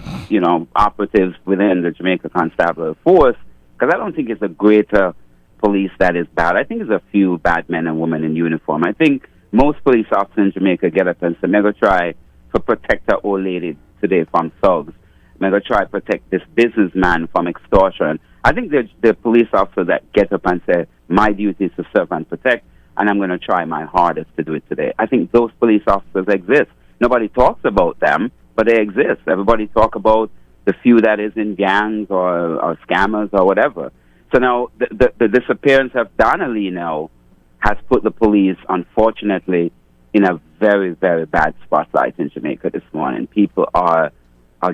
operatives within the Jamaica Constabulary Force, because I don't think it's a greater police that is bad. I think it's a few bad men and women in uniform. I think most police officers in Jamaica get up and say, I'm going to try to protect our old lady today from thugs. I'm going to try to protect this businessman from extortion. I think the police officers that get up and say, my duty is to serve and protect, and I'm going to try my hardest to do it today. I think those police officers exist. Nobody talks about them, but they exist. Everybody talk about the few that is in gangs or scammers or whatever. So now the disappearance of Donnelly now has put the police, unfortunately, in a very, very bad spotlight in Jamaica this morning. People are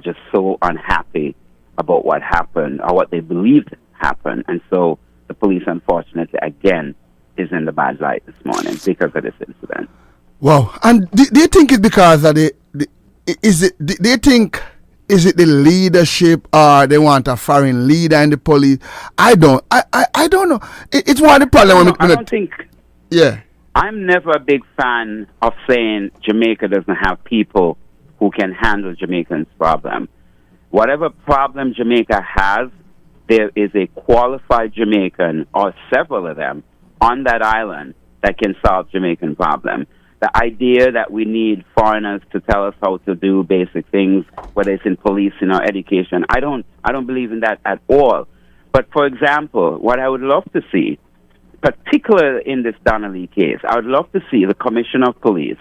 just so unhappy about what happened or what they believed happened. And so the police, unfortunately, again, is in the bad light this morning because of this incident. Wow. And do you think it's because of is it the leadership, or they want a foreign leader in the police? I don't know. It's one of the problems. I don't think. Yeah. I'm never a big fan of saying Jamaica doesn't have people who can handle Jamaicans' problem. Whatever problem Jamaica has, there is a qualified Jamaican, or several of them, on that island that can solve Jamaican problem. The idea that we need foreigners to tell us how to do basic things, whether it's in policing or education, I don't believe in that at all. But for example, what I would love to see, particularly in this Donnelly case, I would love to see the Commissioner of Police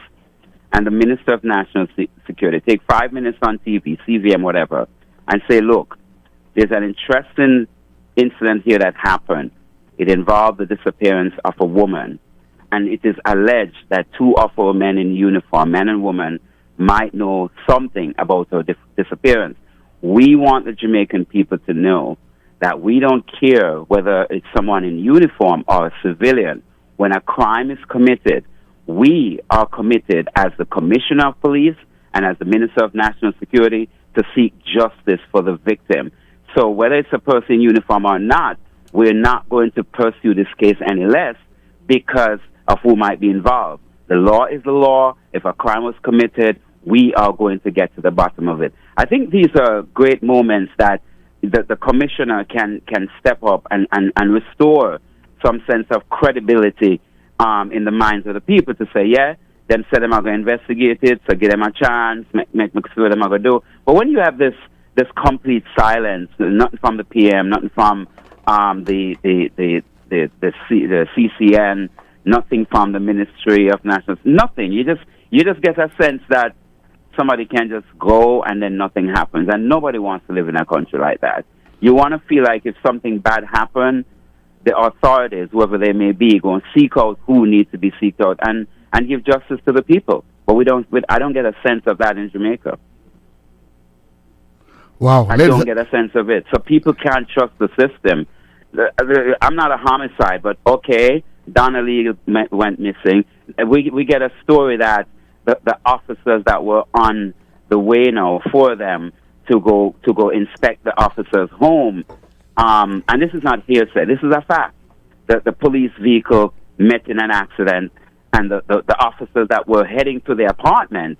and the Minister of National Security take 5 minutes on TV, CVM, whatever, and say, look, there's an interesting incident here that happened. It involved the disappearance of a woman. And it is alleged that 2 of our men in uniform, men and women, might know something about her disappearance. We want the Jamaican people to know that we don't care whether it's someone in uniform or a civilian. When a crime is committed, we are committed as the Commissioner of Police and as the Minister of National Security to seek justice for the victim. So whether it's a person in uniform or not, we're not going to pursue this case any less because of who might be involved. The law is the law. If a crime was committed, we are going to get to the bottom of it. I think these are great moments that the commissioner can step up and restore some sense of credibility in the minds of the people to say, yeah, them say them are going to investigate it, so give them a chance, make sure them are going to do. But when you have this complete silence, nothing from the PM, nothing from the CCN, nothing from the Ministry of National, nothing. You just get a sense that somebody can just go and then nothing happens, and nobody wants to live in a country like that. You want to feel like if something bad happened, the authorities, whoever they may be, go and seek out who needs to be seeked out and give justice to the people. But I don't get a sense of that in Jamaica. Wow. I don't get a sense of it. So people can't trust the system. I'm not a homicide, but okay, Donnelly went missing. We get a story that the officers that were on the way now for them to go inspect the officer's home, and this is not hearsay, this is a fact. The police vehicle met in an accident, and the officers that were heading to the apartment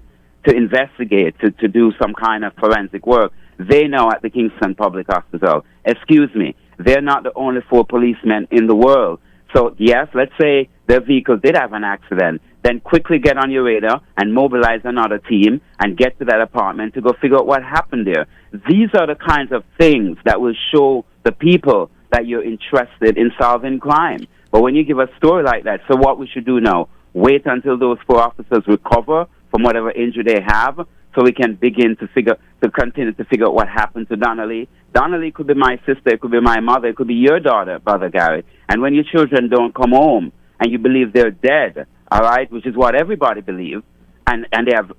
to investigate, to do some kind of forensic work, they know at the Kingston Public Hospital, excuse me, they're not the only 4 policemen in the world. So, yes, let's say their vehicle did have an accident, then quickly get on your radar and mobilize another team and get to that apartment to go figure out what happened there. These are the kinds of things that will show the people that you're interested in solving crime. But when you give a story like that, so what we should do now, wait until those 4 officers recover from whatever injury they have, so we can begin to continue to figure out what happened to Donnelly. Donnelly could be my sister, it could be my mother, it could be your daughter, Brother Gary. And when your children don't come home and you believe they're dead, all right, which is what everybody believes, and they have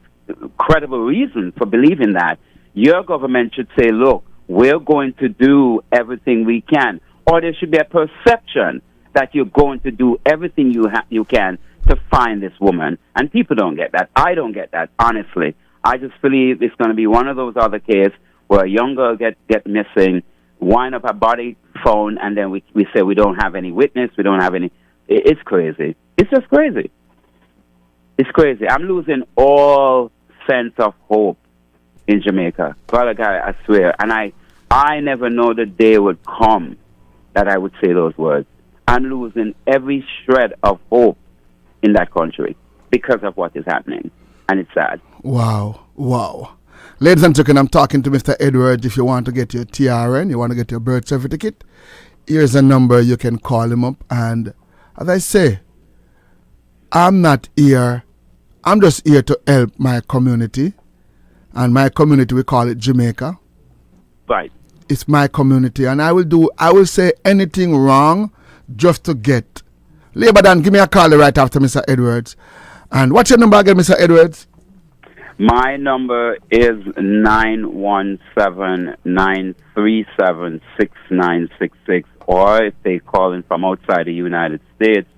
credible reason for believing that, your government should say, look, we're going to do everything we can. Or there should be a perception that you're going to do everything you can to find this woman. And people don't get that. I don't get that, honestly. I just believe it's going to be one of those other cases where a young girl get missing, wind up a body phone, and then we say we don't have any witness, we don't have any. It's crazy. It's just crazy. It's crazy. I'm losing all sense of hope in Jamaica. Brother Guy, I swear. And I never know the day would come that I would say those words. I'm losing every shred of hope in that country because of what is happening. And it's sad. Wow. Ladies and gentlemen, I'm talking to Mr. Edwards. If you want to get your TRN, you want to get your birth certificate, here's a number you can call him up. And as I say, I'm not here. I'm just here to help my community. And my community, we call it Jamaica. Right. It's my community. And I will say anything wrong just to get. Labor Dan, give me a call right after Mr. Edwards. And what's your number again, Mr. Edwards? My number is 917-937-6966. Or if they call in from outside the United States,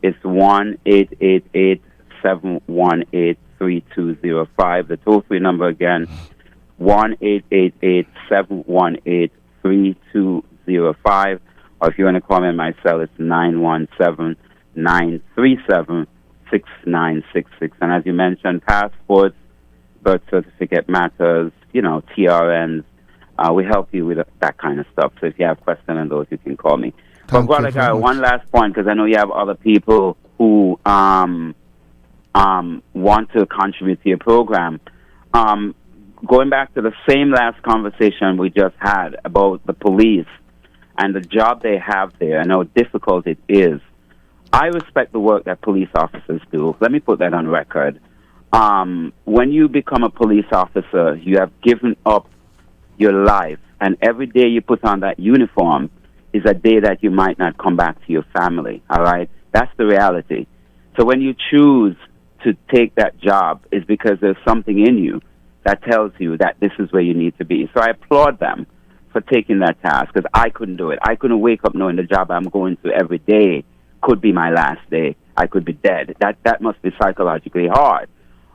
it's 1-888-718-3205. The toll-free number again, 1-888-718-3205. Or if you want to call me on my cell, it's 917-937-6966. And as you mentioned, passports, birth certificate matters, TRNs. We help you with that kind of stuff. So if you have questions on those, you can call me. But Brother Guy, one last point, because I know you have other people who want to contribute to your program. Going back to the same last conversation we just had about the police and the job they have there and how difficult it is, I respect the work that police officers do. Let me put that on record. When you become a police officer, you have given up your life, and every day you put on that uniform is a day that you might not come back to your family, all right? That's the reality. So when you choose to take that job, it's because there's something in you that tells you that this is where you need to be. So I applaud them for taking that task, because I couldn't do it. I couldn't wake up knowing the job I'm going to every day could be my last day. I could be dead. That must be psychologically hard.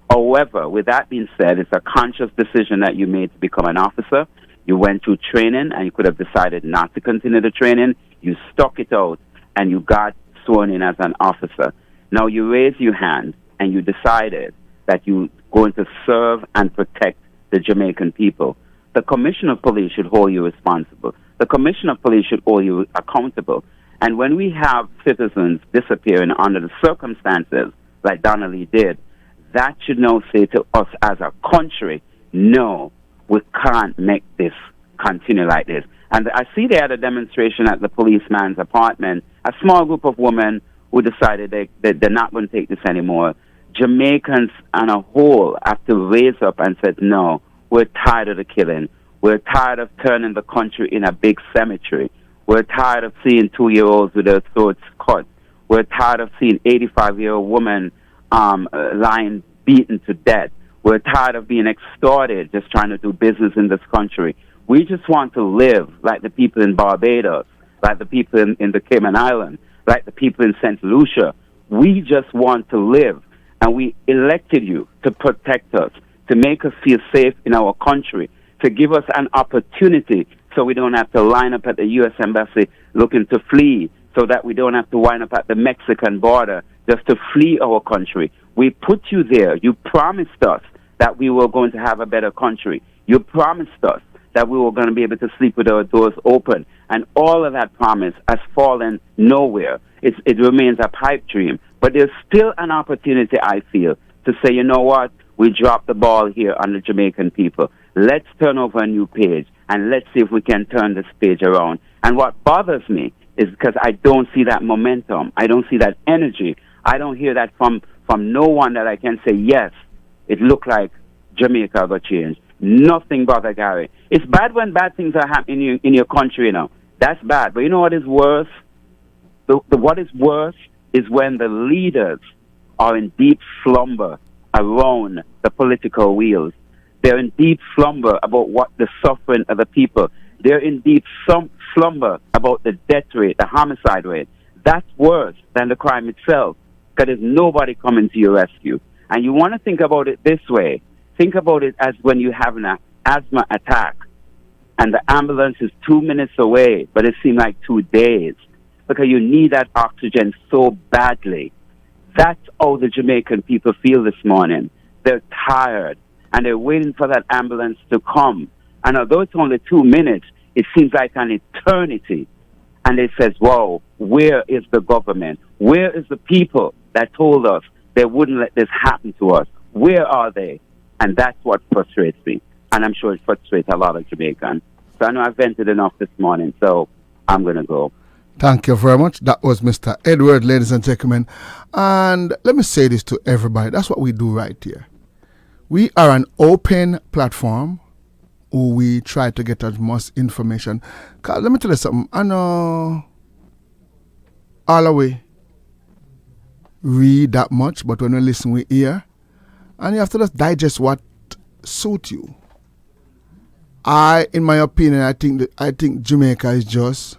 However, with that being said, it's a conscious decision that you made to become an officer. You went through training, and you could have decided not to continue the training. You stuck it out, and you got sworn in as an officer. Now you raised your hand, and you decided that you're going to serve and protect the Jamaican people. The Commissioner of Police should hold you responsible. The Commissioner of Police should hold you accountable. And when we have citizens disappearing under the circumstances like Donnelly did, that should now say to us as a country, no, we can't make this continue like this. And I see they had a demonstration at the policeman's apartment, a small group of women who decided they're not going to take this anymore. Jamaicans on a whole have to raise up and say, no, we're tired of the killing. We're tired of turning the country in a big cemetery. We're tired of seeing 2-year-olds with their throats cut. We're tired of seeing 85-year-old women lying beaten to death. We're tired of being extorted just trying to do business in this country. We just want to live like the people in Barbados, like the people in the Cayman Islands, like the people in St. Lucia. We just want to live. And we elected you to protect us, to make us feel safe in our country, to give us an opportunity so we don't have to line up at the U.S. Embassy looking to flee, so that we don't have to wind up at the Mexican border just to flee our country. We put you there. You promised us that we were going to have a better country. You promised us that we were going to be able to sleep with our doors open. And all of that promise has fallen nowhere. It remains a pipe dream. But there's still an opportunity, I feel, to say, you know what? We dropped the ball here on the Jamaican people. Let's turn over a new page, and let's see if we can turn this page around. And what bothers me is because I don't see that momentum. I don't see that energy. I don't hear that from no one that I can say, yes, it looked like Jamaica got changed. Nothing, Brother Gary. It's bad when bad things are happening in your country, you know. That's bad. But you know what is worse? What is worse is when the leaders are in deep slumber around the political wheels. They're in deep slumber about what the suffering of the people. They're in deep slumber about the death rate, the homicide rate. That's worse than the crime itself, because there's nobody coming to your rescue. And you want to think about it this way. Think about it as when you have an asthma attack and the ambulance is 2 minutes away, but it seems like 2 days because you need that oxygen so badly. That's how the Jamaican people feel this morning. They're tired and they're waiting for that ambulance to come. And although it's only 2 minutes, it seems like an eternity. And it says, whoa, where is the government? Where is the people that told us they wouldn't let this happen to us? Where are they? And that's what frustrates me. And I'm sure it frustrates a lot of Jamaicans. So I know I've vented enough this morning, so I'm going to go. Thank you very much. That was Mr. Edward, ladies and gentlemen. And let me say this to everybody. That's what we do right here. We are an open platform where we try to get as much information. Let me tell you something. I know all the way read that much, but when we listen, we hear. And you have to just digest what suits you. In my opinion, I think Jamaica is just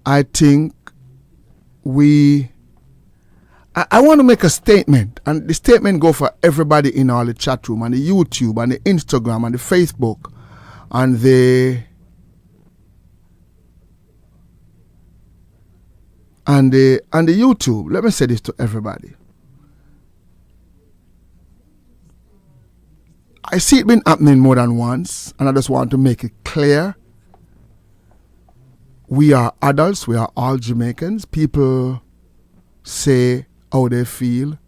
I think I want to make a statement, and the statement go for everybody in all the chat room and the YouTube and the Instagram and the Facebook and the YouTube. Let me say this to everybody. I see it been happening more than once, and I just want to make it clear. We are adults. We are all Jamaicans. People say how they feel.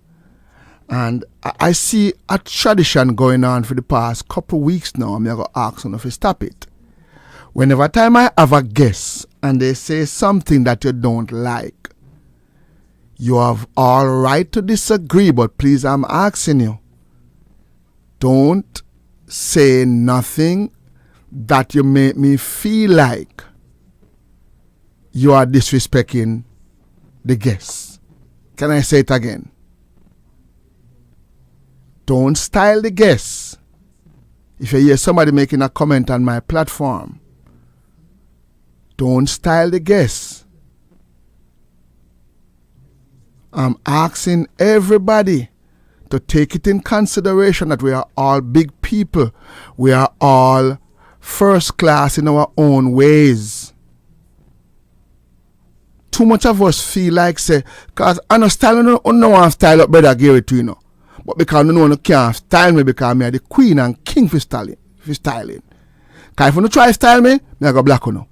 And I see a tradition going on for the past couple of weeks now. I'm going to ask them if you stop it. Whenever time I have a guest and they say something that you don't like, you have all right to disagree, but please, I'm asking you, don't say nothing that you make me feel like you are disrespecting the guests. Can I say it again? Don't style the guests. If you hear somebody making a comment on my platform, don't style the guests. I'm asking everybody to take it in consideration that we are all big people. We are all first class in our own ways. too much of us feel like say, cause I know style no want style up Brother Gary too, you know. But because no can't style me because me are the queen and king for styling. Cause if you no try style me I go black on you.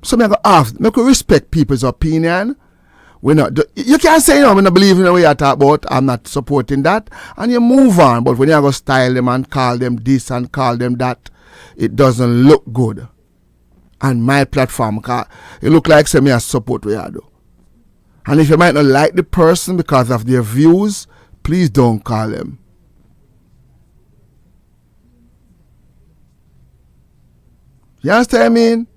So me I go ask, me could respect people's opinion. We not you can't say no, me not believe in the way you talk about, I'm not supporting that, and you move on. But when you go style them and call them this and call them that, it doesn't look good. And my platform, cause it look like say me I support what you do. And if you might not like the person because of their views, please don't call them. You understand what I mean?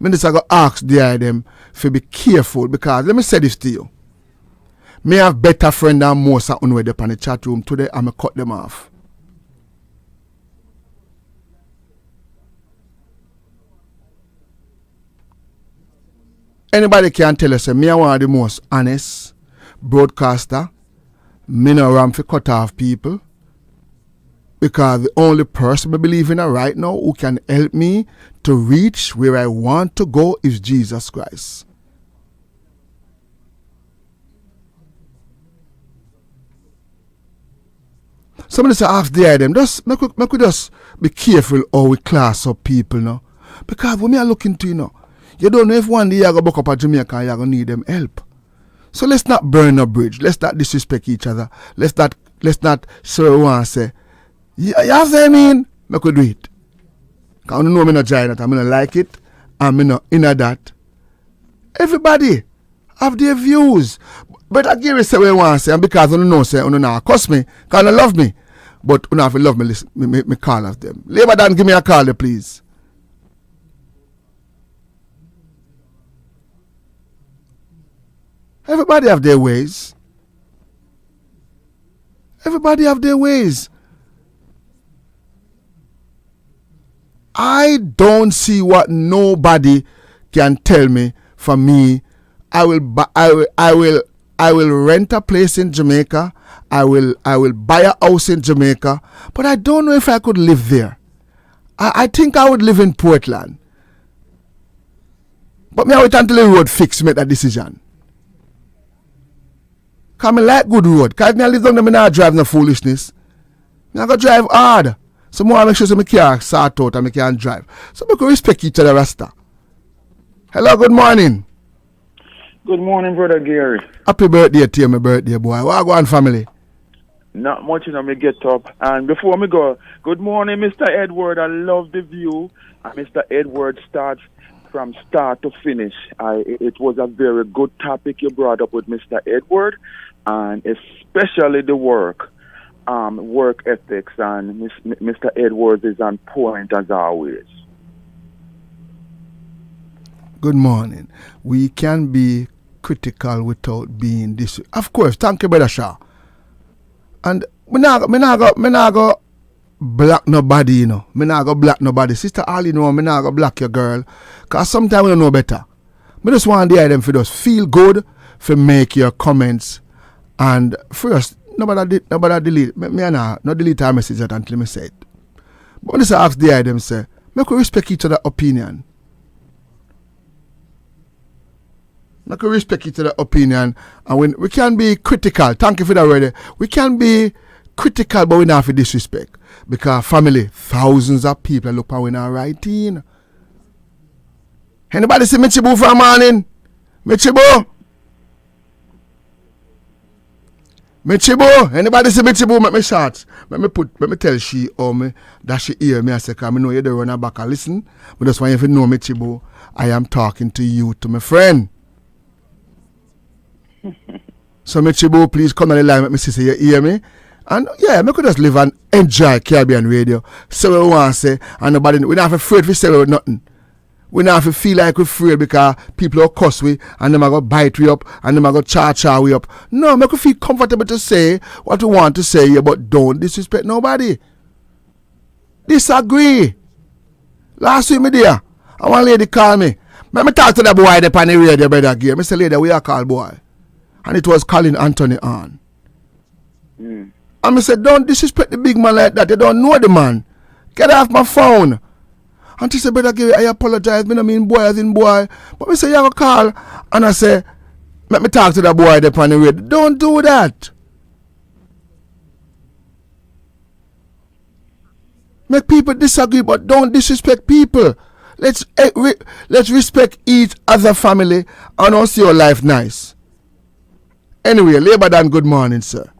I just go ask them to be careful because let me say this to you. Me have better friend than most of them up on the chat room today and I cut them off. Anybody can tell us me I one of the most honest broadcaster. Me no ram for cut off people. Because the only person I believe in right now who can help me to reach where I want to go is Jesus Christ. Somebody say ask them, just make we just be careful how we class up people now. Because when me are looking to you don't know if one day you go back up at Jamaica and you gonna need them help. So let's not burn a bridge. Let's not disrespect each other. Let's not say what we want to say. You have to mean, I could do it. Because I don't know I'm not giant, I'm not like it, I'm not in that. Everybody have their views. But I give you say what I want to say, and because I don't know, say, I don't know, cost me, because I love me. But when I love me, listen, me call of them. Labor Dan, give me a call there, please. Everybody have their ways. Everybody have their ways. I don't see what nobody can tell me. For me, I will rent a place in Jamaica. I will buy a house in Jamaica, but I don't know if I could live there. I think I would live in Portland. But me I wait until the road fix make that decision. Cause me like good road. Cause if I live down there, me not drive no foolishness. Me I go drive hard. So more make sure so me can sort out and me can drive. So we can respect each other, Rasta. Hello, good morning. Good morning, Brother Gary. Happy birthday to you, my birthday boy. What go on, family? Not much, me get up. And before me go, good morning, Mr. Edward. I love the view. And Mr. Edward starts from start to finish. It was a very good topic you brought up with Mr. Edward, and especially the work ethics, and Mr. Edwards is on point as always. Good morning. We can be critical without being this. Of course, thank you, Brother Shaw. And me not go black nobody, you know. Me not go black nobody. Sister Ali, me not go black your girl. Because sometimes we don't know better. Me just want the item for just feel good, for make your comments. And first, nobody delete. Me not delete our message until me say it. But when I ask the item, say, make we respect each other's opinion. Make we respect each other's opinion. And when we can be critical, thank you for that already. We can be critical, but we not have to disrespect. Because family, thousands of people look how we not writing. Anybody see Michibu for a morning? Michibu? Michibu? Anybody see Michibu? Make me shots. Let me tell she or me that she hear me. I say, because I know you don't run her back and listen. But that's why if you know Michibu, I am talking to you, to my friend. So Michibu, please come on the line. Let me see you hear me. And yeah, we could just live and enjoy Caribbean radio. Say what we want to say. And nobody, we're not afraid to say nothing. We not have to feel like we're afraid because people will cuss we and them are going to bite we up and them are going to cha-cha we up. No, make we feel comfortable to say what we want to say here, but don't disrespect nobody. Disagree. Last week, me there, one lady called me. Let me talk to that boy there on the radio, Brother Gear. I said, lady, we are called boy. And it was Colin Anthony on. And I said, don't disrespect the big man like that. You don't know the man. Get off my phone. And she said, Brother Gary, I apologize. Me no mean boy as in boy. But me say, you have a call. And I say, let me talk to the boy there on the radio. Don't do that. Make people disagree, but don't disrespect people. Let's respect each other family and also your life nice. Anyway, Labor Dan, good morning, sir.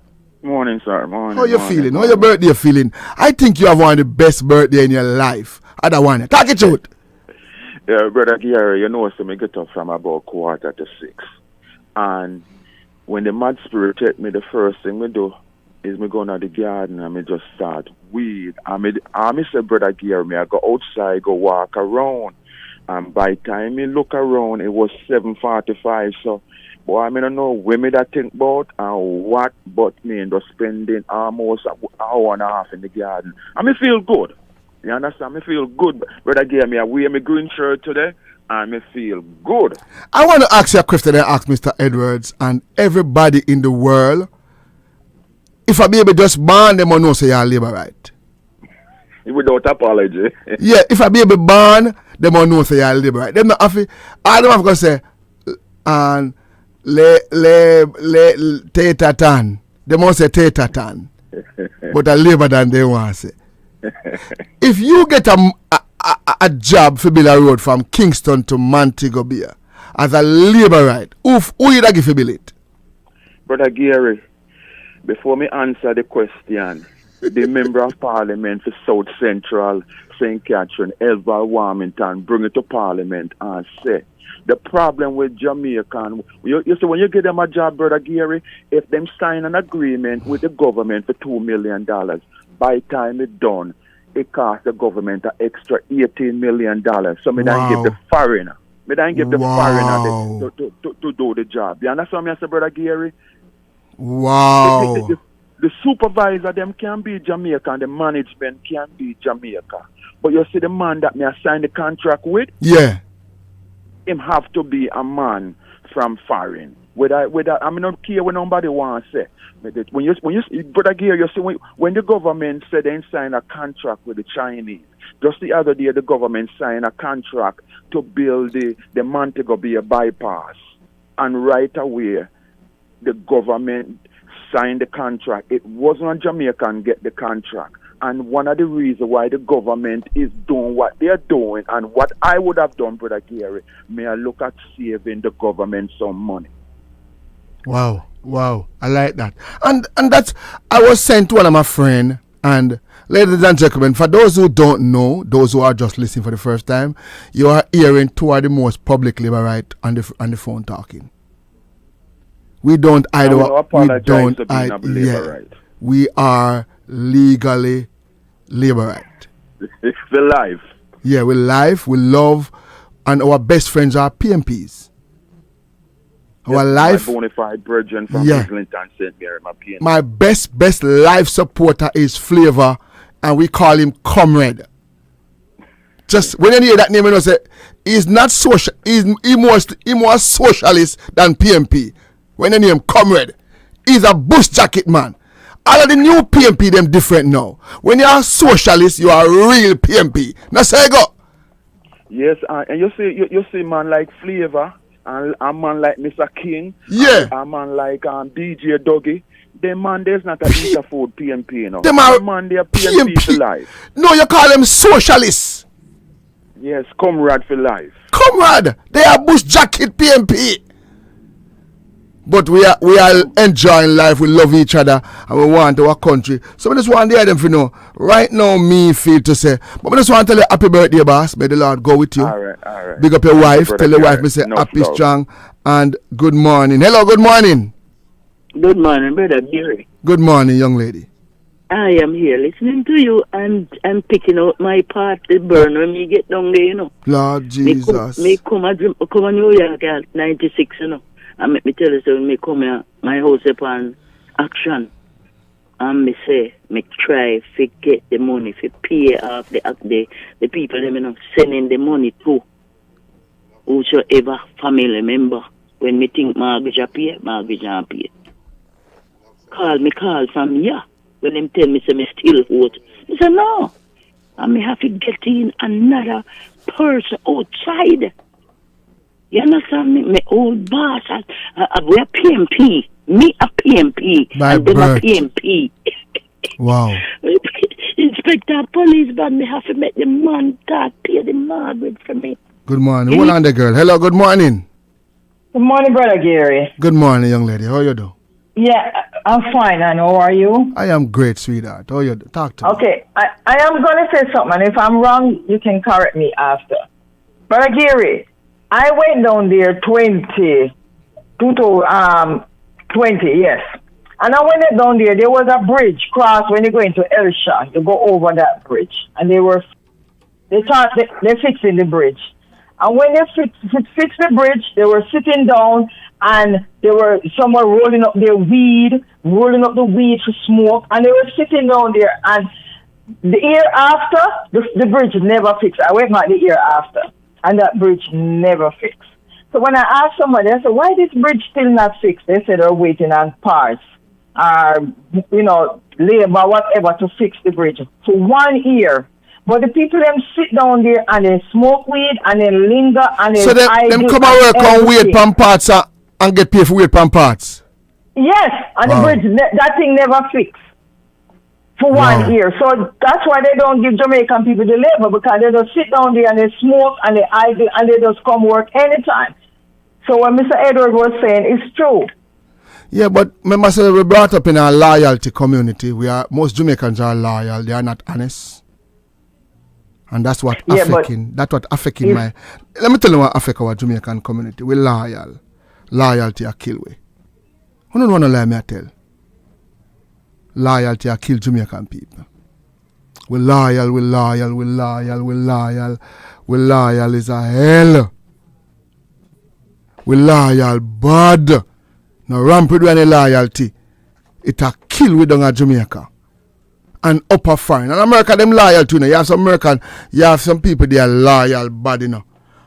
Morning, sir. Morning. How you feeling? How your birthday feeling? I think you have one of the best birthday in your life. Other one. Talk it out. Yeah, Brother Gary, you know, so me get up from about 5:45. And when the mad spirit take me, the first thing me do is me go to the garden and me just start weed. I say, Brother Gary, me I go outside, go walk around. And by the time me look around, it was 7:45. So, boy, I don't know when me that think about and what, but me end up spending almost an hour and a half in the garden. And me feel good. You understand? Me feel good. Brother Gary, me I wear my green shirt today. And me feel good. I want to ask you a question I asked Mr. Edwards and everybody in the world. If a baby just born, them will know say you're labor right. Without apology. Yeah, if a baby born, them will know say you're labor right. Them not have to, all them have to say, and teta tan. They must say teta tan. But a labor than they want to say. If you get a job for build a road from Kingston to Montego Bay as a labor right, who you da give you bill it? Brother Gary, before me answer the question, the member of parliament for South Central, St. Catherine, Elval Warmington, bring it to parliament and say, the problem with Jamaican, you see, when you give them a job, Brother Gary, if them sign an agreement with the government for $2 million, by the time it's done, it costs the government an extra $18 million. So me don't give the foreigner. Me don't give the foreigner to do the job. You understand me, I say, Brother Gary? Wow. The supervisor, them can be Jamaica, and the management can be Jamaica. But you see the man that me sign the contract with? Yeah. Him have to be a man from foreign. Whether I mean, don't care what nobody wants to say. When you Brother Gary, you see when the government said they sign a contract with the Chinese, just the other day the government signed a contract to build the Montego Bay bypass, and right away the government signed the contract. It wasn't a Jamaican get the contract. And one of the reasons why the government is doing what they're doing and what I would have done, Brother Gary, may I look at saving the government some money. Wow, I like that. And that's, I was sent to one of my friends, and ladies and gentlemen, for those who don't know, those who are just listening for the first time, you are hearing two of the most public labor right on the phone talking. We don't hide right. We are legally labor right. It's the life. Yeah, we life, we love, and our best friends are PMPs. Our life. My bona fide brethren from Islington, St. Mary, my PMP. My best life supporter is Flavor, and we call him Comrade. Just when you hear that name, you know, say he's not social. He more socialist than PMP. When you name Comrade, he's a bush jacket man. All of the new PMP, them different now. When you are socialist, you are a real PMP. Now say go. Yes, and you see man like Flavor, and a man like Mr. King, yeah, a man like DJ Dougie. Them man, there's not a Interfood PMP, you know. Them are man, they are PMP for life. No, you call them socialists. Yes, Comrade for life. Comrade, they are bush jacket PMP. But we are enjoying life. We love each other and we want our country. So we just want to hear them for know. Right now, me feel to say, but we just want to tell you happy birthday, boss. May the Lord go with you. All right. Big up your wife. Tell your wife, me say happy, strong, and good morning. Hello, good morning. Good morning, Brother Gary. Good morning, young lady. I am here listening to you and picking out my part, the burn when me get down there, you know. Lord Jesus. Me come a New York at 96, you know. And me tell you, so me come here, my house upon action. And me say, me try to get the money to pay off the people them, you know, sending the money to whosoever family member. When me think mortgage a pay, mortgage a pay. Call from here. When them tell me, say me still vote. I say, no. and me have to get in another person outside. You understand me? My old boss, we a PMP. Me a PMP. By and them birth. a PMP. Wow. Inspector of police, but me have to make the man God pay the Margaret for me. Good morning. Hold on there, girl. Hello, good morning. Good morning, Brother Gary. Good morning, young lady. How you do? Yeah, I'm fine. And how are you? I am great, sweetheart. How you do? Talk to me. Okay, I am going to say something. And if I'm wrong, you can correct me after. Brother Gary, I went down there 20, yes. And I went down there was a bridge cross when you go into Elsha. You go over that bridge. And they fixing the bridge. And when they fixed the bridge, they were sitting down and they were somewhere rolling up the weed for smoke. And they were sitting down there. And the year after, the bridge never fixed. I went back the year after. And that bridge never fixed. So when I asked somebody, I said, why this bridge still not fixed? They said they're waiting on parts or, labor, whatever, to fix the bridge for 1 year. But the people them sit down there and they smoke weed and they linger and they So them come and work on weird pan parts and get paid for weird pan parts? Yes, and Wow. the bridge, that thing never fixed for 1 year. So that's why they don't give Jamaican people the labor, because they just sit down there and they smoke and they idle and they just come work anytime. So what Mr. Edward was saying is true. Yeah, but remember, so we brought up in a loyalty community. Most Jamaicans are loyal. They are not honest. And that's what affecting my... Let me tell you what affect our Jamaican community. We're loyal. Loyalty a kill we. Who don't want to lie me I tell? Loyalty a kill Jamaican people. We're loyal is a hell. We're loyal bad. Now rampant with any loyalty. It a kill we down at Jamaica. And upper foreign. And America, them loyal too. You have some people, they are loyal bad,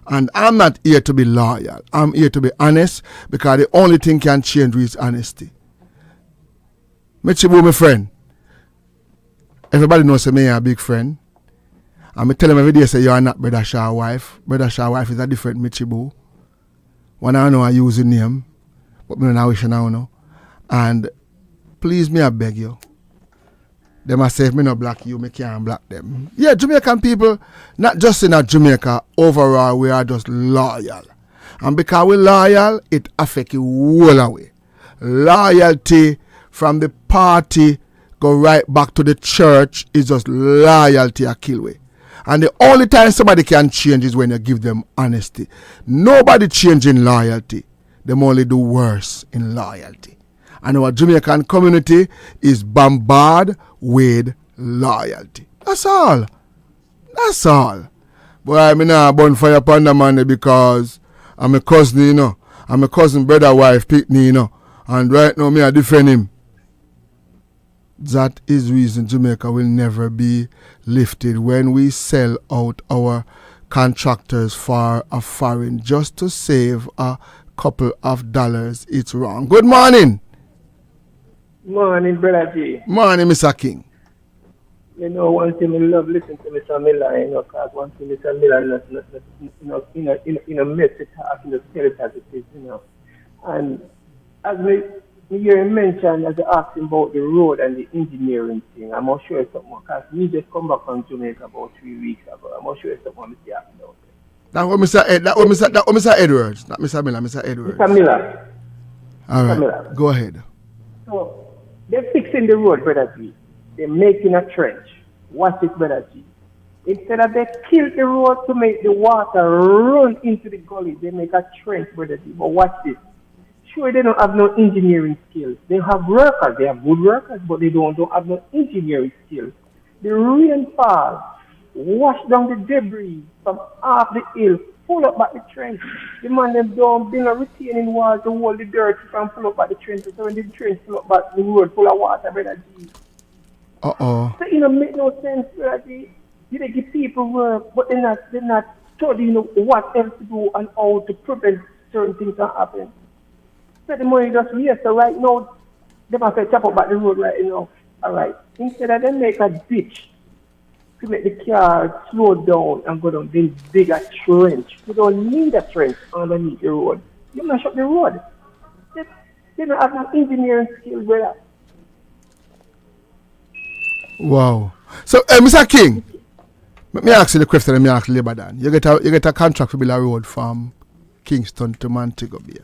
And I'm not here to be loyal. I'm here to be honest, because the only thing can change is honesty. Mechibu, my friend. Everybody knows me a big friend. And I tell them every day, say, you are not Brother Shaw wife. Brother Shaw wife is a different Mechibu. When I know I use the name, but me don't wish I know. And please, me I beg you. Them I say, if me not black you, me can't black them. Yeah, Jamaican people, not just in Jamaica, overall, we are just loyal. And because we're loyal, it affects you all away. Loyalty from the party go right back to the church is just loyalty a kill way. And the only time somebody can change is when you give them honesty. Nobody change in loyalty. Them only do worse in loyalty. And our Jamaican community is bombarded with loyalty. That's all. That's all. But I mean, I burn fire upon the man because I'm a cousin, I'm a cousin, brother, wife, Pitney, And right now, me I defend him. That is reason Jamaica will never be lifted when we sell out our contractors for a foreign just to save a couple of dollars. It's wrong. Good morning. Morning, Brother G. Morning, Mr. King. One thing I love listening to Mr. Miller, because one thing Mr. Miller, in a message, talking to tell it as it is, And as we hear him mention, as they ask him about the road and the engineering thing, I'm not sure it's something, because we just come back from Jamaica about 3 weeks ago. I'm not sure it's something Mr. happened out there. That was Mr. Edwards, not Mr. Miller, Mr. Edwards. Mr. Miller. All right, Mr. Miller. Go ahead. So, they're fixing the road, Brother G. They're making a trench. Watch it, Brother G. Instead of they kill the road to make the water run into the gully, they make a trench, Brother G. But watch this. Sure, they don't have no engineering skills. They have workers. They have good workers, but they don't have no engineering skills. The rain falls, wash down the debris from off the hill, pull up back the trench. The man them don't build a retaining wall to hold the dirt from pull up back the trench. So when the trench pull up back the road full of water, Brother G. Uh-oh. So it don't make no sense, Brother G. You they give people work, but they're not studying what else to do and how to prevent certain things from happening. So the money just waste. So right now, they must chop up back the road right now. All right. Instead of them make a ditch to make the car slow down and go down, then dig a trench. You don't need a trench underneath the road. You mash up the road. You don't have no engineering skills, brother. Wow. So, Mr. King, let me ask you the question and me ask Labor Dan. You get a contract for build a road from Kingston to Montego Bay.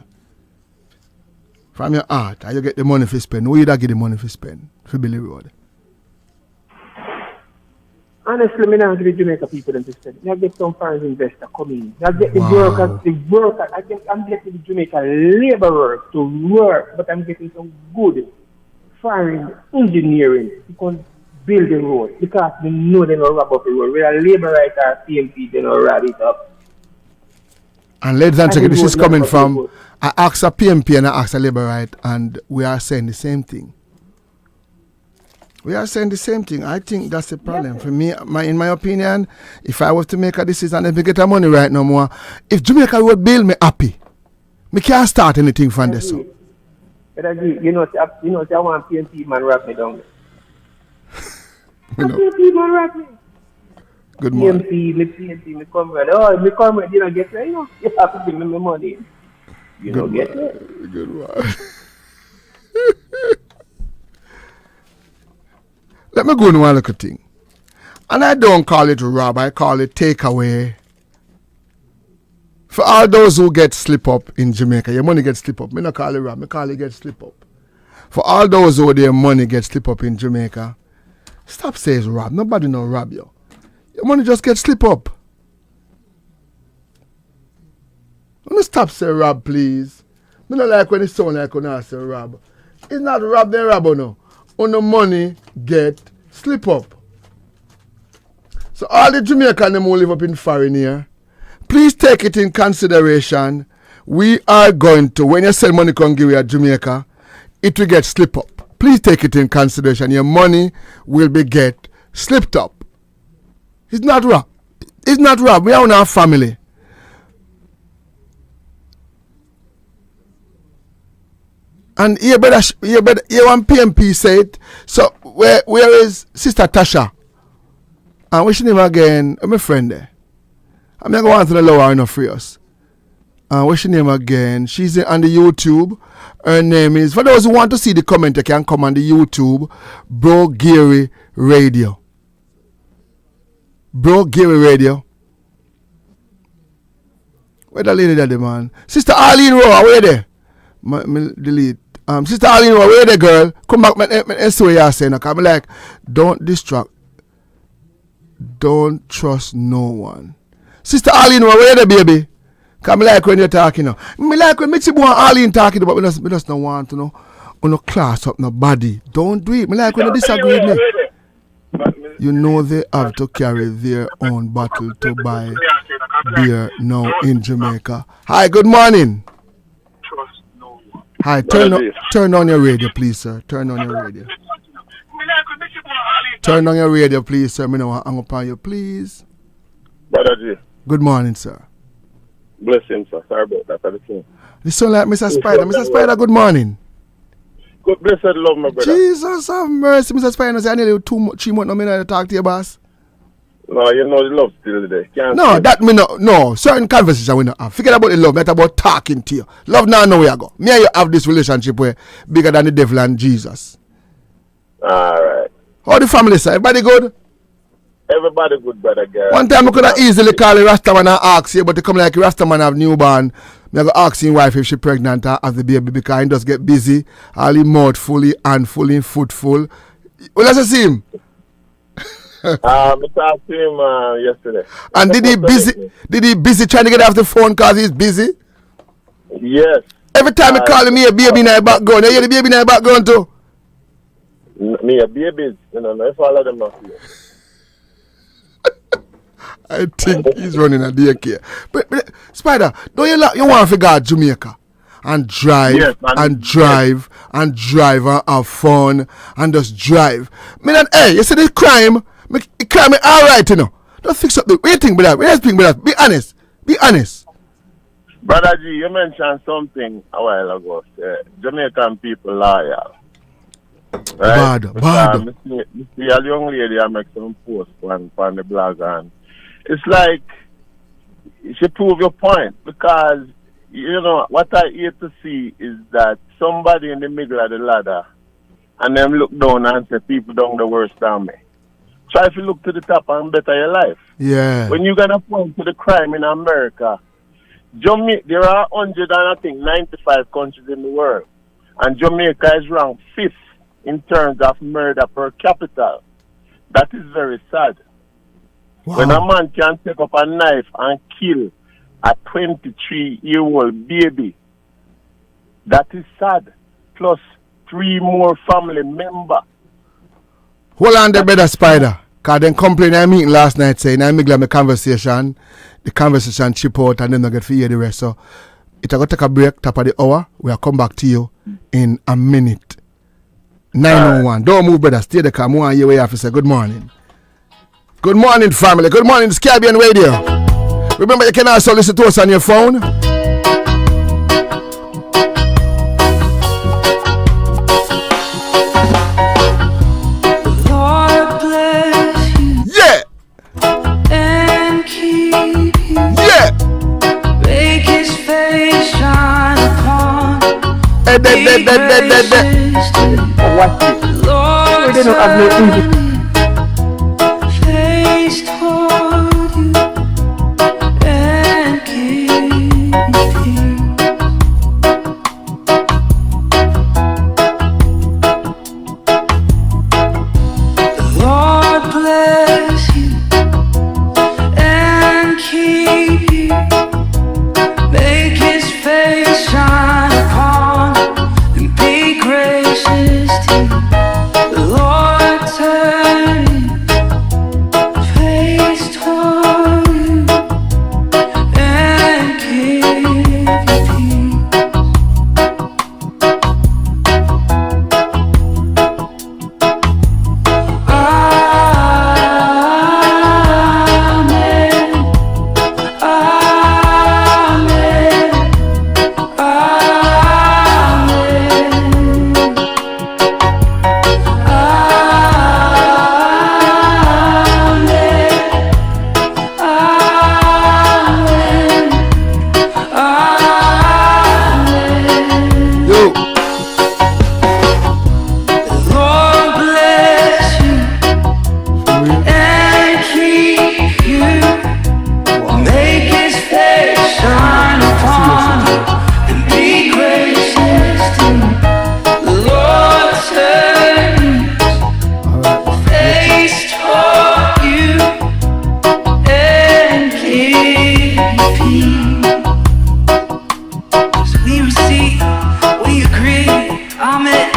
From your heart, and you get the money for spend. Who you da get the money for spend for build a road? Honestly, me not give the Jamaica people them to spend. I get some foreign investor coming. I get the workers. I'm getting the Jamaica laborers to work, but I'm getting some good foreign engineering to build the road because they know they don't rob up the road. Whether labor right or PMP, they don't rob it up. And ladies and gentlemen, this is coming from I asked a PMP and I asked a labor right, and we are saying the same thing. We are saying the same thing. I think that's the problem. For me, in my opinion, if I was to make a decision and if we get the money right no more, if Jamaica would build me happy, me can't start anything from this. You know, I want PMP man wrap me down. PMP man wrap me. Good morning. PMP, me come with. Oh, me come with, you know, get there, you know. You have to give me my money. You know, get there. Good one. Let me go on one little thing. And I don't call it rob, I call it takeaway. For all those who get slip up in Jamaica, your money gets slip up. Me not call it rob, me call it get slip up. For all those who their money gets slip up in Jamaica, stop saying rob. Nobody no rob you. Your money just gets slip up. Let me stop saying rob, please. Me not like when it sound like when I say rob. It's not rob, they rob or no. On the money get slip up. So all the Jamaican them who live up in foreign here, please take it in consideration. We are going to, when you send money come give you at Jamaica, it will get slip up. Please take it in consideration. Your money will be get slipped up. It's not rob. It's not rob. We are on our family. And you want PMP say it. So where is Sister Tasha? And wishing him again, my friend there. I'm not going to the lower enough for us. And wishing him again. She's on the YouTube. Her name is, for those who want to see the comment, you can come on the YouTube. Bro Gary Radio. Bro Gary Radio. Where the lady there, man? Sister Arlene Rowe, where there? Me delete. Sister Arlene, where the girl? Come back, and see what you're saying. I'm like, don't distract. Don't trust no one. Sister Arlene, where the baby? Come like when you're talking now. Me like when Mitzi boy Arlene talking about, we just don't want to know. No class up, no body. Don't do it. Me like when you disagree with me. You know they have to carry their own bottle to buy beer now in Jamaica. Hi, good morning. Hi, turn on your radio, please, sir. Turn on your radio. Turn on your radio, please, sir. Me know I hang up on you, please. Brother G. Good morning, sir. Blessings, sir. Sorry about that. Everything. You sound like Mr. Spider. Mr. Spider, good morning. Good, blessed love, my brother. Jesus have mercy, Mr. Spider. I nearly 3 months no me to talk to your boss. No, you know the love still there. No, that me no. Certain conversation we not have. Forget about the love. Not about talking to you. Love now know where you go. Me and you have this relationship where bigger than the devil and Jesus. Alright. How the family side? Everybody good? Everybody good, brother Gary. One time I could have easily call a Rastaman and ask you, but they come like a Rastaman have newborn. Me go ask his wife if she pregnant or have the baby because he just get busy. All his mouth fully, hand fully, foot full. Well, let's see him. I talked to him yesterday. And did he busy trying to get off the phone because he's busy? Yes. Every time he call me a baby in the background, you hear the baby in the background too? Me a baby, you know, if all of them not here. I think he's running a daycare. But Spider, don't you want to go to Jamaica and drive, yes, and drive and have fun and just drive? Hey, you see this crime? Crime is alright, you know. Don't fix up the. What do you think about that? Be honest. Be honest. Brother G, you mentioned something a while ago. Jamaican people loyal. Right? Bad. Me see a young lady I make some post on the blog, and it's like she prove your point, because you know what I hate to see is that somebody in the middle of the ladder and them look down and say people down the worst than me. Try to look to the top and better your life. Yeah. When you're gonna point to the crime in America, there are 95 countries in the world, and Jamaica is ranked 5th in terms of murder per capita. That is very sad. Wow. When a man can take up a knife and kill a 23-year-old baby, that is sad. Plus 3 more family members. Hold on there, brother Spider. Because then complain I meeting last night saying I make the conversation chip out and then I get to hear the rest. So it's going to take a break, top of the hour. We'll come back to you in a minute. 901. Don't move, brother. Stay there, because I want you way off. Say good morning. Good morning, family. Good morning, it's Caribbean Radio. Remember, you can also listen to us on your phone. Lord bless you. Yeah. And keep you. Yeah. Make his face shine upon. Watch it. Lord, We didn't have no easy. face toward you and keep you. Lord bless you and keep you. Make his face shine upon and be gracious to you. The Lord turn his face toward you and give you peace. Amen. Yo. Lord bless you and keep you. Make his face shine upon you and be gracious to you. The Lord turn his face toward you and give you peace. So we receive, we agree, amen.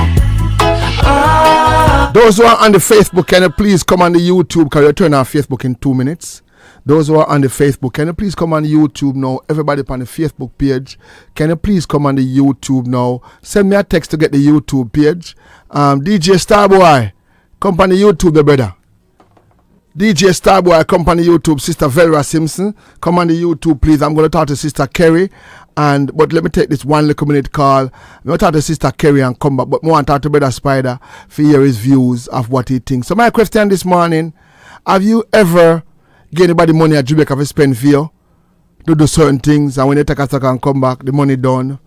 Those who are on the Facebook, can you please come on the YouTube? Because we'll turn our Facebook in 2 minutes. Those who are on the Facebook, can you please come on YouTube now? Everybody on the Facebook page, can you please come on the YouTube now? Send me a text to get the YouTube page. DJ Starboy, come on the YouTube, the brother. DJ Starboy, come on the YouTube. Sister Vera Simpson, come on the YouTube, please. I'm going to talk to Sister Kerry. But let me take this 1 little minute call. I'm going to talk to Sister Kerry and come back. But I want to talk to Brother Spider for hear his views of what he thinks. So my question this morning, have you ever give anybody money at Jamaica to spend for you? To do certain things, and when they take a second and come back, the money done.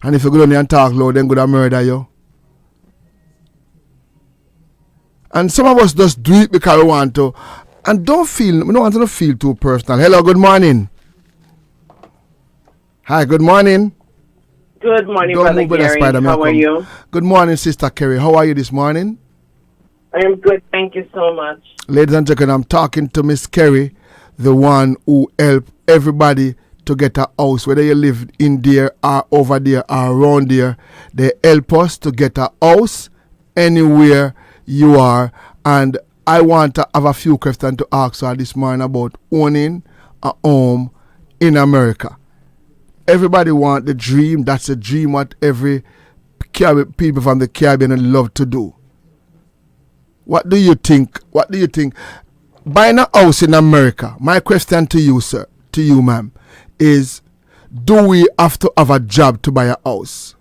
And if you go down there and talk loud, then go to murder you. And some of us just do it because we want to. And we don't want to feel too personal. Hello, good morning. Hi, good morning. Good morning, Don't Brother move with the Gary. Spider-Man. How are you? Good morning, Sister Kerry. How are you this morning? I am good. Thank you so much. Ladies and gentlemen, I'm talking to Miss Kerry, the one who helped everybody to get a house, whether you live in there or over there or around there. They help us to get a house anywhere you are. And I want to have a few questions to ask her this morning about owning a home in America. Everybody want the dream. That's a dream what every people from the Caribbean love to do. What do you think? What do you think? Buying a house in America, my question to you, sir, to you, ma'am, is do we have to have a job to buy a house?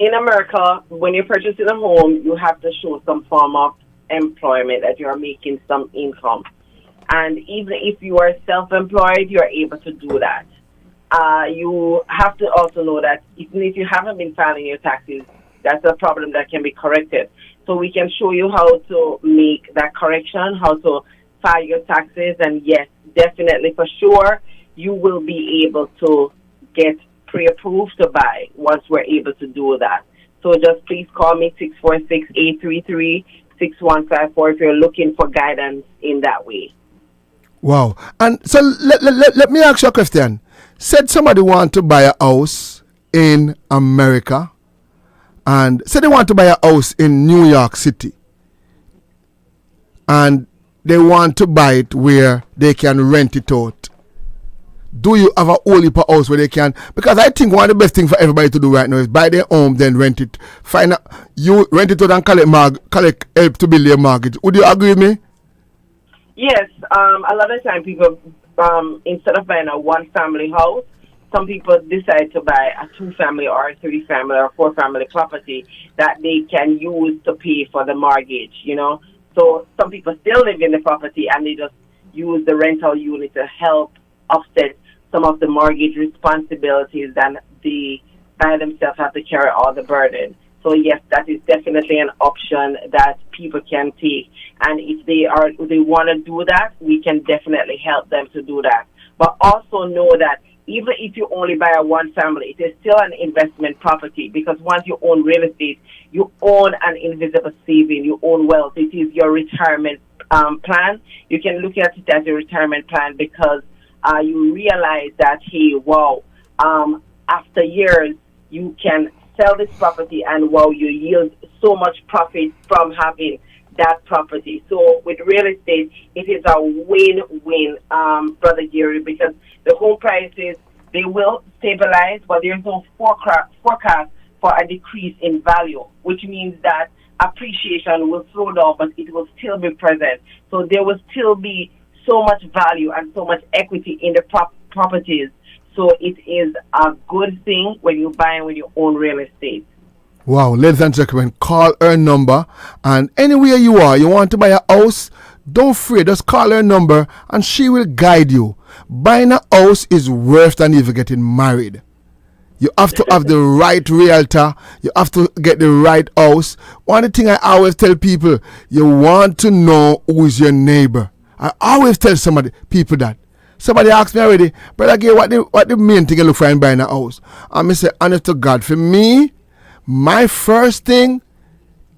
in America, when you're purchasing a home, you have to show some form of employment, that you're making some income. And even if you are self-employed, you're able to do that. You have to also know that even if you haven't been filing your taxes, that's a problem that can be corrected. So we can show you how to make that correction, how to file your taxes, and yes, definitely for sure, you will be able to get pre-approved to buy once we're able to do that. So just please call me 646-833-6154 if you're looking for guidance in that way. Wow. And so let me ask you a question. Said somebody want to buy a house in America, and say they want to buy a house in New York City, and they want to buy it where they can rent it out. Do you have a whole heap of house where they can? Because I think one of the best things for everybody to do right now is buy their home, then rent it. Find out, you rent it out and collect help to build your mortgage. Would you agree with me? Yes, a lot of time people, instead of buying a one-family house, some people decide to buy a two-family or a three-family or four-family property that they can use to pay for the mortgage, you know. So some people still live in the property and they just use the rental unit to help offset some of the mortgage responsibilities, and they by themselves have to carry all the burden. So yes, that is definitely an option that people can take. And if they want to do that, we can definitely help them to do that. But also know that even if you only buy a one family, it is still an investment property, because once you own real estate, you own an invisible saving, you own wealth. It is your retirement plan. You can look at it as a retirement plan, because you realize that, hey, wow, after years, you can sell this property and, wow, you yield so much profit from having that property. So with real estate, it is a win-win, Brother Gary, because the home prices, they will stabilize, but there's no forecast for a decrease in value, which means that appreciation will slow down, but it will still be present. So there will still be so much value and so much equity in the properties. So it is a good thing when you buy and when you own real estate. Wow, ladies and gentlemen, call her number, and anywhere you are, you want to buy a house, don't fret, just call her number and she will guide you. Buying a house is worse than even getting married. You have to have the right realtor, you have to get the right house. One thing I always tell people, you want to know who is your neighbor. I always tell people that. Somebody asked me already, Brother Gay, what the main thing you look for in buying a house? And I say, honest to God, for me, my first thing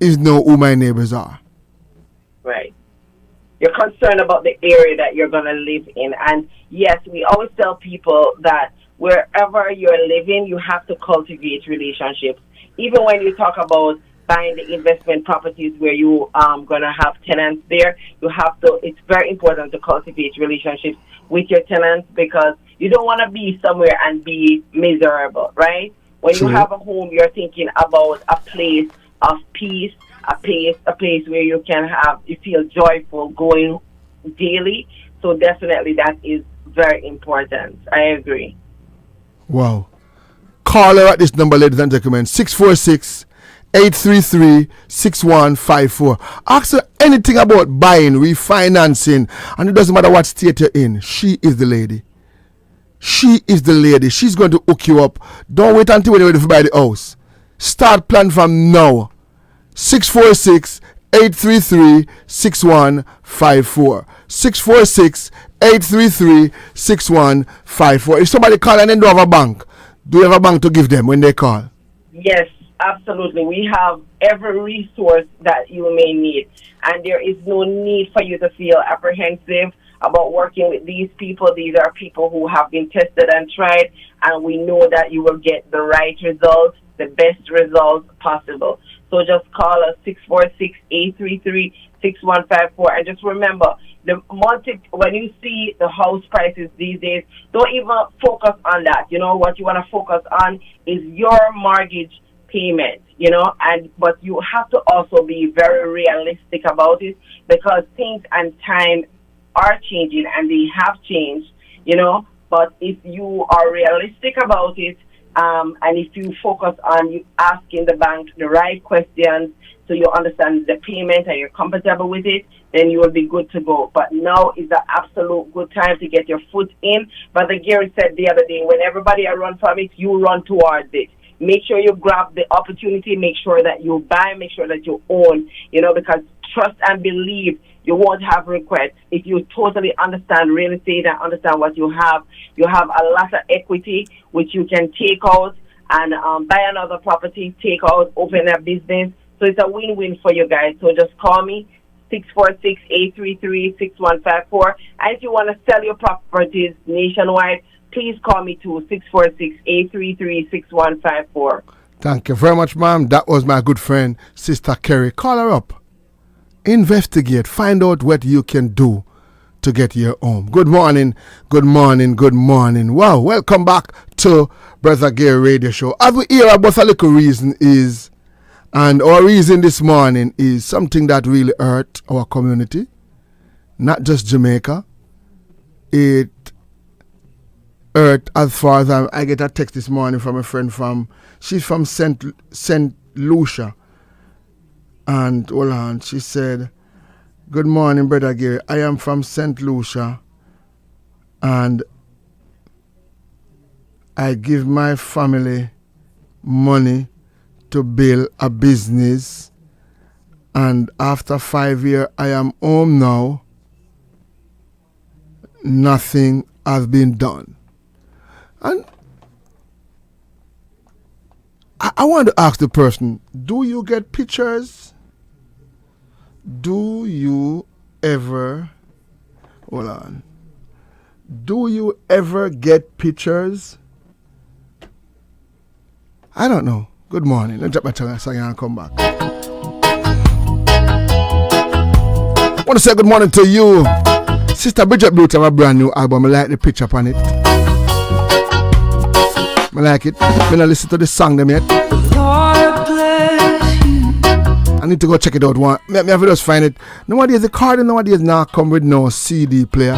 is know who my neighbors are. Right. You're concerned about the area that you're going to live in. And yes, we always tell people that wherever you're living, you have to cultivate relationships. Even when you talk about buying the investment properties where you going to have tenants there, it's very important to cultivate relationships with your tenants, because you don't want to be somewhere and be miserable, right? When you have a home, you're thinking about a place of peace, a place where you feel joyful going daily. So definitely that is very important. I agree. Wow. Call her at this number, ladies and gentlemen, 646-833-6154. Ask her anything about buying, refinancing, and it doesn't matter what state you're in. She is the lady. She is the lady. She's going to hook you up. Don't wait until you're ready to buy the house. Start plan from now. 646-833-6154. 646-833-6154. If somebody call and they don't have a bank, do you have a bank to give them when they call? Yes, absolutely. We have every resource that you may need, and there is no need for you to feel apprehensive about working with these people. These are people who have been tested and tried, and we know that you will get the right results, the best results possible. So just call us 646-833-6154, and just remember, when you see the house prices these days, don't even focus on that. You know, what you want to focus on is your mortgage payment, you know, but you have to also be very realistic about it, because things and time are changing, and they have changed, you know. But if you are realistic about it And if you focus on you asking the bank the right questions, so you understand the payment and you're comfortable with it, then you will be good to go. But now is the absolute good time to get your foot in. But the Gary said the other day, when everybody run from it, you run towards it. Make sure you grab the opportunity, make sure that you buy, make sure that you own, because trust and believe you won't have regrets. If you totally understand real estate and understand what you have a lot of equity, which you can take out and buy another property, take out, open a business. So it's a win-win for you guys. So just call me, 646-833-6154. And if you want to sell your properties nationwide, please call me to 646-833-6154. Thank you very much, ma'am. That was my good friend, Sister Kerry. Call her up. Investigate. Find out what you can do to get your home. Good morning. Good morning. Good morning. Wow. Welcome back to Brother Gary Radio Show. As we hear about a little reason is, and our reason this morning is something that really hurt our community, not just Jamaica. It hurt as far as I get a text this morning from a friend she's from St. Lucia. And hold on, she said, "Good morning, Brother Gary. I am from St. Lucia and I give my family money to build a business, and after 5 years I am home now. Nothing has been done." And I want to ask the person, do you get pictures? Do you ever get pictures? I don't know. Good morning. Let's drop my tongue so I can come back. I want to say good morning to you. Sister Bridget Blue have a brand new album. I like the picture on it. I like it. When I listen to the song them yet. I need to go check it out. Me have to just find it. Nowadays the card nowadays now come with no CD player.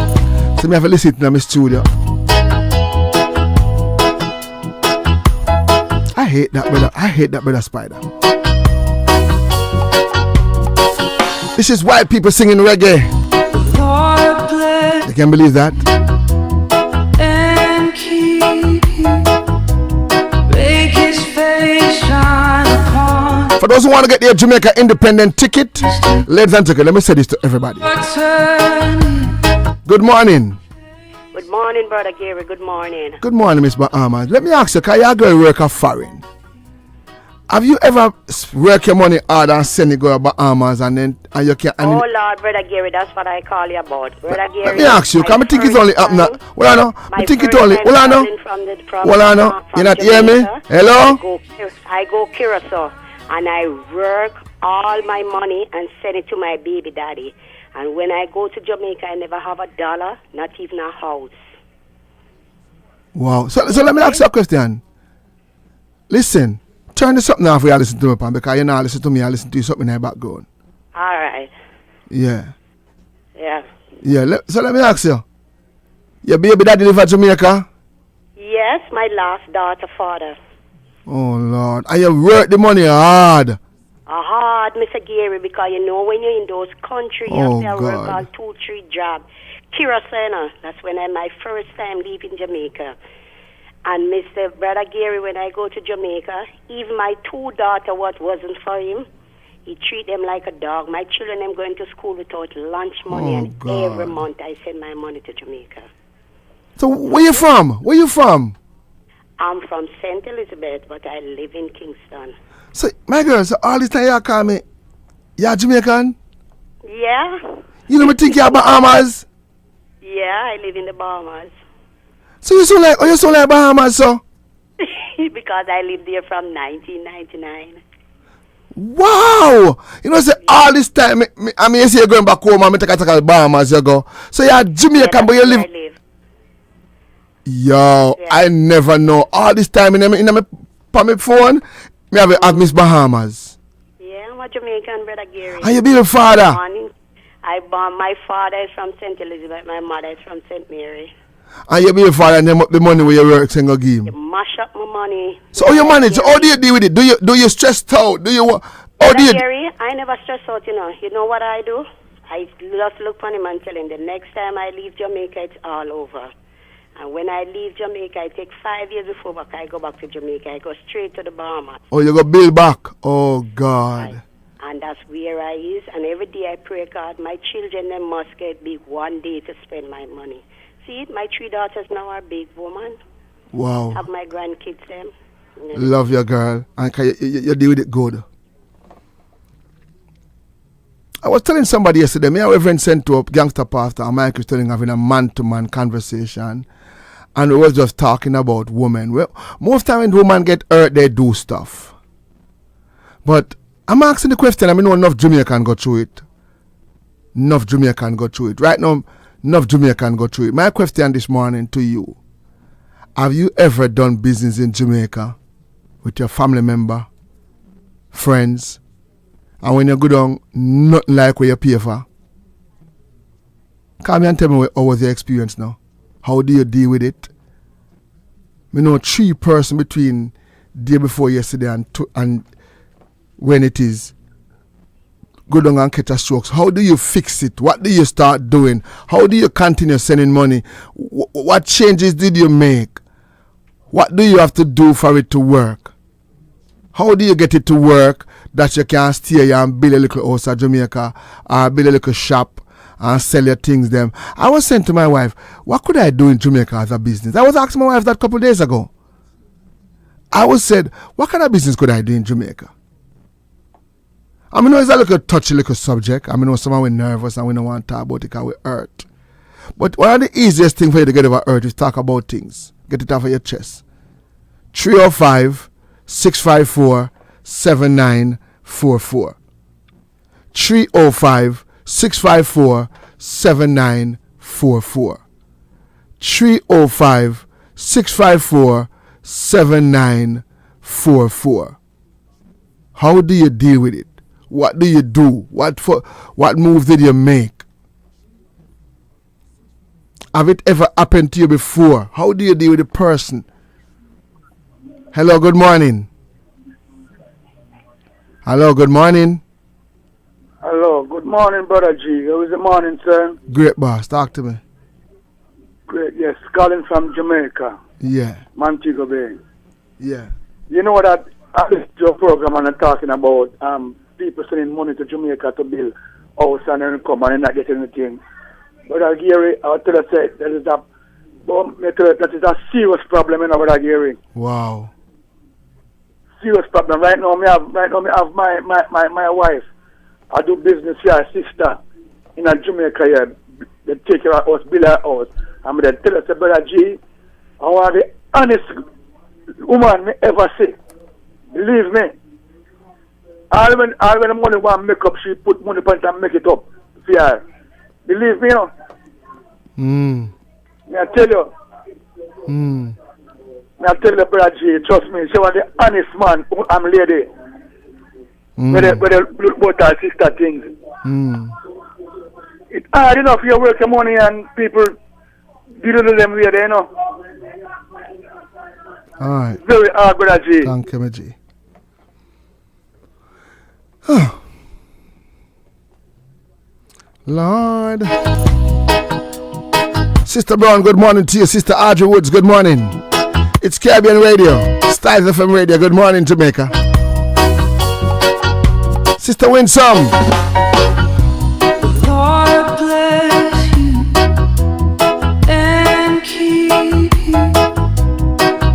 So me have to listen to it in my studio. I hate that brother Spider. This is white people singing reggae. You can believe that? And keep you, make his face shine upon. For those who want to get their Jamaica Independent ticket, ladies and gentlemen, let me say this to everybody. Good morning. Good morning, Brother Gary. Good morning. Good morning, Miss Bahamas. Let me ask you, can you go work a foreign? Have you ever worked your money hard and send it go to Bahamas and you can? Oh Lord, Brother Gary, that's what I call you about, Brother Gary. Let me ask you, can I think it's only up now? Well, I know. I think it's only. Well, I know. Well, I know. You not hear me? Hello? I go Curacao and I work all my money and send it to my baby daddy. And when I go to Jamaica, I never have $1, not even a house. Wow. So let me ask you a question. Listen. Turn this up now for you to listen to me, Pam, because you not listen to me, I listen to you something in the background. All right. Yeah. Yeah. Yeah. So let me ask you. Your baby daddy live at Jamaica? Yes, my last daughter father. Oh, Lord. And you work the money hard. Hard, Mr. Gary, because you know when you're in those countries, you have to work all 2-3 jobs. Curacao, that's when my first time leaving Jamaica. And Mr. Brother Gary, when I go to Jamaica, even my 2 daughters, what wasn't for him, he treat them like a dog. My children, I'm going to school without lunch money, every month I send my money to Jamaica. So where you from? Where you from? I'm from St. Elizabeth, but I live in Kingston. So, my girl, so all this time you call me, you're Jamaican? Yeah. You know me think you're Bahamas? Yeah, I live in the Bahamas. So you sound like Bahamas, so? Because I lived there from 1999. Wow! You know, say all this time, I mean, you say you're going back home and I take a Bahamas, you go. So you're Jamaican, but you live. Yo, yeah. I never know. All this time in my phone, me have ask Miss Bahamas. Yeah, I'm a Jamaican, Brother Gary. How you be your father? My father is from St. Elizabeth, my mother is from St. Mary. And you be your father and them up the money where you work and go give him. You mash up my money. So how you manage? How do you deal with it? Do you stress out? How do you? Gary, I never stress out, you know. You know what I do? I just look on him and tell him the next time I leave Jamaica, it's all over. And when I leave Jamaica, I take 5 years before I go back to Jamaica. I go straight to the Bahamas. Oh, you go build back? Oh, God. And that's where I is. And every day I pray, God, my children, they must get big one day to spend my money. See, my 3 daughters now are big women. Wow. Have my grandkids, them. Love your girl. And you deal with it good. I was telling somebody yesterday, me and Reverend sent to a gangster pastor and Mike was telling having a man-to-man conversation. And we was just talking about women. Well, most time when women get hurt, they do stuff. But I'm asking the question, I mean, enough Jamaican go through it. Enough Jamaican go through it. Right now, enough Jamaican go through it. My question this morning to you, have you ever done business in Jamaica with your family member, friends, and when you go down, nothing like what you pay for? Come here and tell me how was your experience now? How do you deal with it? You know, 3 persons between day before yesterday and when it is go down and catch a stroke. How do you fix it? What do you start doing? How do you continue sending money? What changes did you make? What do you have to do for it to work? How do you get it to work that you can stay here and build a little house in Jamaica or build a little shop and sell your things them? I was saying to my wife, what could I do in Jamaica as a business? I was asking my wife that a couple of days ago. I was said, what kind of business could I do in Jamaica? I mean, it's a little touchy little subject. I mean, someone we're nervous and we don't want to talk about it because we're hurt. But one of the easiest things for you to get over hurt is talk about things. Get it off of your chest. 305-654-7944. 305-654-7944. 305-654-7944. How do you deal with it? What do you do? What moves did you make? Have it ever happened to you before? How do you deal with the person? Hello, good morning. Hello, good morning. Hello, good morning, Brother G. How is the morning, sir? Great, boss. Talk to me. Great, yes. Calling from Jamaica. Yeah. Montego Bay. Yeah. You know that I listened to your program and I'm talking about people sending money to Jamaica to build house and income and not getting anything. Brother Gary, I'll tell you that is a serious problem, you know, Brother Gary. Wow. Serious problem. Right now, I have my wife. I do business here, her sister in Jamaica here. They take care of us, build her house. And they tell us, Brother G, I want the honest woman me ever see. Believe me. All when the money want to make up, she put money on it and make it up for her. Believe me, you know. I tell you. I tell you, Brother G, trust me, she was the honest man, I'm lady. Where they look about her sister things. It's hard enough you work your money and people deal with them where they know. All right. Very hard, Brother G. Thank you, G. Lord. Sister Brown, good morning to you. Sister Audrey Woods, good morning. It's Caribbean Radio. Styles FM Radio, good morning, Jamaica. Sister Winsome. Lord bless you and keep you.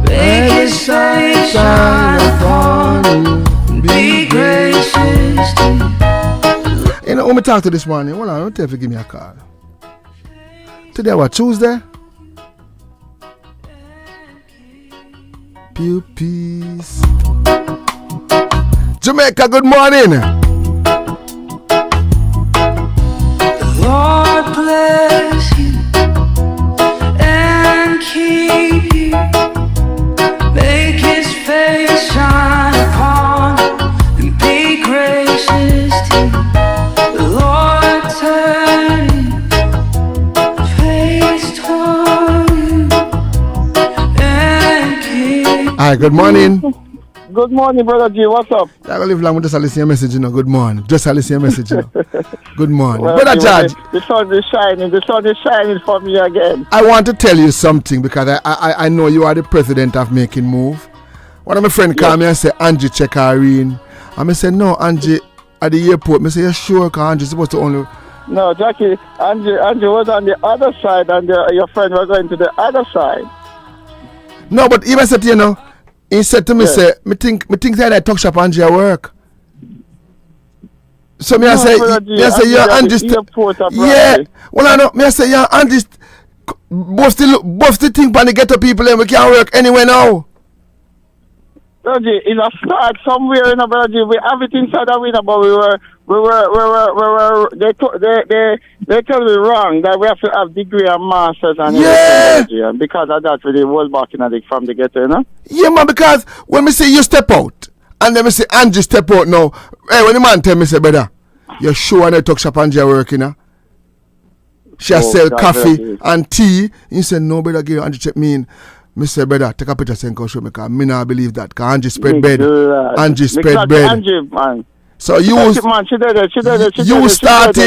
Make his face shine upon you. Be gracious to you. You know, when we talk to this morning, hold on, don't tell you to give me a call. Today, what, Tuesday? Pew peace. Jamaica, good morning. Lord bless you and keep you. Make his face shine upon you and be gracious to you. The Lord turn his face toward you right, good morning. Good morning, Brother G. What's up? I will live long with just listen to your message, you know. Good morning. Just listen to your message, you know. Good morning. Well, Brother George. The sun is shining. The sun is shining for me again. I want to tell you something because I know you are the president of Making Move. One of my friends called me and said, Angie, check Irene. And I said, no, Angie, at the airport. I said, you're sure? Because Angie's supposed to only... No, Jackie, Angie was on the other side and your friend was going to the other side. No, but even said, you know, he said to me, say, me think that I talk shop Angie at work. So me I say, yeah, Angie. Yeah. Well, I know. Me I say, yeah, Angie. Both the thing when they get to people and we can't work anywhere now. Brother, in a start somewhere in a brother, we have it inside the window, but they tell me wrong that we have to have degree and masters and everything, and because of that, we will back in from the ghetto, you know? Yeah, man, because when we say you step out, and then we say Angie step out now, hey, when the man tell me, say, brother, you're sure when I talk shop Angie working, you know? She sell coffee and tea. You say, no, brother, give Angie check me in. Me say, brother, take a picture and show me, because me not believe that, because Angie spread bread. Angie spread bread. Angie, man. So you start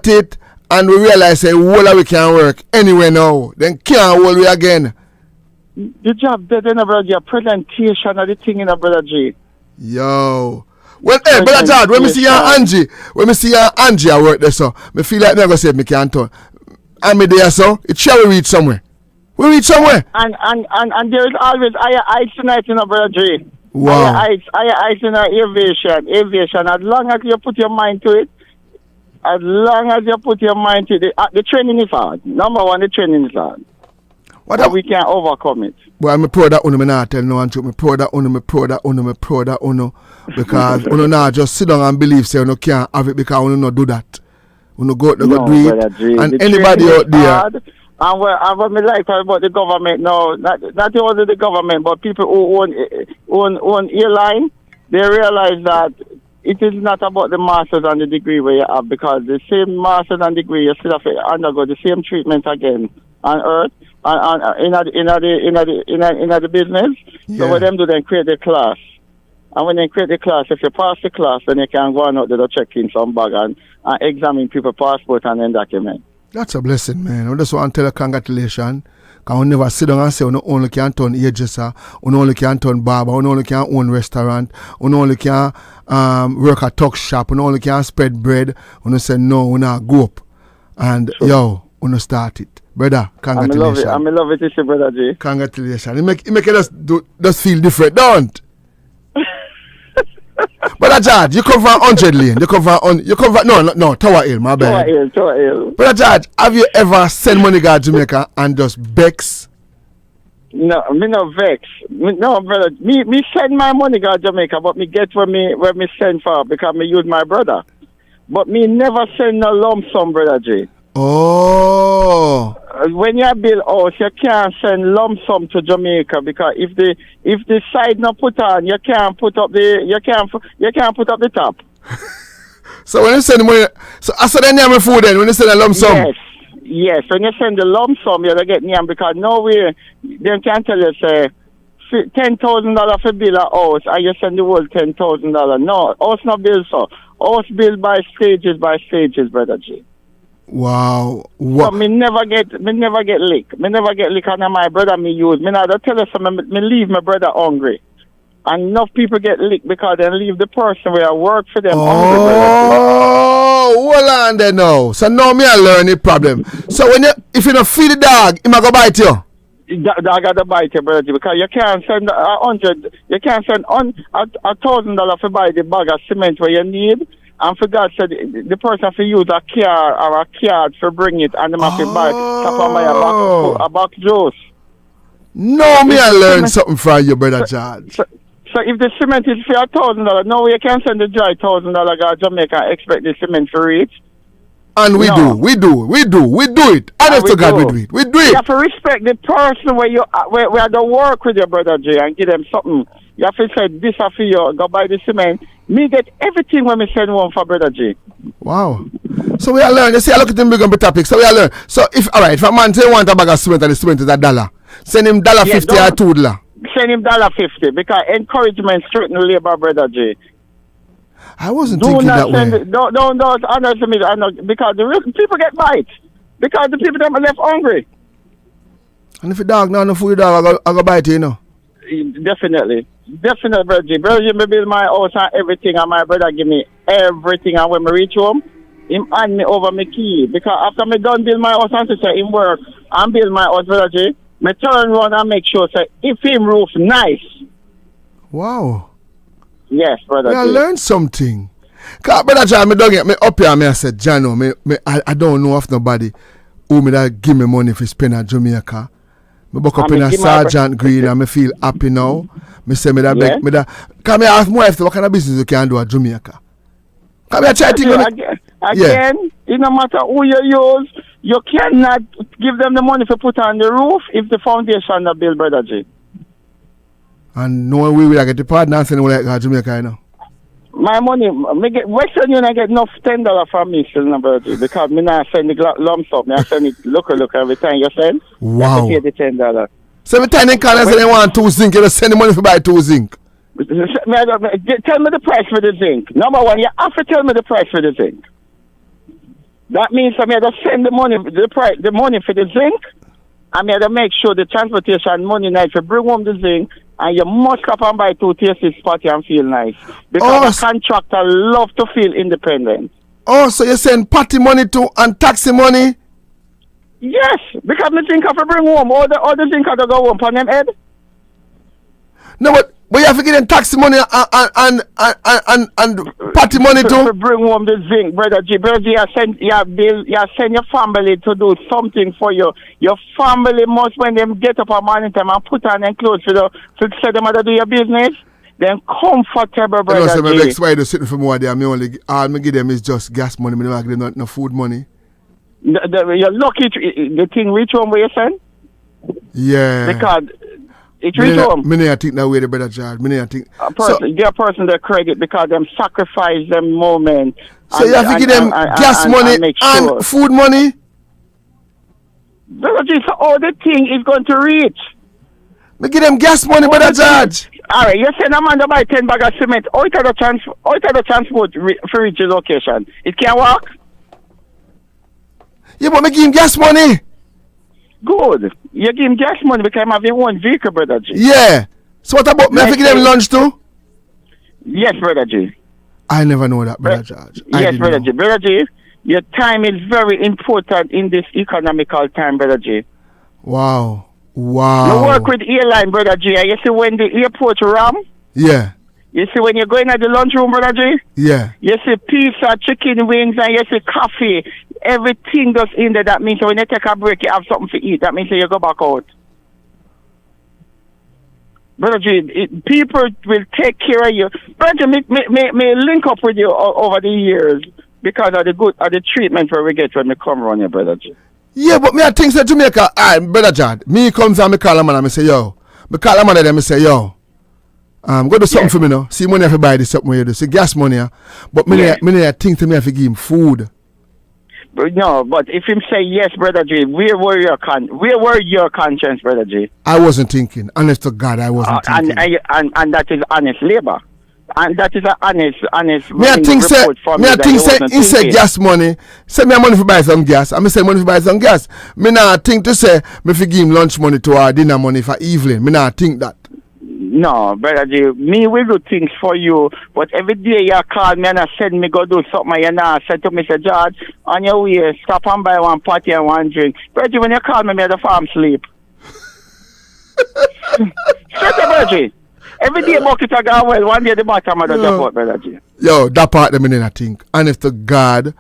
it, and we realize say, well, we can work anywhere now. Then can't hold we again. The job dead in a brother, your presentation of the thing in a brother G. Yo. Well, hey, brother George, when me see your Angie at work there, so me feel like me go say me can't turn. And me there, so it shall we reach somewhere. We reach somewhere. And there is always ice tonight in a brother G. Wow. Ice in aviation. As long as you put your mind to it, the training is hard. Number one, the training is hard. But we can overcome it. Well, I'm proud that me not tell no one truth. Me proud that because uno not just sit down and believe say uno can't have it because uno not do that. Uno go do it. And anybody out there. Hard. And what me like about the government now, not only the government, but people who own airline, they realize that it is not about the masters and the degree where you have, because the same masters and degree you still have to undergo the same treatment again on earth and in the business. Yeah. So what them do, then create the class. And when they create the class, if you pass the class, then you can go out there to check in some bag and examine people's passport and then document. That's a blessing, man. I just want to tell you congratulations. Because we never sit down and say we only can turn hairdresser, we only can turn barber, we only can own restaurant, we only can work a tuck shop, we only can spread bread. We say no, we not go up. And we start it. Brother, congratulations. I love it, brother G. Congratulations. It make us just feel different, don't? Brother George, you come from 100 Lane. You come from Tower Hill, my bad. Tower Hill. Brother George, have you ever sent money to Jamaica and just vex? No, me no vex. No, brother. Me send my money to Jamaica, but me get where me send for because me use my brother. But me never send no lump sum, brother J. Oh. When you build house, you can't send lump sum to Jamaica because if the side not put on, you can't put up the top. So when you send money, so then you have food then when you send a lump sum. Yes. When you send the lump sum, you get name because nowhere they can tell you say $10,000 for build a house and you send the whole $10,000. No, house not build so. House built by stages, brother G. Wow. So me never get lick. Me never get lick on my brother me use. Me not tell us me leave my brother hungry. And enough people get licked because they leave the person where I work for them hungry. Oh, hold on there now. So now me I learn the problem. So if you don't feed the dog, he might go bite you. Dog got to bite you, brother, because you can't send $1,000 to buy the bag of cement where you need. And for God said, the person have to use a car or a card to bring it, and they have to buy a box juice. No, me I learn something from you, brother George. So if the cement is for $1,000, no, you can't send the dry $1,000 to Jamaica and expect the cement to reach. And we do it. Honest to God, we do it. We do it. You have to respect the person where you work with your brother Jay and give them something. You have to say, this is for you, go buy the cement. Me get everything when me send one for brother G. Wow. So we are learning. You see, I look at them big on the topic. So we are learning. So if a man say want a bag of cement and the cement is $1, Send him $50 or $2. Send him $50 because encouragement strengthens labor, Brother J. I wasn't thinking that way. Don't underestimate it, because the real people get bites. Because the people that are left hungry. And if a dog not no food, dog, I go bite you, you know. Definitely, Brother J. Brother J, me build my house and everything, and my brother give me everything. And when I reach home, him hand me over my key. Because after me done build my house and say him work and build my house, Brother J, me turn around and make sure say if him roof nice. Wow. Yes, Brother J. I learned something. Cause Brother John, me don't get me up here. Me I said, Jano, I don't know of nobody who me that give me money for spend at Jamaica. Me book up in a Sergeant Green and me feel happy now. Me say me that beg me that. Cause me ask my wife what kind of business you can do at Jamaica. Cause me I try to again, it no matter who you use, you cannot give them the money to put on the roof if the foundation not built, Brother J. And no way will I get the partner and send like Jamaica, you know. My money, me get Western Union get enough $10 from me still, Brother J, because me not send the lump sum. Me I send it look every time you send. Wow. You pay the $10. So every time they call and say they want 2 zinc, you just send the money to buy 2 zinc. Tell me the price for the zinc. Number one, you have to tell me the price for the zinc. That means I have to send the money for the zinc. I have to make sure the transportation money nice to bring home the zinc, and you must come and buy 2 tasty spotty and feel nice. Because a contractor love to feel independent. Oh, so you send party money to and taxi money? Yes, because me think I have to bring home all the zinc have to go home on them head. No, but you have to give them taxi money and party money too. To bring home the zinc, Brother J. Brother J, you send your family to do something for you. Your family must, when them get up a morning time and put on them clothes to say them how to do your business, then comfortable, Brother J. You know, so my next why they sitting for more there. All me give them is just gas money. Me don't give them no food money. You're lucky the thing reach home where you send? Yeah. Because it reach home. I think that way, the Brother George. They're a person that credit because them sacrifice them moment. So you have to give them gas money and food money? Brother J, so all the thing is going to reach. Me give them gas money, Brother George. Alright, you send a man to buy 10 bags of cement. How it the transport for reach the location? It can't work? Yeah, but me give him gas money. Good. You give him gas money because I have your own vehicle, Brother J. Yeah. So what about me? I give them lunch too? Yes, Brother J. I never know that, Brother George. Yes, Brother J. Brother J, your time is very important in this economical time, Brother J. Wow. Wow. You work with airline, Brother J. You see when the airport ram? Yeah. You see when you're going at the lunchroom, Brother J? Yeah. You see pizza, chicken wings, and you see coffee. Everything goes in there. That means when you take a break, you have something to eat. That means you go back out. Brother J, people will take care of you. Brother J, me link up with you over the years because of the treatment where we get when we come around here, Brother J. Yeah, but me I think say Jamaica, Brother Jad, me comes and me call a man and me say, yo. Me call a man and then me say, yo. Go do something for me now. See money if you buy this something where you do. See gas money, but me I think to me if you give him food. No, but if him say yes, Brother J, where were your conscience, Brother J? I wasn't thinking. Honest to God, I wasn't thinking. And that is honest labor. And that is an honest me I think say he say gas money. Say me money for buy some gas. I me say money for buy some gas. Me not think to say me for give him lunch money to our dinner money for evening. Me not think that. No, Brother J, me will do things for you, but every day you call me and I send me go do something and you know, said to me, say, George, on your way, stop and buy one party and one drink. Brother J, when you call me at the farm sleep. Straight up, Brother J. Every day bucket I go well, one day the bottom of the drop, Brother J. Yo, that part the minute I think. Honest to God.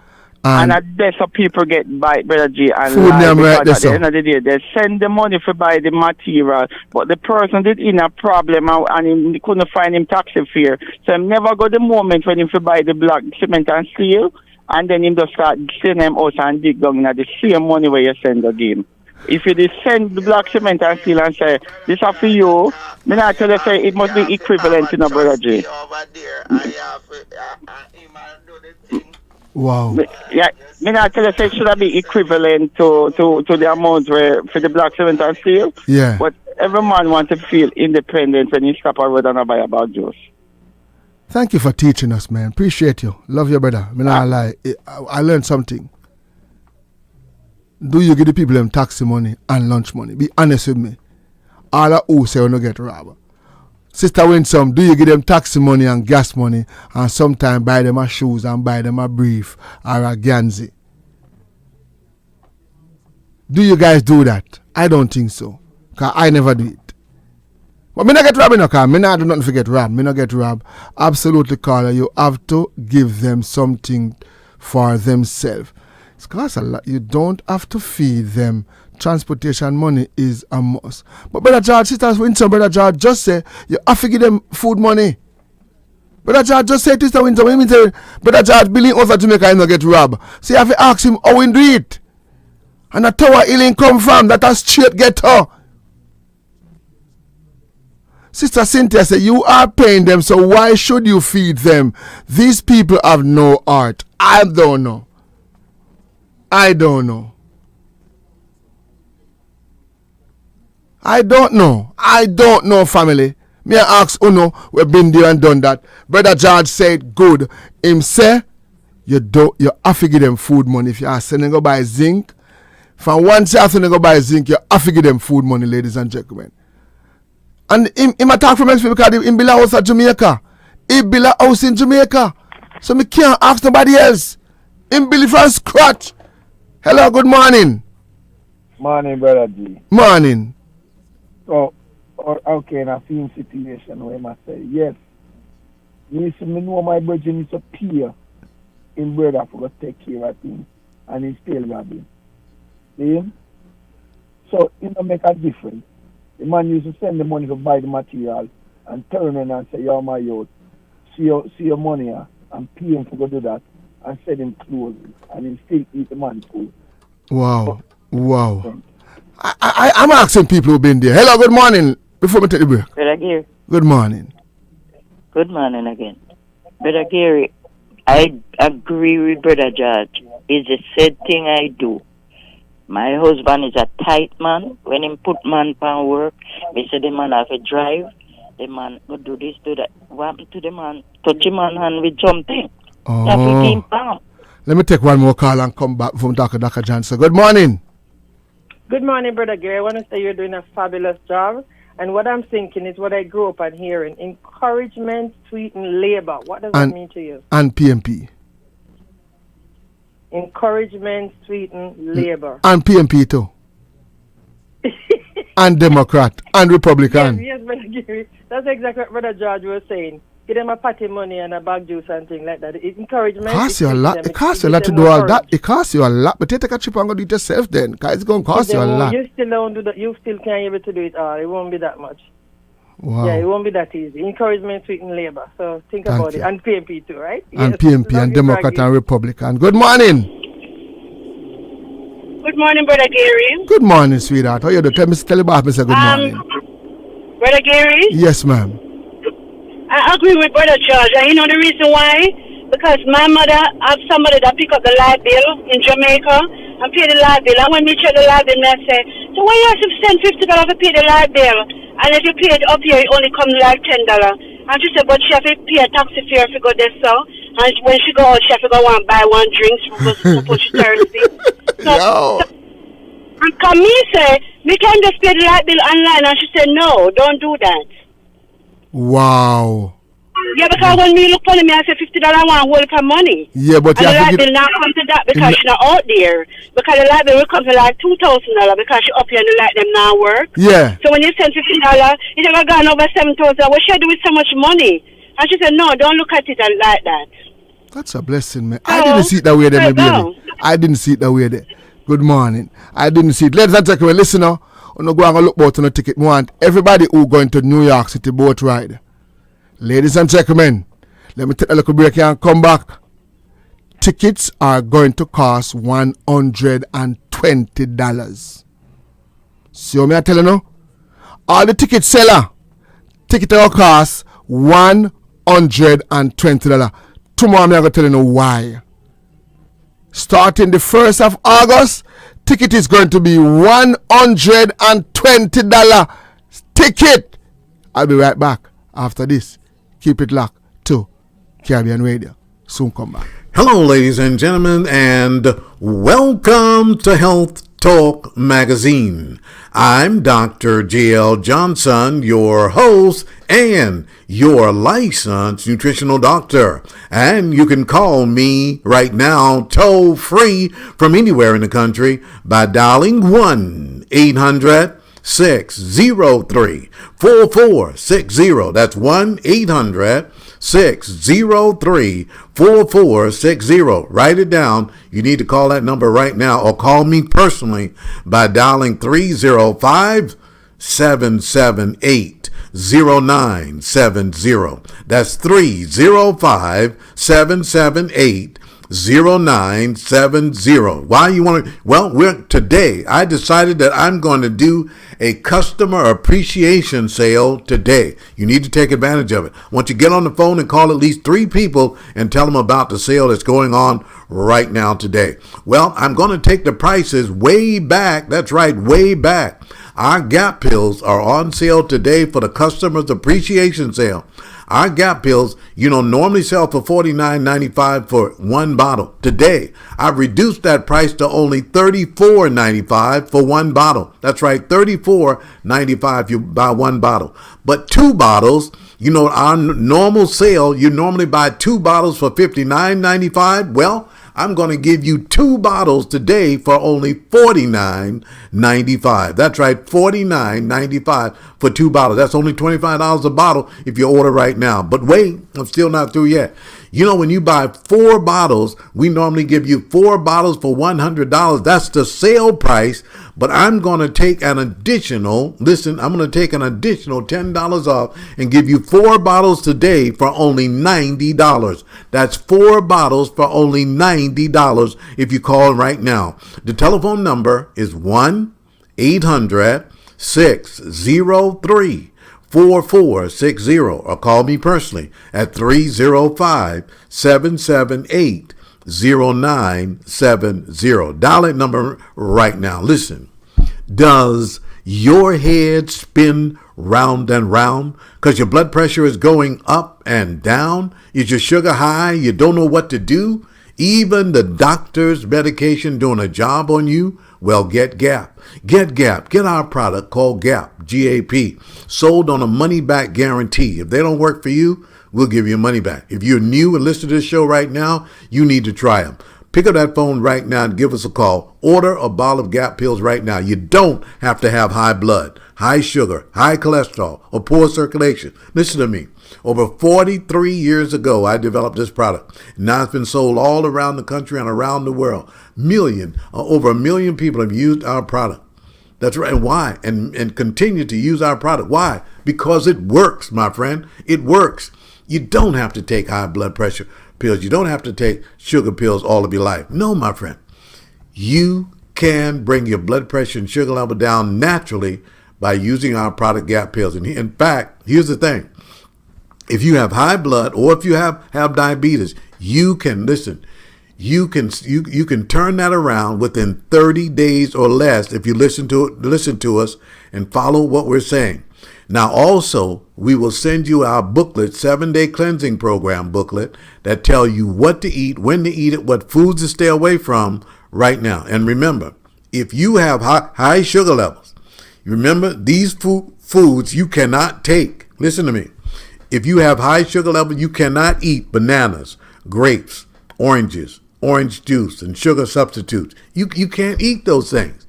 And at best of people get by, Brother J, and food lie, right because at the end of the day, they send the money for buy the material, but the person did in a problem and he couldn't find him taxi fare. So he never got the moment when he buy the block cement and steel, and then he just start send them out and dig down at the same money where you send the game. If you just send the block cement and steel and say, this is for you, me not tell you say it must be equivalent to no, Brother J. Wow. Yeah, me not tell you say it should be equivalent to the amount where for the black cement and steel. Yeah. But every man want to feel independent when he stop a road and buy about juice. Thank you for teaching us, man. Appreciate you. Love you, brother. Me not lie. I learned something. Do you give the people them taxi money and lunch money? Be honest with me. All of who say we no get robbed. Sister Winsome, do you give them taxi money and gas money and sometimes buy them a shoes and buy them a brief or a Ganzi? Do you guys do that? I don't think so. Because I never do it. But me not get robbed, no, me not do nothing to get robbed. Me not get robbed. Absolutely, Carla. You have to give them something for themselves. It's cost a lot. You don't have to feed them. Transportation money is a must. But Brother George, Sister Winston, Brother George just say you have to give them food money. Brother George just say to Sister Winston, when he say, Brother George billing us at Jamaica and not get robbed. So you have to ask him how he do it. And the tower healing come from, that a straight ghetto. Sister Cynthia said, you are paying them, so why should you feed them? These people have no heart. I don't know. I don't know. I don't know, family. Me I ask Uno, we've been there and done that. Brother George said, good. Him say, you have to give them food money. If you are sending go buy zinc, from once you have to go buy zinc, you have to give them food money, ladies and gentlemen. And him attack from experience because him build a house at Jamaica. He build a house in Jamaica. So me can't ask nobody else. Him build it from scratch. Hello, good morning. Morning, Brother G. Morning. So, okay, in a film situation where I must say, yes, me know my brother needs to peer in brother for to take care of him, and he still robbing. See? So, it don't make a difference. The man used to send the money to buy the material and turn in and say, yo, my youth, see your money here, and pay him for go do that, and send him clothes, and he still eat the man's food. Wow. I'm asking people who've been there. Hello, good morning. Before we take the break. Brother Gary. Good morning. Good morning again. Brother Gary, I agree with Brother George. It's the same thing I do. My husband is a tight man. When he put man on work, me say the man have to drive. The man go do this, do that. What happened to the man? Touch him on hand with something. Oh. Let me take one more call and come back from Dr. Johnson. Good morning. Good morning, Brother Gary. I want to say you're doing a fabulous job. And what I'm thinking is what I grew up on hearing. Encouragement, sweeten labor. What does that mean to you? And PMP. Encouragement, sweeten labor. And PMP too. And Democrat. And Republican. Yes, Brother Gary. That's exactly what Brother George was saying. Give them a patty money and a bag juice and things like that. Encouragement. It costs you a lot. It costs you a lot to do all that. It costs you a lot. But you take a trip and go do it yourself then. Because it's going to cost you a lot. You still don't do that. You still can't able to do it all. It won't be that much. Wow. Yeah, it won't be that easy. Encouragement, sweeten labor. So think about it. And PMP too, right? And Yes. PMP and Democrat and Republican. Good morning. Good morning, Brother Gary. Good morning, sweetheart. How you doing? Tell you about me, say good morning. Brother Gary? Yes, ma'am. I agree with Brother George. And you know the reason why? Because my mother have somebody that pick up the light bill in Jamaica and pay the light bill. And when we check the light bill, I say, so why you have to spend $50 to pay the light bill? And if you pay it up here, it only comes like $10. And she said, but she have to pay a taxi fare if you go there, so. And when she go out, she have to go and buy one drink for push Thursday. So, and come me say, we can just pay the light bill online. And she said, no, don't do that. Wow. Yeah, because when me look for me, I say $50 I want hold for money. Yeah, but and the light bill not come to that because she's not out there. Because the light bill will come to like $2,000 because she up here and the light them now work. Yeah. So when you send $50, it never gone over $7,000. What should I do with so much money? And she said, no, don't look at it like that. That's a blessing, man. I didn't see it that way there, my baby. I didn't see it that way there. Good morning. I didn't see it. Ladies and gentlemen, listen now. I'm not going to look about on a ticket. We want everybody who going to New York City boat ride. Ladies and gentlemen, let me take a little break here and come back. Tickets are going to cost $120. See what I tell you now? All the ticket seller, ticket will cost $120. Tomorrow I'm going to tell you why. starting the 1st of August. Ticket is going to be $120 ticket. I'll be right back after this. Keep it locked to Caribbean Radio. Soon come back. Hello, ladies and gentlemen, and welcome to Health Talk Magazine. I'm Dr. J.L. Johnson, your host and your licensed nutritional doctor. And you can call me right now toll free from anywhere in the country by dialing 1-800-603-4460. That's 1-800-603-4460. Write it down. You need to call that number right now, or call me personally by dialing 305-778-0970. That's 305-778-0970. Why you want to? Well, today I decided that I'm going to do a customer appreciation sale today. You need to take advantage of it. I want you to get on the phone and call at least 3 people and tell them about the sale that's going on right now today. Well, I'm going to take the prices way back. That's right, way back. Our Gap pills are on sale today for the customers appreciation sale. Our Gap pills, normally sell for $49.95 for one bottle. Today, I've reduced that price to only $34.95 for one bottle. That's right, $34.95 if you buy one bottle. But 2 bottles, our normal sale, you normally buy 2 bottles for $59.95. Well, I'm going to give you 2 bottles today for only $49.95. That's right, $49.95 for 2 bottles. That's only $25 a bottle if you order right now. But wait, I'm still not through yet. When you buy 4 bottles, we normally give you 4 bottles for $100. That's the sale price. But I'm going to take an additional, I'm going to take an additional $10 off and give you 4 bottles today for only $90. That's 4 bottles for only $90 if you call right now. The telephone number is 1-800-603-4460, or call me personally at 305-778-0970. Dial that number right now. Listen, does your head spin round and round because your blood pressure is going up and down? Is your sugar high? You don't know what to do? Even the doctor's medication doing a job on you? Well, get Gap. Get Gap. Get our product called Gap, GAP, sold on a money-back guarantee. If they don't work for you, we'll give you money back. If you're new and listen to this show right now, you need to try them. Pick up that phone right now and give us a call. Order a bottle of Gap pills right now. You don't have to have high blood, high sugar, high cholesterol, or poor circulation. Listen to me. Over 43 years ago, I developed this product. Now it's been sold all around the country and around the world. Over 1 million people have used our product. That's right. And why? And continue to use our product. Why? Because it works, my friend. It works. You don't have to take high blood pressure pills. You don't have to take sugar pills all of your life. No, my friend. You can bring your blood pressure and sugar level down naturally by using our product Gap pills. And in fact, here's the thing. If you have high blood or if you have diabetes, you can you can turn that around within 30 days or less if you listen to us and follow what we're saying. Now, also, we will send you our booklet, 7-Day Cleansing Program booklet, that tell you what to eat, when to eat it, what foods to stay away from right now. And remember, if you have high sugar levels, remember these foods you cannot take. Listen to me. If you have high sugar levels, you cannot eat bananas, grapes, oranges, orange juice, and sugar substitutes. You can't eat those things.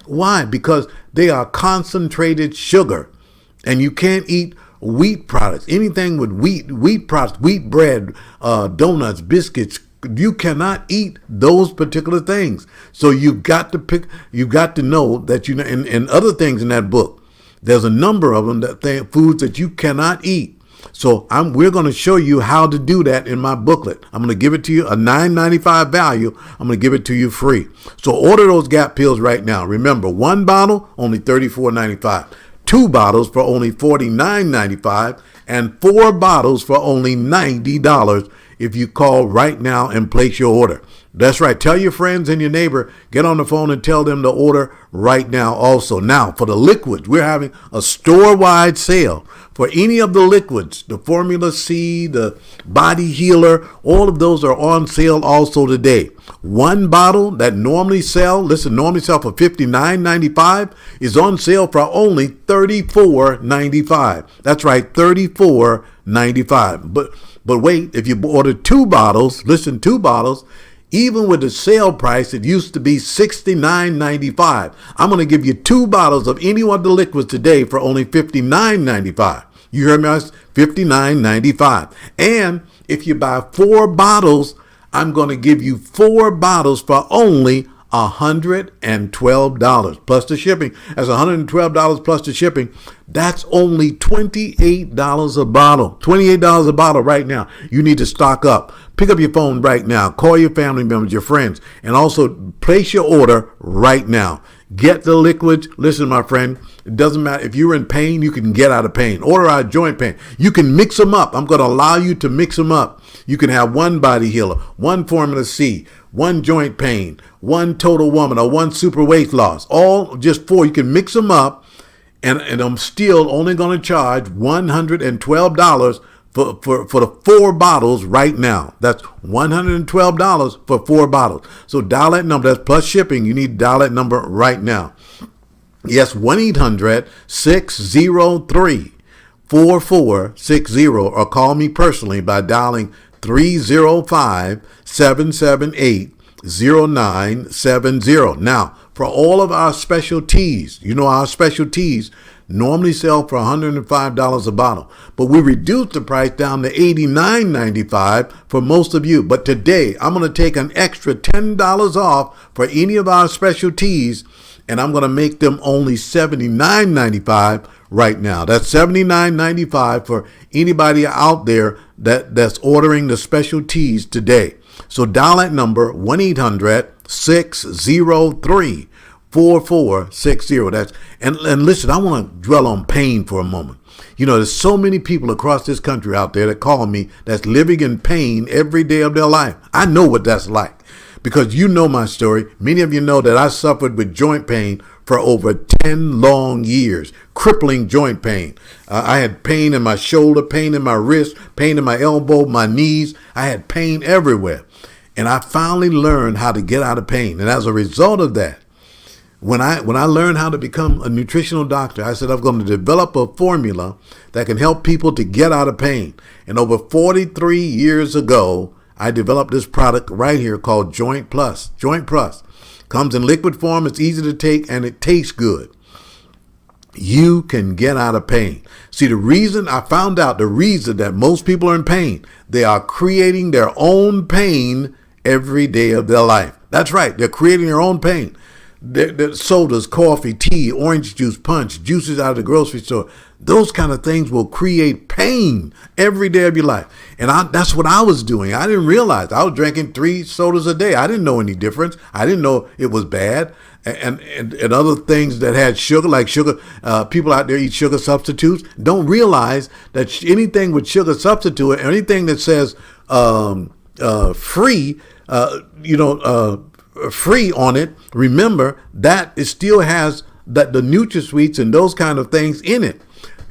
Why? Because they are concentrated sugar. And you can't eat wheat products, anything with wheat products, wheat bread, donuts, biscuits. You cannot eat those particular things. So you've got to know that and other things in that book. There's a number of them foods that you cannot eat. So we're going to show you how to do that in my booklet. I'm going to give it to you, a $9.95 value. I'm going to give it to you free. So order those Gap pills right now. Remember, 1 bottle, only $34.95. 2 bottles for only $49.95, and 4 bottles for only $90 if you call right now and place your order. That's right. Tell your friends and your neighbor, get on the phone and tell them to order right now also. Now, for the liquids, we're having a store-wide sale for any of the liquids. The Formula C, the Body Healer, all of those are on sale also today. One bottle that normally sell for $59.95 is on sale for only $34.95. That's right, $34.95. But wait, if you order two bottles, even with the sale price, it used to be $69.95. I'm going to give you two bottles of any one of the liquids today for only $59.95. You heard me? $59.95. And if you buy four bottles, I'm going to give you four bottles for only $112 plus the shipping. That's $112 plus the shipping. That's only $28 a bottle. $28 a bottle right now. You need to stock up. Pick up your phone right now. Call your family members, your friends, and also place your order right now. Get the liquids. Listen, my friend, it doesn't matter. If you're in pain, you can get out of pain. Order out joint pain. You can mix them up. I'm going to allow you to mix them up. You can have one Body Healer, one Formula C, one joint pain, one Total Woman, or one Super Weight Loss. All just four. You can mix them up, and I'm still only going to charge $112 for the four bottles right now. That's $112 for four bottles. So dial that number. That's plus shipping. You need to dial that number right now. Yes, 1-800-603-4460, or call me personally by dialing 305-778-0970. Now, for all of our specialties, our specialties normally sell for $105 a bottle, but we reduced the price down to $89.95 for most of you. But today, I'm going to take an extra $10 off for any of our specialties, and I'm going to make them only $79.95 right now. That's $79.95 for anybody out there that's ordering the specialties today. So dial that number, 1-800-603-4460. That's and listen, I want to dwell on pain for a moment. There's so many people across this country out there that call me that's living in pain every day of their life. I know what that's like, because you know my story. Many of you know that I suffered with joint pain for over 10 long years, crippling joint pain. I had pain in my shoulder, pain in my wrist, pain in my elbow, my knees. I had pain everywhere. And I finally learned how to get out of pain. And as a result of that, when I learned how to become a nutritional doctor, I said I'm going to develop a formula that can help people to get out of pain. And over 43 years ago, I developed this product right here called Joint Plus. Joint Plus comes in liquid form. It's easy to take and it tastes good. You can get out of pain. See, I found out the reason that most people are in pain, they are creating their own pain every day of their life. That's right. They're creating their own pain. The sodas, coffee, tea, orange juice, punch, juices out of the grocery store. Those kind of things will create pain every day of your life. And that's what I was doing. I didn't realize I was drinking 3 sodas a day. I didn't know any difference. I didn't know it was bad. And other things that had sugar, like sugar, people out there eat sugar substitutes, don't realize that anything with sugar substitute, anything that says free, free on it, remember that it still has the NutraSweets and those kind of things in it.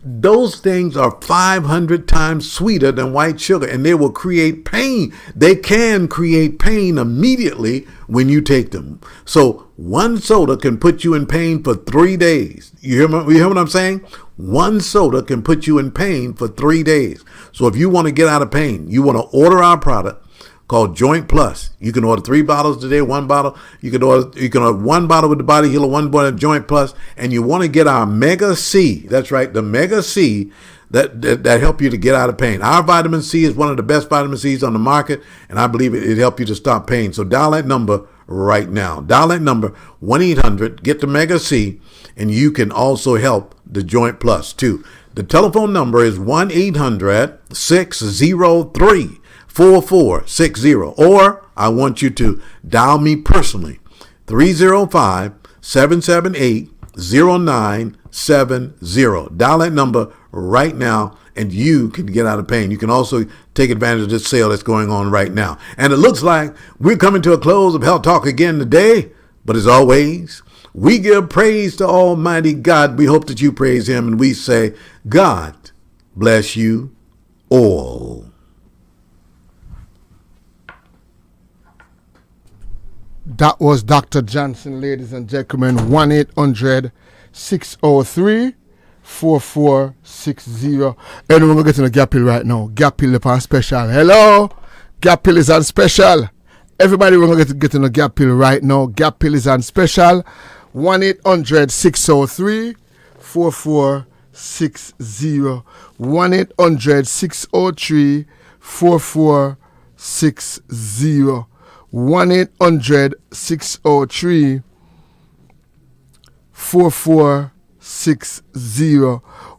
Those things are 500 times sweeter than white sugar, and they will create pain. They can create pain immediately when you take them. So one soda can put you in pain for 3 days. You hear what I'm saying? One soda can put you in pain for 3 days. So if you want to get out of pain, you want to order our product called Joint Plus. You can order 3 bottles today, 1 bottle. You can order 1 bottle with the Body Healer, 1 bottle of Joint Plus, and you want to get our Mega C. That's right, the Mega C that help you to get out of pain. Our vitamin C is one of the best vitamin C's on the market, and I believe it help you to stop pain. So dial that number right now. Dial that number, 1-800, get the Mega C, and you can also help the Joint Plus too. The telephone number is 1-800-603-4460, or I want you to dial me personally, 305-778-0970. Dial that number right now, and you can get out of pain. You can also take advantage of this sale that's going on right now. And it looks like we're coming to a close of Health Talk again today. But as always, we give praise to Almighty God. We hope that you praise him, and we say, God bless you all. That was Dr. Johnson, ladies and gentlemen. 1-800-603-4460. And we're going to get in a Gap Hill right now. Gap Hill is on special. Hello? Gap Hill is on special. Everybody, we're going to get in a Gap Hill right now. Gap Hill is on special. 1-800-603-4460. 1-800-603-4460. 1-800-603-4460.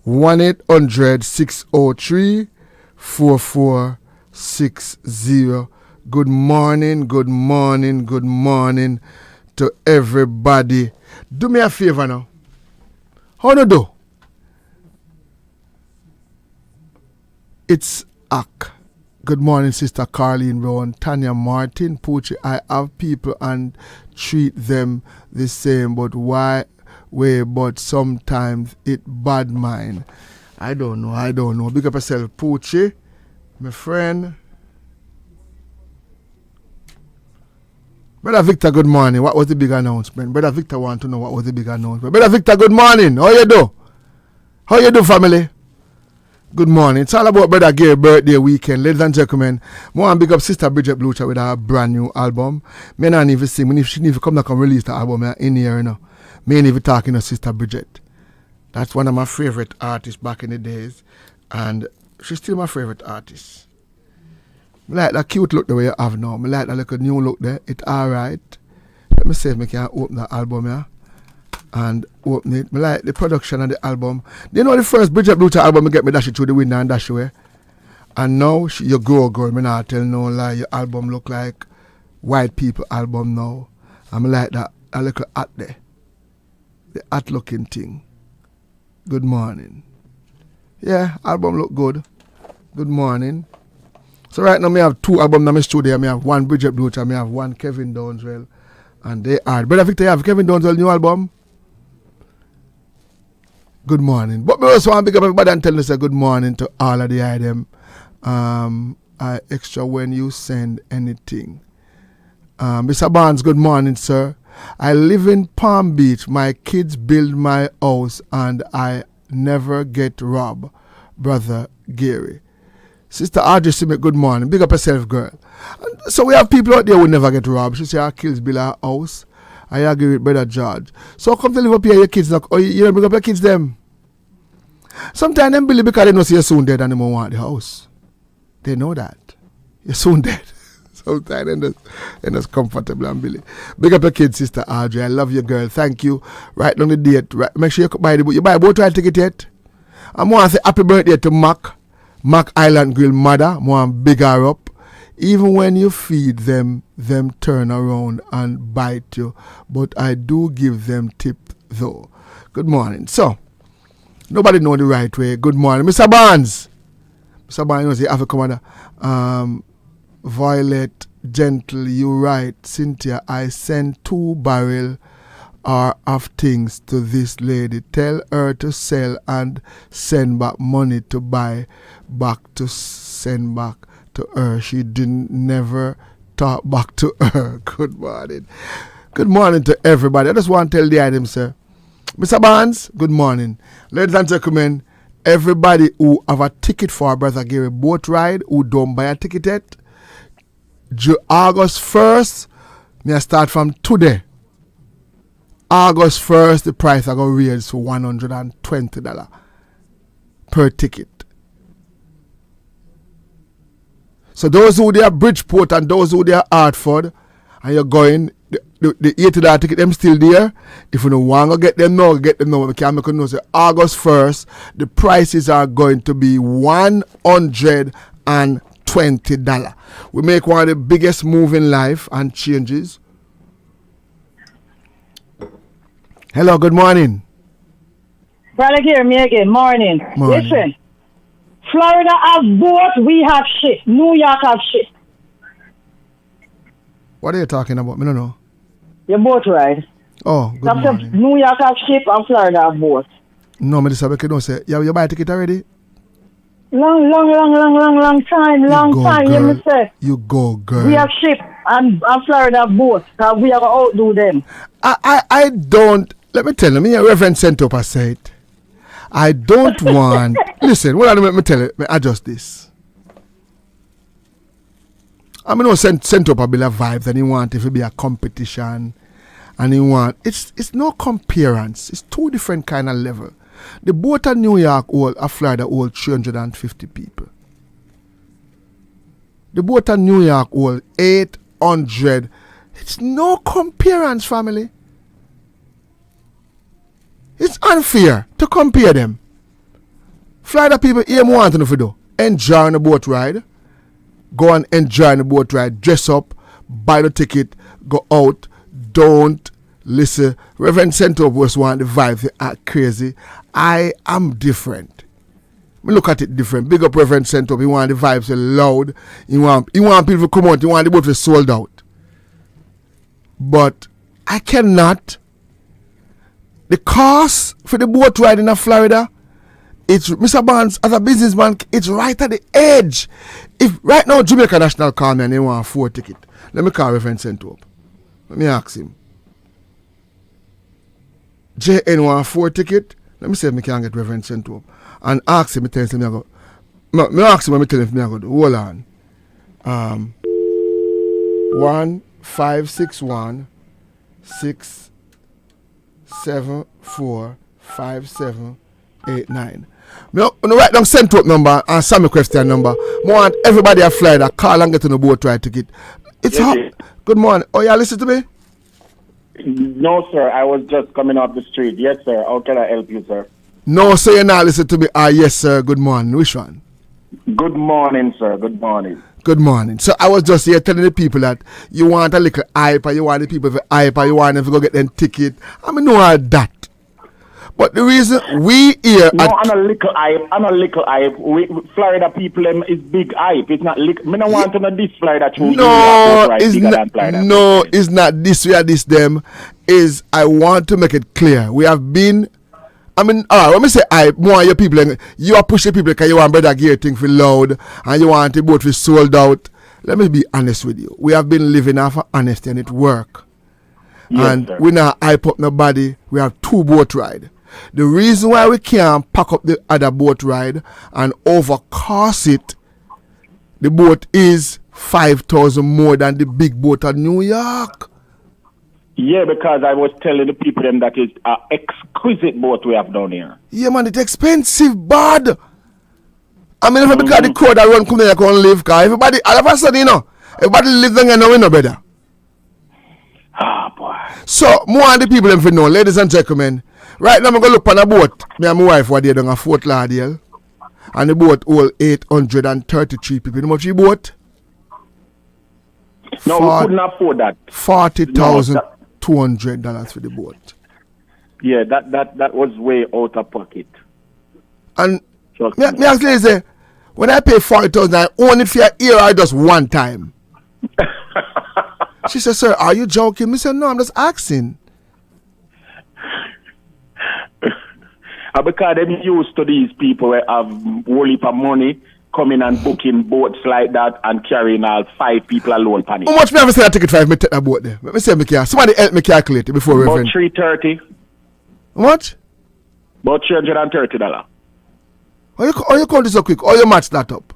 1-800-603-4460. Good morning, good morning, good morning to everybody. Do me a favor now. How do do? It's Ak. Good morning, Sister Carleen Brown, Tanya Martin, Poochie. I have people and treat them the same, but why way? But sometimes it bad mind. I don't know. Big up yourself, Poochie, my friend. Brother Victor, good morning. What was the big announcement? Brother Victor want to know what was the big announcement. Brother Victor, good morning. How you do? How you do, family? Good morning. It's all about Brother Gary's birthday weekend. Ladies and gentlemen, I want to big up Sister Bridget Blucher with her brand new album. Me not even sing. If she need to come back and release the album in here, you know. Me ain't even talking to Sister Bridget. That's one of my favorite artists back in the days. And she's still my favorite artist. I like that cute look the way you have now. I like that little new look there. It's alright. Let me see if I can open the album here. And open it. I like the production of the album. You know the first Bridget Blucher album, I get me dash it through the window and dash away. And now you grow, girl. I not tell no lie. Your album look like white people album now. I'm like that a little hat there. The hat looking thing. Good morning. Yeah, album look good. Good morning. So right now, I have two albums in my studio. I have one Bridget Blucher, I have one Kevin Downswell. And they are. Brother Victor, you have Kevin Downswell new album? Good morning. But I also want to big up everybody and tell us a good morning to all of the item. I extra when you send anything. Mr. Barnes, good morning, sir. I live in Palm Beach. My kids build my house and I never get robbed. Brother Gary. Sister Audrey Simit, good morning. Big up yourself, girl. And so we have people out there who never get robbed. She say our kids build our house. I agree with Brother George. So come to live up here, your kids, or you don't bring up your kids them. Sometimes them believe because they know you're soon dead and they don't want the house. They know that. You're soon dead. Sometimes they're just comfortable and believe. Big up your kids, Sister Audrey. I love you, girl. Thank you. Right on the date. Right, make sure you buy the book. You buy a boat ride ticket yet? I want to say happy birthday to Mac Island Grill mother. I want to big her up. Even when you feed them turn around and bite you. But I do give them tip though. Good morning. So, nobody know the right way. Good morning. Mr. Barnes. Mr. Barnes knows the African commander. Violet, gentle, you right. Cynthia, I send 2 barrels of things to this lady. Tell her to sell and send back money to buy back to send back to her. She didn't never talk back to her. Good morning. Good morning to everybody. I just want to tell the item, sir. Mr. Barnes, good morning. Ladies and gentlemen, everybody who have a ticket for Brother Gary boat ride, who don't buy a ticket yet, August 1st, may I start from today. August 1st, the price are going to raise to $120 per ticket. So those who they are Bridgeport and those who they are Hartford, and you're going, the $80 ticket, them still there. If you don't want to get them now, get them now. We can make a note. So August 1st, the prices are going to be $120. We make one of the biggest move in life and changes. Brother, hear me again. Morning. Listen, Florida have both, we have shit. New York have shit. What are you talking about? I don't know. Your boat ride. Oh, good morning. New York have ship and Florida have boat. No, I just don't say. You buy a ticket already? Long time. Girl. You say. You go, girl. We have ship and Florida have boat. Cause we have to outdo them. I don't. Let me tell you. Me, Reverend Sentop has said, I don't want. Listen, what let me tell you. I adjust this. I mean, no, Sentop a bit of vibes, and he want if it be a competition, and he want it's no comparison. It's two different kind of level. The boat at New York hold a Florida hold 350 people. The boat at New York hold 800. It's no comparison, family. It's unfair to compare them. Florida people here want to do. Enjoy the boat ride. Go and enjoy the boat ride. Dress up. Buy the ticket. Go out. Don't listen. Reverend Sentop was want the vibes. They are crazy. I am different. We look at it different. Big up Reverend Sentop. He want the vibes loud. He want people to come out. He want the boat to sold out. But I cannot. The cost for the boat ride in Florida, it's Mr. Barnes, as a businessman, it's right at the edge. If right now Jamaica National call me and they want a 4 ticket, let me call Reverend Sentop. Let me ask him. JN want a 4 ticket? Let me see if I can get Reverend Sentop. And ask him, tell him I go. Me ask him, tell him I go. Hold on. 1561 6745789. No, write down Sentop number and Sammy question number. I want everybody a fly that call and get on the boat ride ticket. It's hot. Good morning. Oh, yeah, listen to me? No, sir. I was just coming off the street. Yes, sir. How can I help you, sir? No, sir, you're not listen to me. Yes, sir. Good morning. Which one? Good morning, sir. Good morning. Good morning. So I was just here telling the people that you want a little hype, or you want the people to hype, or you want them to go get them ticket. I mean, know all that. But the reason we here... No, I'm a little hype. Florida people is big hype. It's not little... I don't want to know this Florida truth. No, it's not this. We are this them. I want to make it clear. We have been... I mean, let me say hype. More your people, you are pushing people because you want Brother Gear thing for loud and you want the boat to be sold out. Let me be honest with you. We have been living off of honesty and it work. Yes, and sir. We not hype up nobody. We have 2 boat ride. The reason why we can't pack up the other boat ride and overcost it, the boat is 5,000 more than the big boat at New York. Yeah, because I was telling the people them that it's an exquisite boat we have down here. Yeah, man, it's expensive, bad. I mean, if because the crowd that run come there, you can't live, because everybody, all of a sudden, everybody lives there and now we know better. Ah, boy. So, more of the people them for know, ladies and gentlemen, right now I'm going to look on a boat. Me and my wife were there down at Fort Lauderdale, and the boat hold 833 people. You know how much the boat? No, we couldn't afford that. $40,200 for the boat. Yeah, that was way out of pocket. And me ask you, when I pay $40,000, I own it for a year or just one time. She said, "Sir, are you joking?" I said, "No, I'm just asking." Because they're used to these people who have whole heap of money coming and booking boats like that and carrying all 5 people alone. How much me have to say that ticket for if me take that boat there? Let me say me care. Somebody help me calculate it before we About $330. What? About $330. How you count this so quick? How you match that up?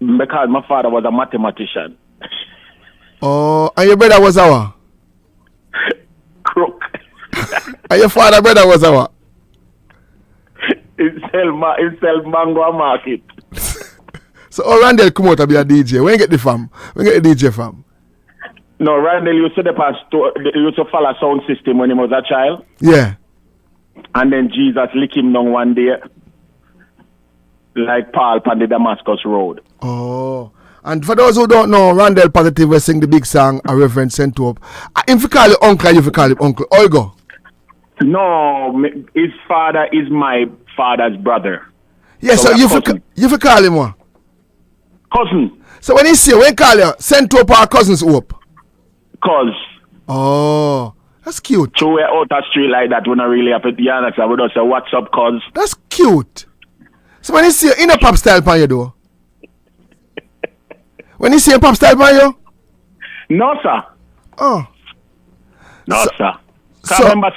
Because my father was a mathematician. Oh, and your brother was our? Crook. And your father brother was our? He sell mango market. So Randall come out to be a DJ. When you get the fam? When you get the DJ fam? No, Randall used to used to follow sound system when he was a child. Yeah. And then Jesus lick him down one day, like Paul on the Damascus Road. Oh. And for those who don't know, Randall Positive will sing the big song, A Reverend Sentop. If you call it uncle, you call him uncle. Olgo. No, his father is my father's brother. Yes, so you for call him what? Cousin. So when he see you, when he call you, send to our cousins up. Cause. Oh, that's cute. So we're out the street like that, we not really have to be honest. I would just say, what's up, cause? That's cute. So when he see you, in a pop style pan you do? When he see a pop style pan you? No, sir. Oh. No, sir. So, remember,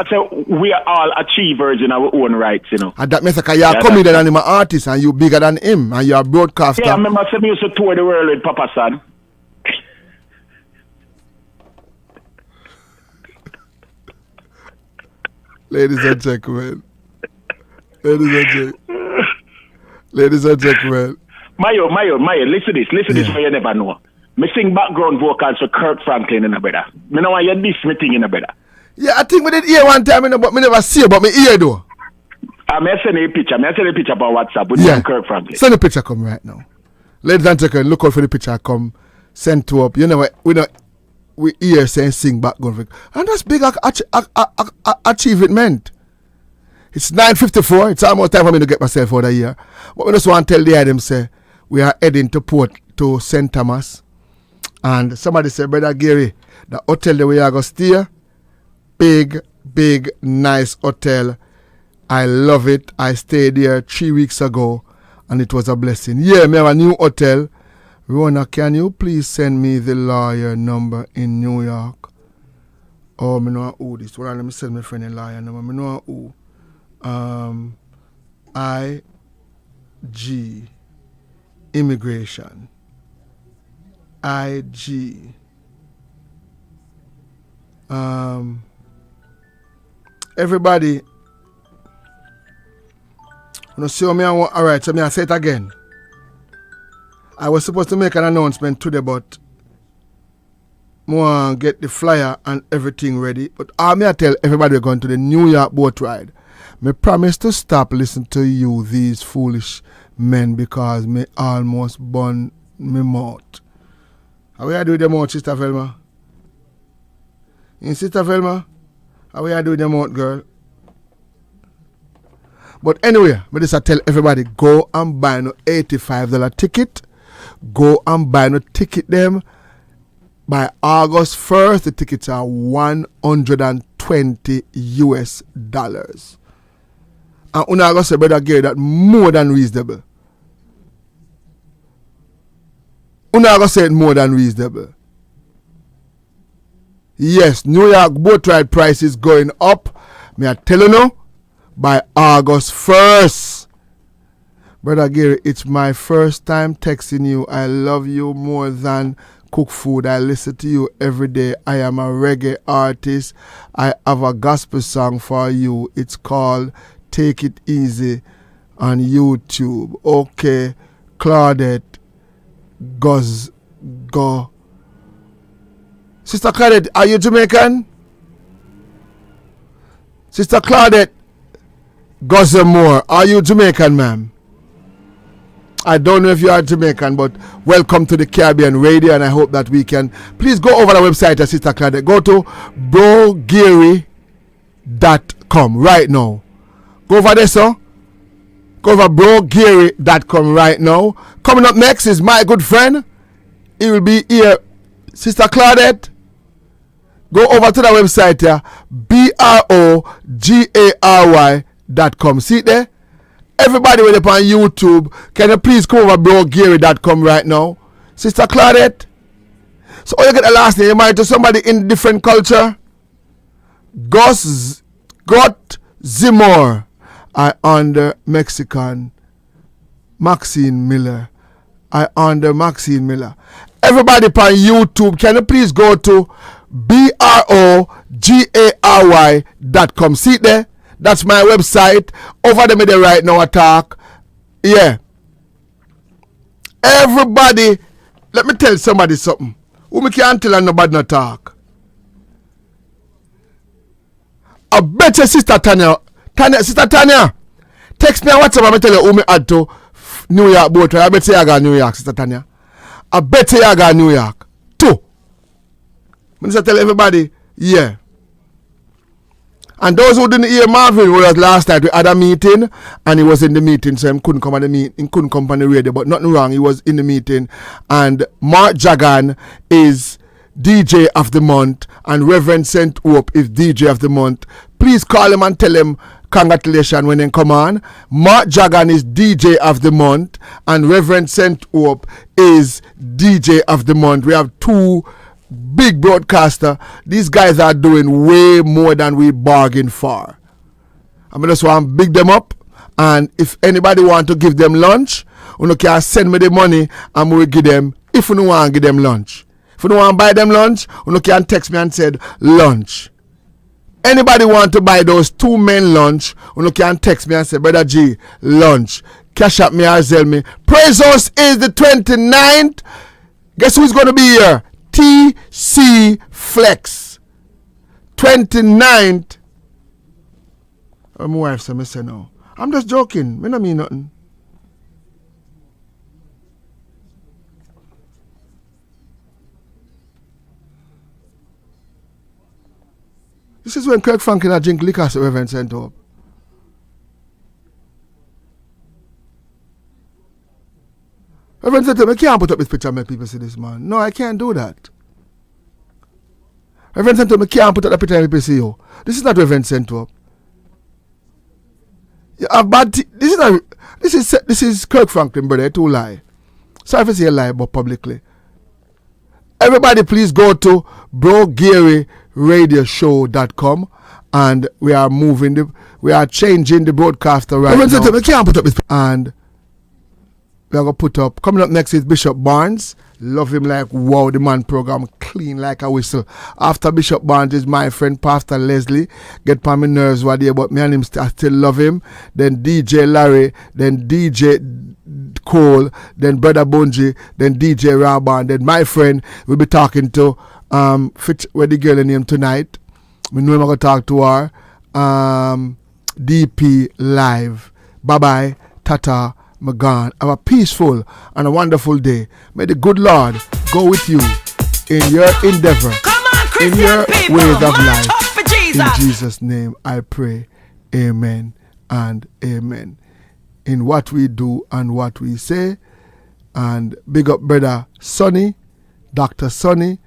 say, we are all achievers in our own rights, you know. And that means like you're a comedian and him an artist and you bigger than him and you're a broadcaster. Yeah, I remember say me used to tour the world with Papa Son. Ladies and gentlemen. Ladies and gentlemen. Mayo, listen this for you never know. Me sing background vocals for Kirk Franklin in a brother. Me know why you diss me thing in a brother. Yeah, I think we did hear one time, but me never see you, but me hear though. I'm sending a picture. I'm sending a picture about WhatsApp with Kirk Franklin. Send the picture come right now. Ladies and gentlemen, look out for the picture come. Send to up. You know what? We hear saying sing background, and that's big achievement. It's 9:54. It's almost time for me to get myself out of here. But we just want to tell the item say we are heading to St. Thomas. And somebody said, Brother Gary, the hotel that we are going to stay, big, nice hotel. I love it. I stayed there 3 weeks ago, and it was a blessing. Yeah, we have a new hotel. Rona, can you please send me the lawyer number in New York? Oh, I know who this. Well, let me send my friend a lawyer number. I know who. IG Immigration. IG. Everybody. You see me? Alright, so I say it again. I was supposed to make an announcement today, but I get the flyer and everything ready. But I tell everybody we're going to the New York boat ride. Me promise to stop listening to you, these foolish men, because me almost burn me mouth. How we are doing the mouth, Sister Velma? Sister Velma? How we are doing the mouth, girl? But anyway, I just tell everybody, go and buy no $85 ticket. Go and buy no ticket them. By August 1st, the tickets are $120 US. And I'm going to say, Brother Gary, that more than reasonable. I'm going to say it more than reasonable. Yes, New York boat ride price is going up. May I tell you now? By August 1st. Brother Gary, it's my first time texting you. I love you more than cook food. I listen to you every day. I am a reggae artist. I have a gospel song for you. It's called Take It Easy on YouTube. Okay, Claudette, go. Sister Claudette, are you Jamaican? Sister Claudette, Gossamore, are you Jamaican, ma'am? I don't know if you are Jamaican, but welcome to the Caribbean Radio, and I hope that we can. Please go over the website, Sister Claudette. Go to brogary.com right now. Go over there, sir. Go over brogary.com right now. Coming up next is my good friend. He will be here. Sister Claudette, go over to the website here, brogary.com. See it there? Everybody with up on YouTube, can you please come over brogary.com right now? Sister Claudette. So you get the last name, you married to somebody in different culture? Got Zimor. I under Mexican. Maxine Miller. I under Maxine Miller. Everybody on YouTube, can you please go to brogary.com. See it there? That's my website. Over the middle right now, attack. Yeah. Everybody, let me tell somebody something. Who me can't tell and nobody not talk. I bet you Sister Tanya, Sister Tanya, text me on WhatsApp and tell you who me add to New York boat ride. I bet you I got New York, Sister Tanya. I bet you I got New York. Too. I tell everybody, yeah. And those who didn't hear Marvin was last night, we had a meeting, and he was in the meeting, so he couldn't come on the meeting. He couldn't come on the radio, but nothing wrong. He was in the meeting, and Mark Jagan is DJ of the month, and Reverend Saint Hope is DJ of the month. Please call him and tell him congratulations when they come on. Mark Jagan is DJ of the month, and Reverend Saint Hope is DJ of the month. We have two big broadcaster. These guys are doing way more than we bargained for. I just want to big them up, and if anybody want to give them lunch, you can send me the money and we will give them, if you don't want to give them lunch. If you don't want to buy them lunch, you can text me and said lunch. Anybody want to buy those 2 men lunch, you can text me and say, Brother G, lunch. Cash up me or sell me. Praise House is the 29th. Guess who's going to be here? TC Flex. 29th. My wife said, me say no. I'm just joking. Me no mean nothing. This is when Kirk Franklin and drink liquor, so Reverend Saint Hope. Reverend Saint Hope, I can't put up this picture and make people see this man. No, I can't do that. Reverend Saint Hope, I can't put up that picture and make people see you. This is not Reverend Saint Hope. You have bad this is Kirk Franklin, brother. Too lie. Sorry if I say a lie, but publicly. Everybody, please go to BroGaryRadioshow.com, and we are changing the broadcaster right now. We can't put up this, and we are gonna put up. Coming up next is Bishop Barnes. Love him like wow, the man program clean like a whistle. After Bishop Barnes is my friend Pastor Leslie. Get on my nerves what there, but me and him I still love him. Then DJ Larry, then DJ Cole, then Brother Bunji, then DJ Raban, then my friend will be talking to where the girl name tonight. We know I'm gonna talk to her. DP Live. Bye bye. Tata. Magan. Have a peaceful and a wonderful day. May the good Lord go with you in your endeavor, in your ways of life. In Jesus' name I pray. Amen and amen. In what we do and what we say. And big up Brother Sonny, Dr. Sonny,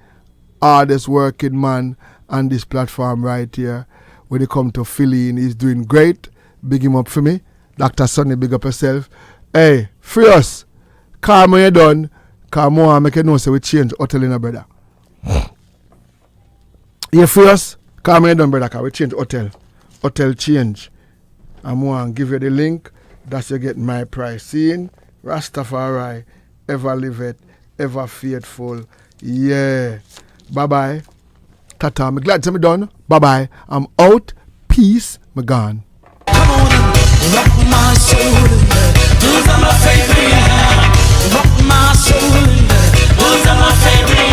hardest working man on this platform right here. When it come to Philly, he's doing great. Big him up for me. Dr. Sonny, big up yourself. Hey, free us. Call me when you're done. Call me and make you know so we change hotel in a brother. You free us? Call me when you're done, brother, because we change hotel. Hotel change. I'm going to give you the link. That's you get my price. Seeing Rastafari, ever live it, ever faithful. Yeah. Bye-bye. Tata. I'm glad to be done. Bye-bye. I'm out. Peace. I'm gone. Rock my soul, those are my favorite. Rock my soul, those are my favorite.